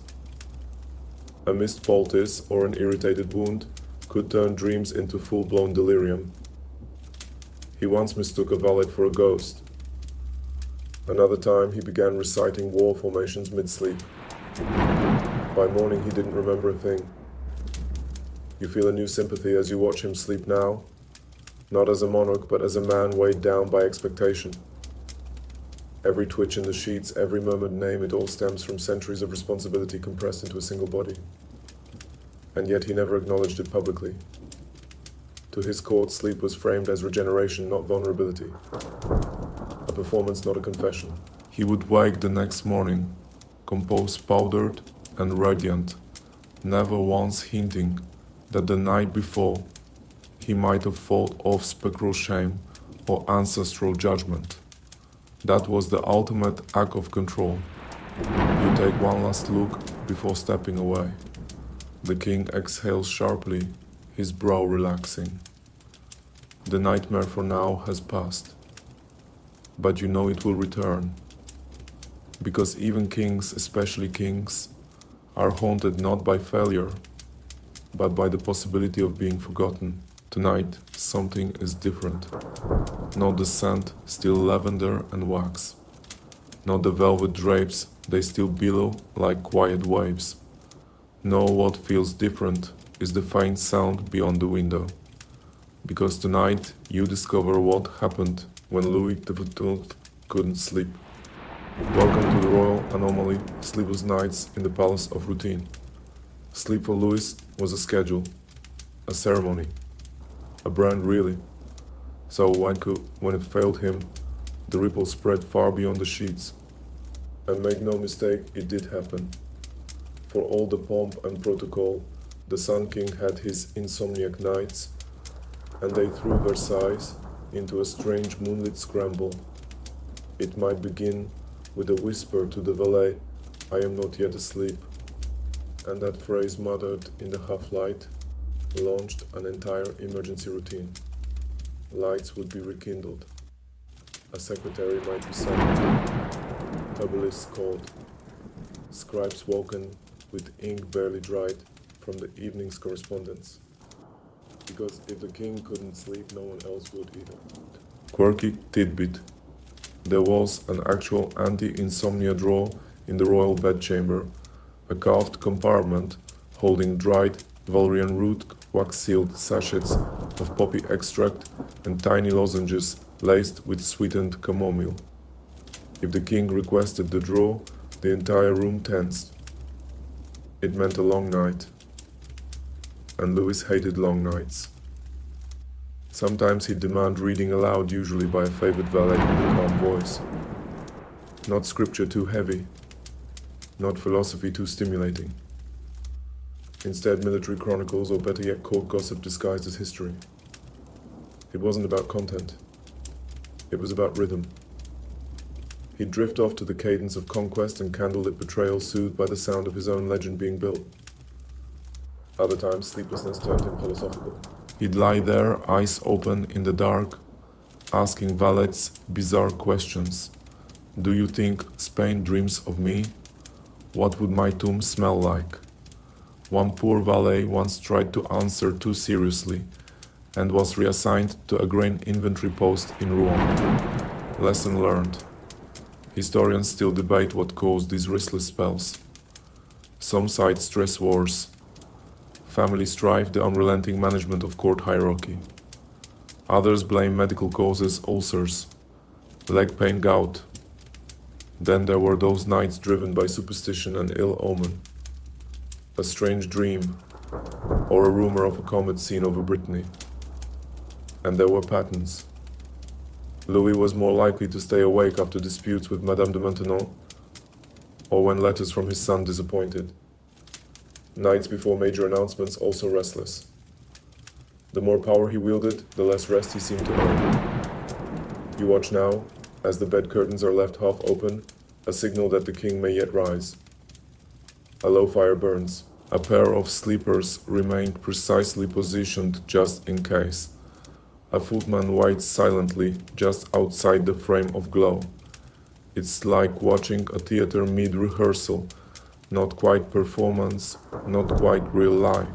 A missed poultice or an irritated wound could turn dreams into full-blown delirium. He once mistook a valet for a ghost. Another time he began reciting war formations mid-sleep. By morning he didn't remember a thing. You feel a new sympathy as you watch him sleep now, not as a monarch but as a man weighed down by expectation. Every twitch in the sheets, every murmured name, it all stems from centuries of responsibility compressed into a single body. And yet he never acknowledged it publicly. To his court, sleep was framed as regeneration, not vulnerability. A performance, not a confession. He would wake the next morning, composed, powdered, and radiant, never once hinting that the night before he might have fought off spectral shame or ancestral judgment. That was the ultimate act of control. You take one last look before stepping away. The king exhales sharply, his brow relaxing. The nightmare for now has passed, but you know it will return. Because even kings, especially kings, are haunted not by failure, but by the possibility of being forgotten. Tonight, something is different. Not the scent, still lavender and wax. Not the velvet drapes, they still billow like quiet waves. No, what feels different is the faint sound beyond the window. Because tonight, you discover what happened when Louis XIV couldn't sleep. Welcome to the royal anomaly, sleepless nights in the palace of routine. Sleep for Louis was a schedule, a ceremony, a brand really. So when it failed him, the ripple spread far beyond the sheets. And make no mistake, it did happen. For all the pomp and protocol, the Sun King had his insomniac nights, and they threw Versailles into a strange moonlit scramble. It might begin with a whisper to the valet, "I am not yet asleep," and that phrase muttered in the half-light launched an entire emergency routine. Lights would be rekindled. A secretary might be summoned. Herbalists called. Scribes woken with ink barely dried from the evening's correspondence. Because if the king couldn't sleep, no one else would either. Quirky tidbit. There was an actual anti-insomnia drawer in the royal bedchamber, a carved compartment holding dried valerian root, wax-sealed sachets of poppy extract, and tiny lozenges laced with sweetened chamomile. If the king requested the drawer, the entire room tensed. It meant a long night, and Louis hated long nights. Sometimes he'd demand reading aloud, usually by a favorite valet with a calm voice. Not scripture too heavy, not philosophy too stimulating. Instead, military chronicles, or better yet, court gossip disguised as history. It wasn't about content. It was about rhythm. He'd drift off to the cadence of conquest and candlelit betrayal, soothed by the sound of his own legend being built. Other times, sleeplessness turned him philosophical. He'd lie there, eyes open in the dark, asking valets bizarre questions. Do you think Spain dreams of me? What would my tomb smell like? One poor valet once tried to answer too seriously and was reassigned to a grain inventory post in Rouen. Lesson learned. Historians still debate what caused these restless spells. Some cite stress wars, family strife, the unrelenting management of court hierarchy. Others blame medical causes, ulcers, leg pain, gout. Then there were those nights driven by superstition and ill omen. A strange dream, or a rumor of a comet seen over Brittany. And there were patterns. Louis was more likely to stay awake after disputes with Madame de Maintenon, or when letters from his son disappointed. Nights before major announcements, also restless. The more power he wielded, the less rest he seemed to earn. You watch now, as the bed curtains are left half open, a signal that the king may yet rise. A low fire burns. A pair of sleepers remain precisely positioned just in case. A footman waits silently just outside the frame of glow. It's like watching a theater mid-rehearsal, not quite performance, not quite real life.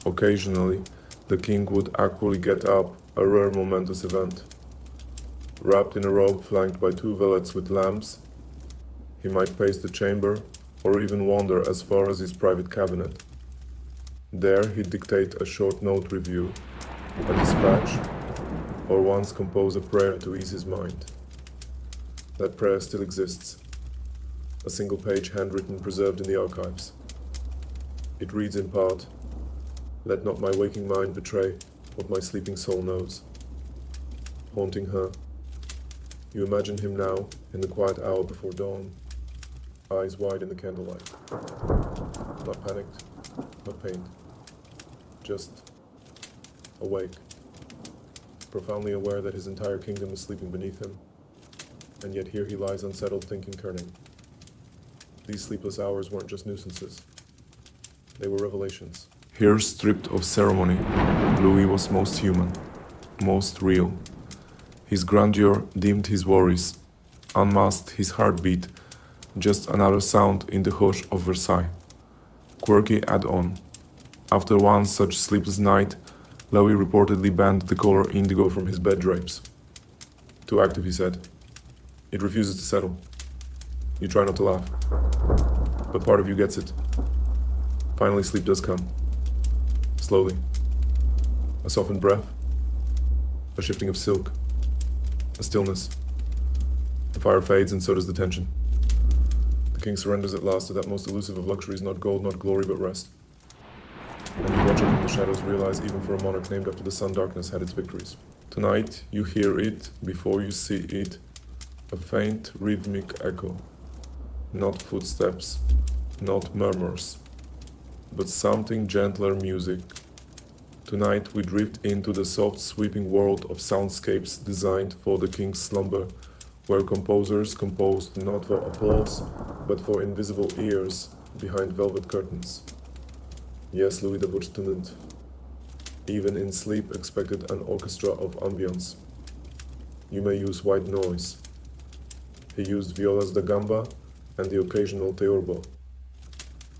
Occasionally, the king would actually get up, a rare momentous event. Wrapped in a robe flanked by two valets with lamps, he might pace the chamber or even wander as far as his private cabinet. There he'd dictate a short note review, a dispatch, or once compose a prayer to ease his mind. That prayer still exists, a single page handwritten preserved in the archives. It reads in part, "Let not my waking mind betray what my sleeping soul knows." Haunting her, you imagine him now in the quiet hour before dawn, eyes wide in the candlelight. Not panicked, not pained, just awake, profoundly aware that his entire kingdom is sleeping beneath him, and yet here he lies unsettled, thinking, turning. These sleepless hours weren't just nuisances. They were revelations. Here, stripped of ceremony, Louis was most human, most real. His grandeur dimmed his worries, unmasked his heartbeat, just another sound in the hush of Versailles. Quirky add-on. After one such sleepless night, Louis reportedly banned the color indigo from his bed drapes. Too active, he said. It refuses to settle. You try not to laugh, but part of you gets it. Finally, sleep does come. Slowly. A softened breath, a shifting of silk, a stillness. The fire fades and so does the tension. The king surrenders at last to that most elusive of luxuries, not gold, not glory, but rest. And you watch up in the shadows, realize even for a monarch named after the sun, darkness had its victories. Tonight, you hear it before you see it, a faint rhythmic echo. Not footsteps, not murmurs, but something gentler music. Tonight we drift into the soft sweeping world of soundscapes designed for the king's slumber, where composers composed not for applause, but for invisible ears behind velvet curtains. Yes, Louis the Student, even in sleep, expected an orchestra of ambience. You may use white noise. He used violas da gamba and the occasional teorbo.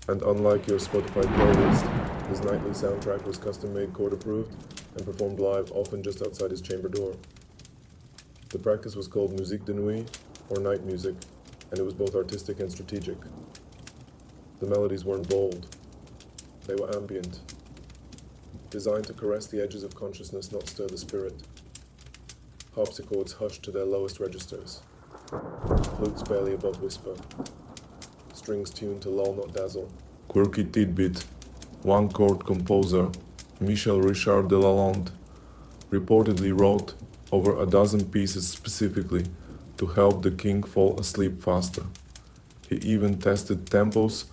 And unlike your Spotify playlist, his nightly soundtrack was custom-made, court-approved, and performed live, often just outside his chamber door. The practice was called musique de nuit, or night music, and it was both artistic and strategic. The melodies weren't bold. They were ambient, designed to caress the edges of consciousness, not stir the spirit. Harpsichords hushed to their lowest registers. Flutes barely above whisper. Strings tuned to lull, not dazzle. Quirky tidbit. One court composer, Michel Richard de Lalande, reportedly wrote over a dozen pieces specifically to help the king fall asleep faster. He even tested tempos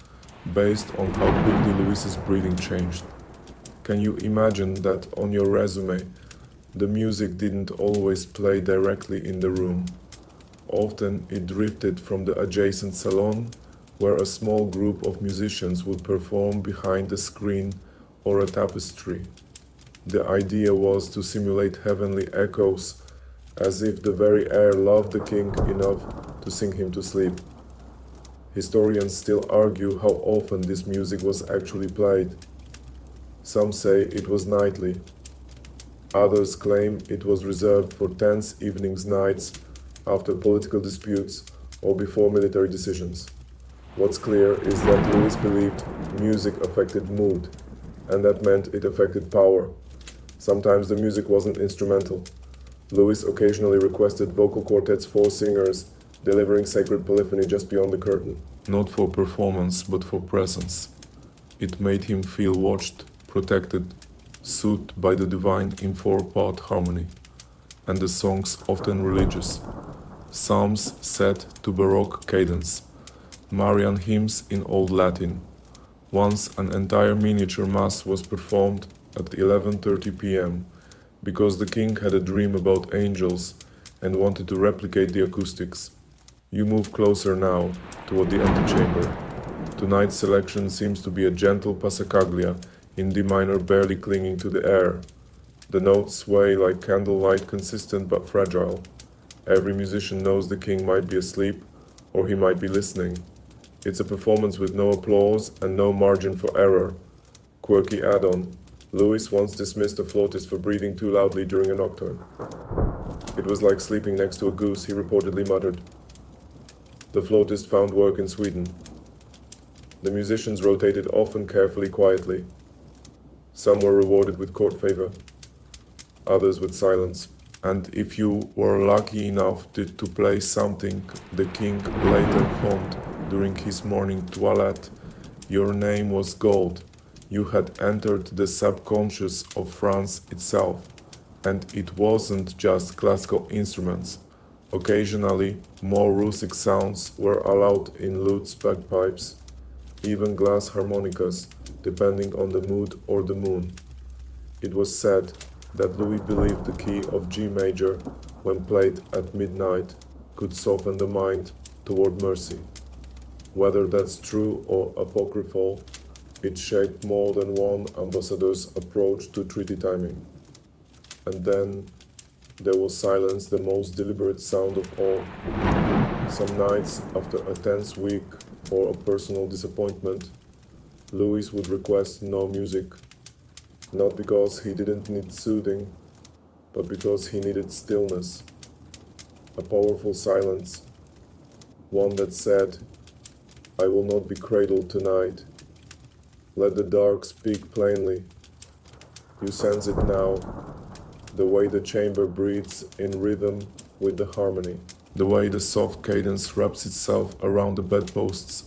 based on how quickly Louis's breathing changed. Can you imagine that on your resume, the music didn't always play directly in the room? Often it drifted from the adjacent salon, where a small group of musicians would perform behind a screen or a tapestry. The idea was to simulate heavenly echoes, as if the very air loved the king enough to sing him to sleep. Historians still argue how often this music was actually played. Some say it was nightly. Others claim it was reserved for tense evenings nights after political disputes or before military decisions. What's clear is that Louis believed music affected mood, and that meant it affected power. Sometimes the music wasn't instrumental. Louis occasionally requested vocal quartets for singers, delivering sacred polyphony just beyond the curtain. Not for performance, but for presence. It made him feel watched, protected, soothed by the divine in four-part harmony, and the songs often religious. Psalms set to Baroque cadence, Marian hymns in Old Latin. Once an entire miniature mass was performed at 11:30 p.m. because the king had a dream about angels and wanted to replicate the acoustics. You move closer now toward the antechamber. Tonight's selection seems to be a gentle passacaglia in D minor, barely clinging to the air. The notes sway like candlelight, consistent but fragile. Every musician knows the king might be asleep or he might be listening. It's a performance with no applause and no margin for error. Quirky add-on. Louis once dismissed a flautist for breathing too loudly during a nocturne. It was like sleeping next to a goose, he reportedly muttered. The flautist found work in Sweden. The musicians rotated often carefully, quietly. Some were rewarded with court favor, others with silence. And if you were lucky enough to play something the king later hummed during his morning toilette, your name was gold. You had entered the subconscious of France itself. And it wasn't just classical instruments. Occasionally, more rustic sounds were allowed in lutes, bagpipes, even glass harmonicas, depending on the mood or the moon. It was said that Louis believed the key of G major, when played at midnight, could soften the mind toward mercy. Whether that's true or apocryphal, it shaped more than one ambassador's approach to treaty timing. And then there was silence, the most deliberate sound of all. Some nights, after a tense week or a personal disappointment, Louis would request no music, not because he didn't need soothing, but because he needed stillness, a powerful silence, one that said, "I will not be cradled tonight. Let the dark speak plainly." You sense it now, the way the chamber breathes in rhythm with the harmony, the way the soft cadence wraps itself around the bedposts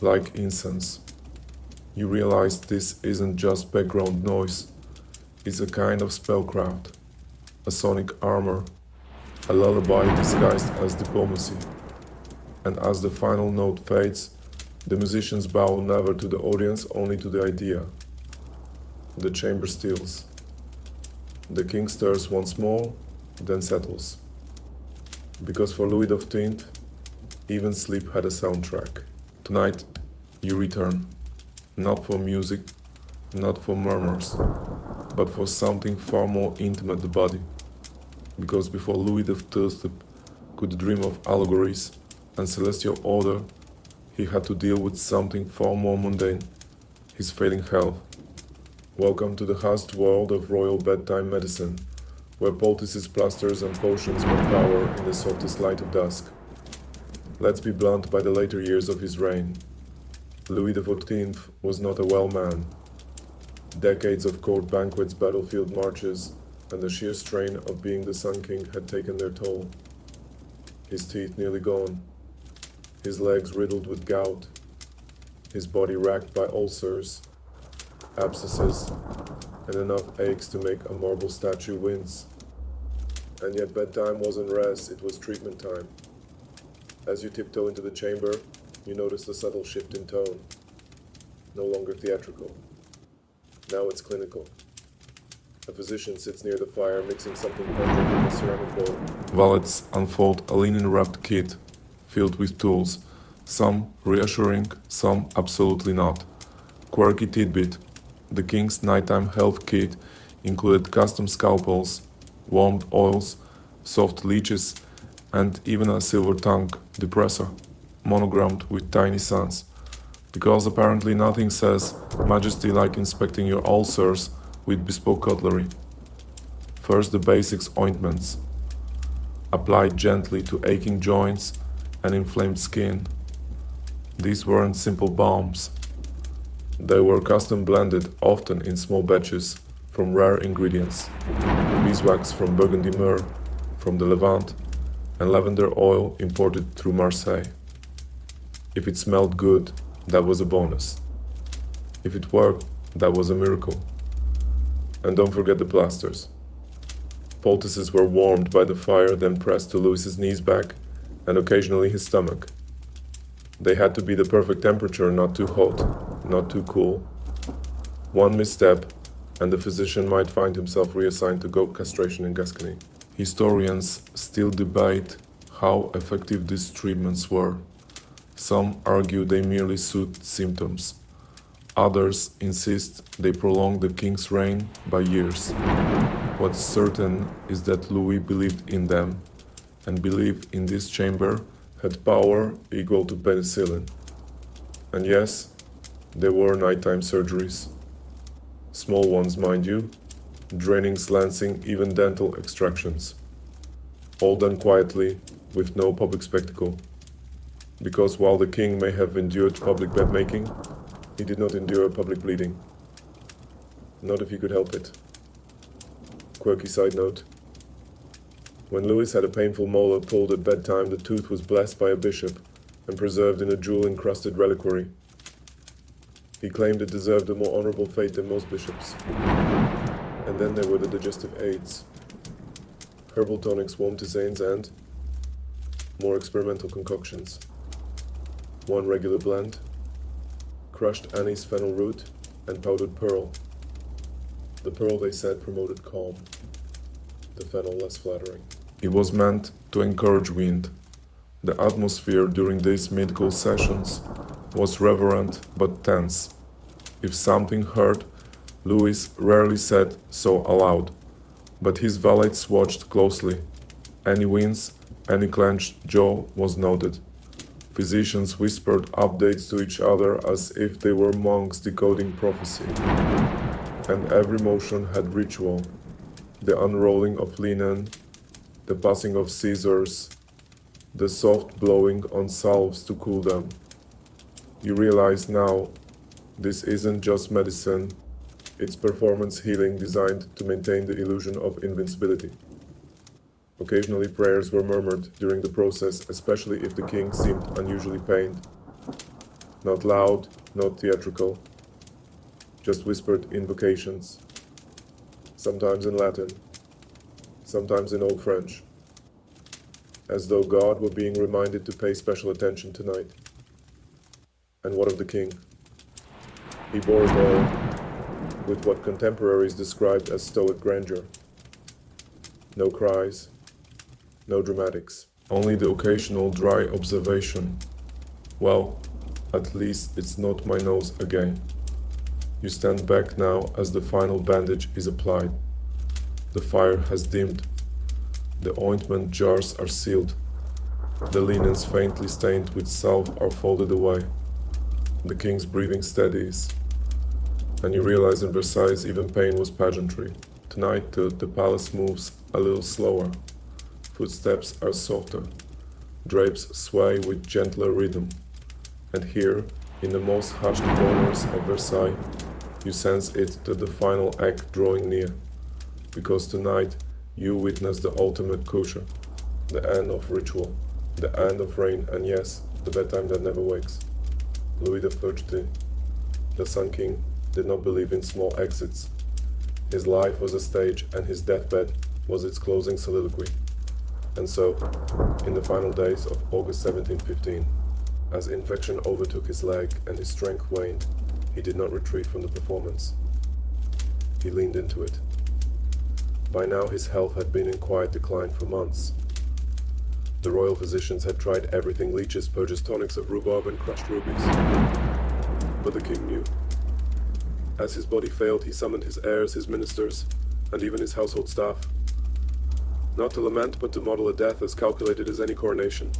like incense. You realize this isn't just background noise, it's a kind of spellcraft, a sonic armor, a lullaby disguised as diplomacy. And as the final note fades, the musicians bow never to the audience, only to the idea. The chamber stills. The king stirs once more, then settles. Because for Louis XV, even sleep had a soundtrack. Tonight, you return, not for music, not for murmurs, but for something far more intimate, the body. Because before Louis XIII could dream of allegories and celestial order, he had to deal with something far more mundane, his failing health. Welcome to the hushed world of royal bedtime medicine, where poultices, plasters, and potions met power in the softest light of dusk. Let's be blunt by the later years of his reign. Louis XIV was not a well man. Decades of court banquets, battlefield marches, and the sheer strain of being the Sun King had taken their toll. His teeth nearly gone, his legs riddled with gout, his body racked by ulcers, abscesses, and enough aches to make a marble statue wince. And yet bedtime wasn't rest, it was treatment time. As you tiptoe into the chamber, You notice a subtle shift in tone, no longer theatrical. Now it's clinical. A physician sits near the fire mixing something pungent in a ceramic bowl. Valets unfold a linen-wrapped kit filled with tools, some reassuring, some absolutely not. Quirky tidbit: the king's nighttime health kit included custom scalpels, warmed oils, soft leeches, and even a silver-tongue depressor, monogrammed with tiny suns. Because apparently nothing says majesty like inspecting your ulcers with bespoke cutlery. First, the basics: ointments, applied gently to aching joints and inflamed skin. These weren't simple balms. They were custom blended, often in small batches, from rare ingredients: beeswax from Burgundy myrrh, from the Levant, and lavender oil imported through Marseille. If it smelled good, that was a bonus. If it worked, that was a miracle. And don't forget the plasters. Poultices were warmed by the fire, then pressed to Louis's knees back, and occasionally his stomach. They had to be the perfect temperature, not too hot, not too cool. One misstep, and the physician might find himself reassigned to goat castration in Gascony. Historians still debate how effective these treatments were. Some argue they merely soothed symptoms. Others insist they prolonged the king's reign by years. What's certain is that Louis believed in them, and belief in this chamber had power equal to penicillin. And yes, there were nighttime surgeries. Small ones, mind you, drainings, lancing, even dental extractions. All done quietly, with no public spectacle. Because while the king may have endured public bed-making, he did not endure public bleeding. Not if he could help it. Quirky side note: when Louis had a painful molar pulled at bedtime, the tooth was blessed by a bishop and preserved in a jewel-encrusted reliquary. He claimed it deserved a more honorable fate than most bishops. And then there were the digestive aids: herbal tonics, warm tisanes, and more experimental concoctions. One regular blend: crushed anise, fennel root, and powdered pearl. The pearl, they said, promoted calm, the fennel less flattering. It was meant to encourage wind. The atmosphere during these medical sessions was reverent but tense. If something hurt, Louis rarely said so aloud, but his valets watched closely. Any wince, any clenched jaw was noted. Physicians whispered updates to each other as if they were monks decoding prophecy. And every motion had ritual: the unrolling of linen, the passing of scissors, the soft blowing on salves to cool them. You realize now, this isn't just medicine, it's performance healing designed to maintain the illusion of invincibility. Occasionally prayers were murmured during the process, especially if the king seemed unusually pained. Not loud, not theatrical, just whispered invocations, sometimes in Latin, sometimes in Old French, as though God were being reminded to pay special attention tonight. And what of the king? He bore it all with what contemporaries described as stoic grandeur. No cries, no dramatics, only the occasional dry observation. Well, at least it's not my nose again. You stand back now as the final bandage is applied. The fire has dimmed. The ointment jars are sealed. The linens faintly stained with salve are folded away. The king's breathing steadies. And you realize in Versailles even pain was pageantry. Tonight the palace moves a little slower. Footsteps are softer. Drapes sway with gentler rhythm. And here, in the most hushed corners of Versailles, you sense it to the final act drawing near. Because tonight, you witness the ultimate kosher, the end of ritual, the end of reign, and yes, the bedtime that never wakes. Louis XIV, the Sun King, did not believe in small exits. His life was a stage, and his deathbed was its closing soliloquy. And so, in the final days of August 1715, As infection overtook his leg and his strength waned, he did not retreat from the performance. He leaned into it. By now his health had been in quiet decline for months. The royal physicians had tried everything: leeches, purges, tonics of rhubarb, and crushed rubies. But the king knew. As his body failed, he summoned his heirs, his ministers, and even his household staff. Not to lament, but to model a death as calculated as any coronation.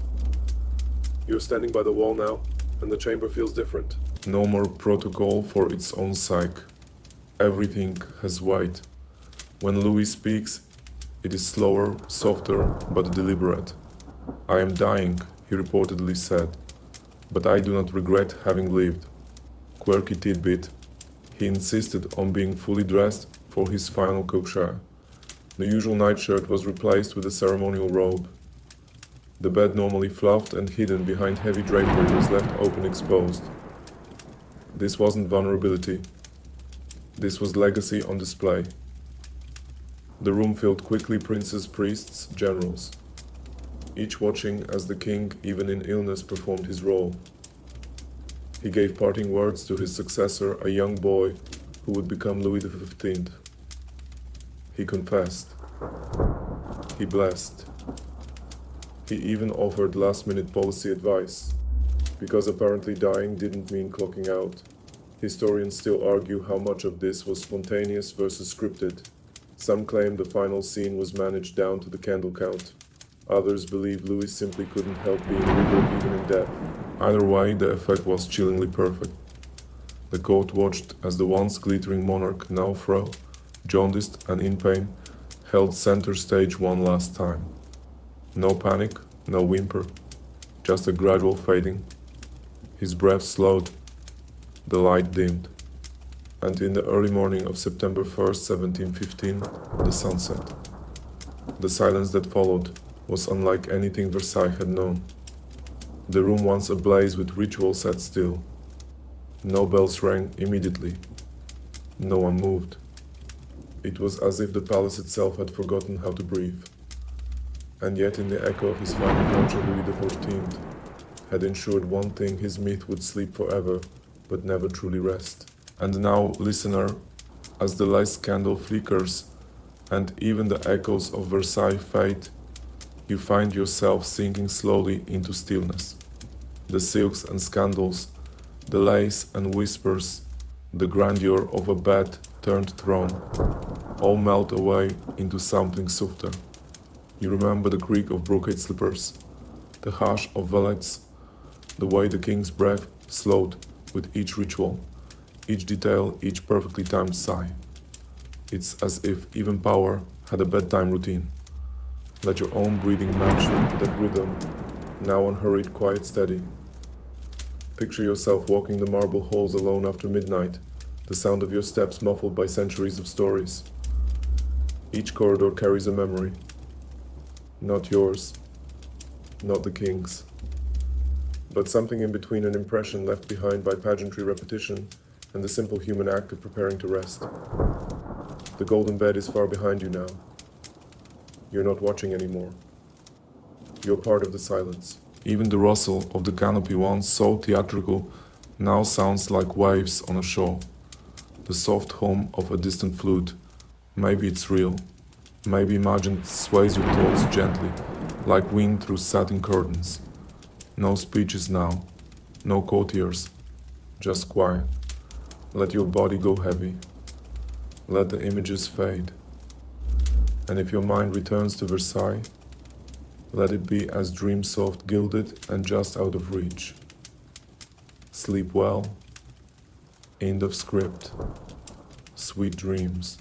You're standing by the wall now, and the chamber feels different. No more protocol for its own sake. Everything has weight. When Louis speaks, it is slower, softer, but deliberate. "I am dying," he reportedly said, "but I do not regret having lived." Quirky tidbit: he insisted on being fully dressed for his final coucher. The usual nightshirt was replaced with a ceremonial robe. The bed, normally fluffed and hidden behind heavy drapery, was left open, exposed. This wasn't vulnerability. This was legacy on display. The room filled quickly: princes, priests, generals, each watching as the king, even in illness, performed his role. He gave parting words to his successor, a young boy who would become Louis XV. He confessed. He blessed. He even offered last-minute policy advice, because apparently dying didn't mean clocking out. Historians still argue how much of this was spontaneous versus scripted. Some claim the final scene was managed down to the candle count. Others believe Louis simply couldn't help being regal even in death. Either way, the effect was chillingly perfect. The court watched as the once glittering monarch, now frail, jaundiced and in pain, held center stage one last time. No panic, no whimper, just a gradual fading. His breath slowed, the light dimmed, and in the early morning of September 1st, 1715, the sun set. The silence that followed was unlike anything Versailles had known. The room once ablaze with ritual sat still. No bells rang immediately. No one moved. It was as if the palace itself had forgotten how to breathe. And yet in the echo of his final counsel, Louis XIV had ensured one thing: his myth would sleep forever, but never truly rest. And now, listener, as the last candle flickers, and even the echoes of Versailles fade, you find yourself sinking slowly into stillness. The silks and scandals, the lace and whispers, the grandeur of a bed-turned throne, all melt away into something softer. You remember the creak of brocade slippers, the hush of valets, the way the king's breath slowed with each ritual, each detail, each perfectly timed sigh. It's as if even power had a bedtime routine. Let your own breathing match that rhythm, now unhurried, quiet, steady. Picture yourself walking the marble halls alone after midnight, the sound of your steps muffled by centuries of stories. Each corridor carries a memory. Not yours, not the king's, but something in between: an impression left behind by pageantry, repetition, and the simple human act of preparing to rest. The golden bed is far behind you now. You're not watching anymore. You're part of the silence. Even the rustle of the canopy, once so theatrical, now sounds like waves on a shore. The soft hum of a distant flute. Maybe it's real. Maybe imagined sways your thoughts gently, like wind through satin curtains. No speeches now, no courtiers, just quiet. Let your body go heavy. Let the images fade. And if your mind returns to Versailles, let it be as dream soft, gilded, and just out of reach. Sleep well. End of script. Sweet dreams.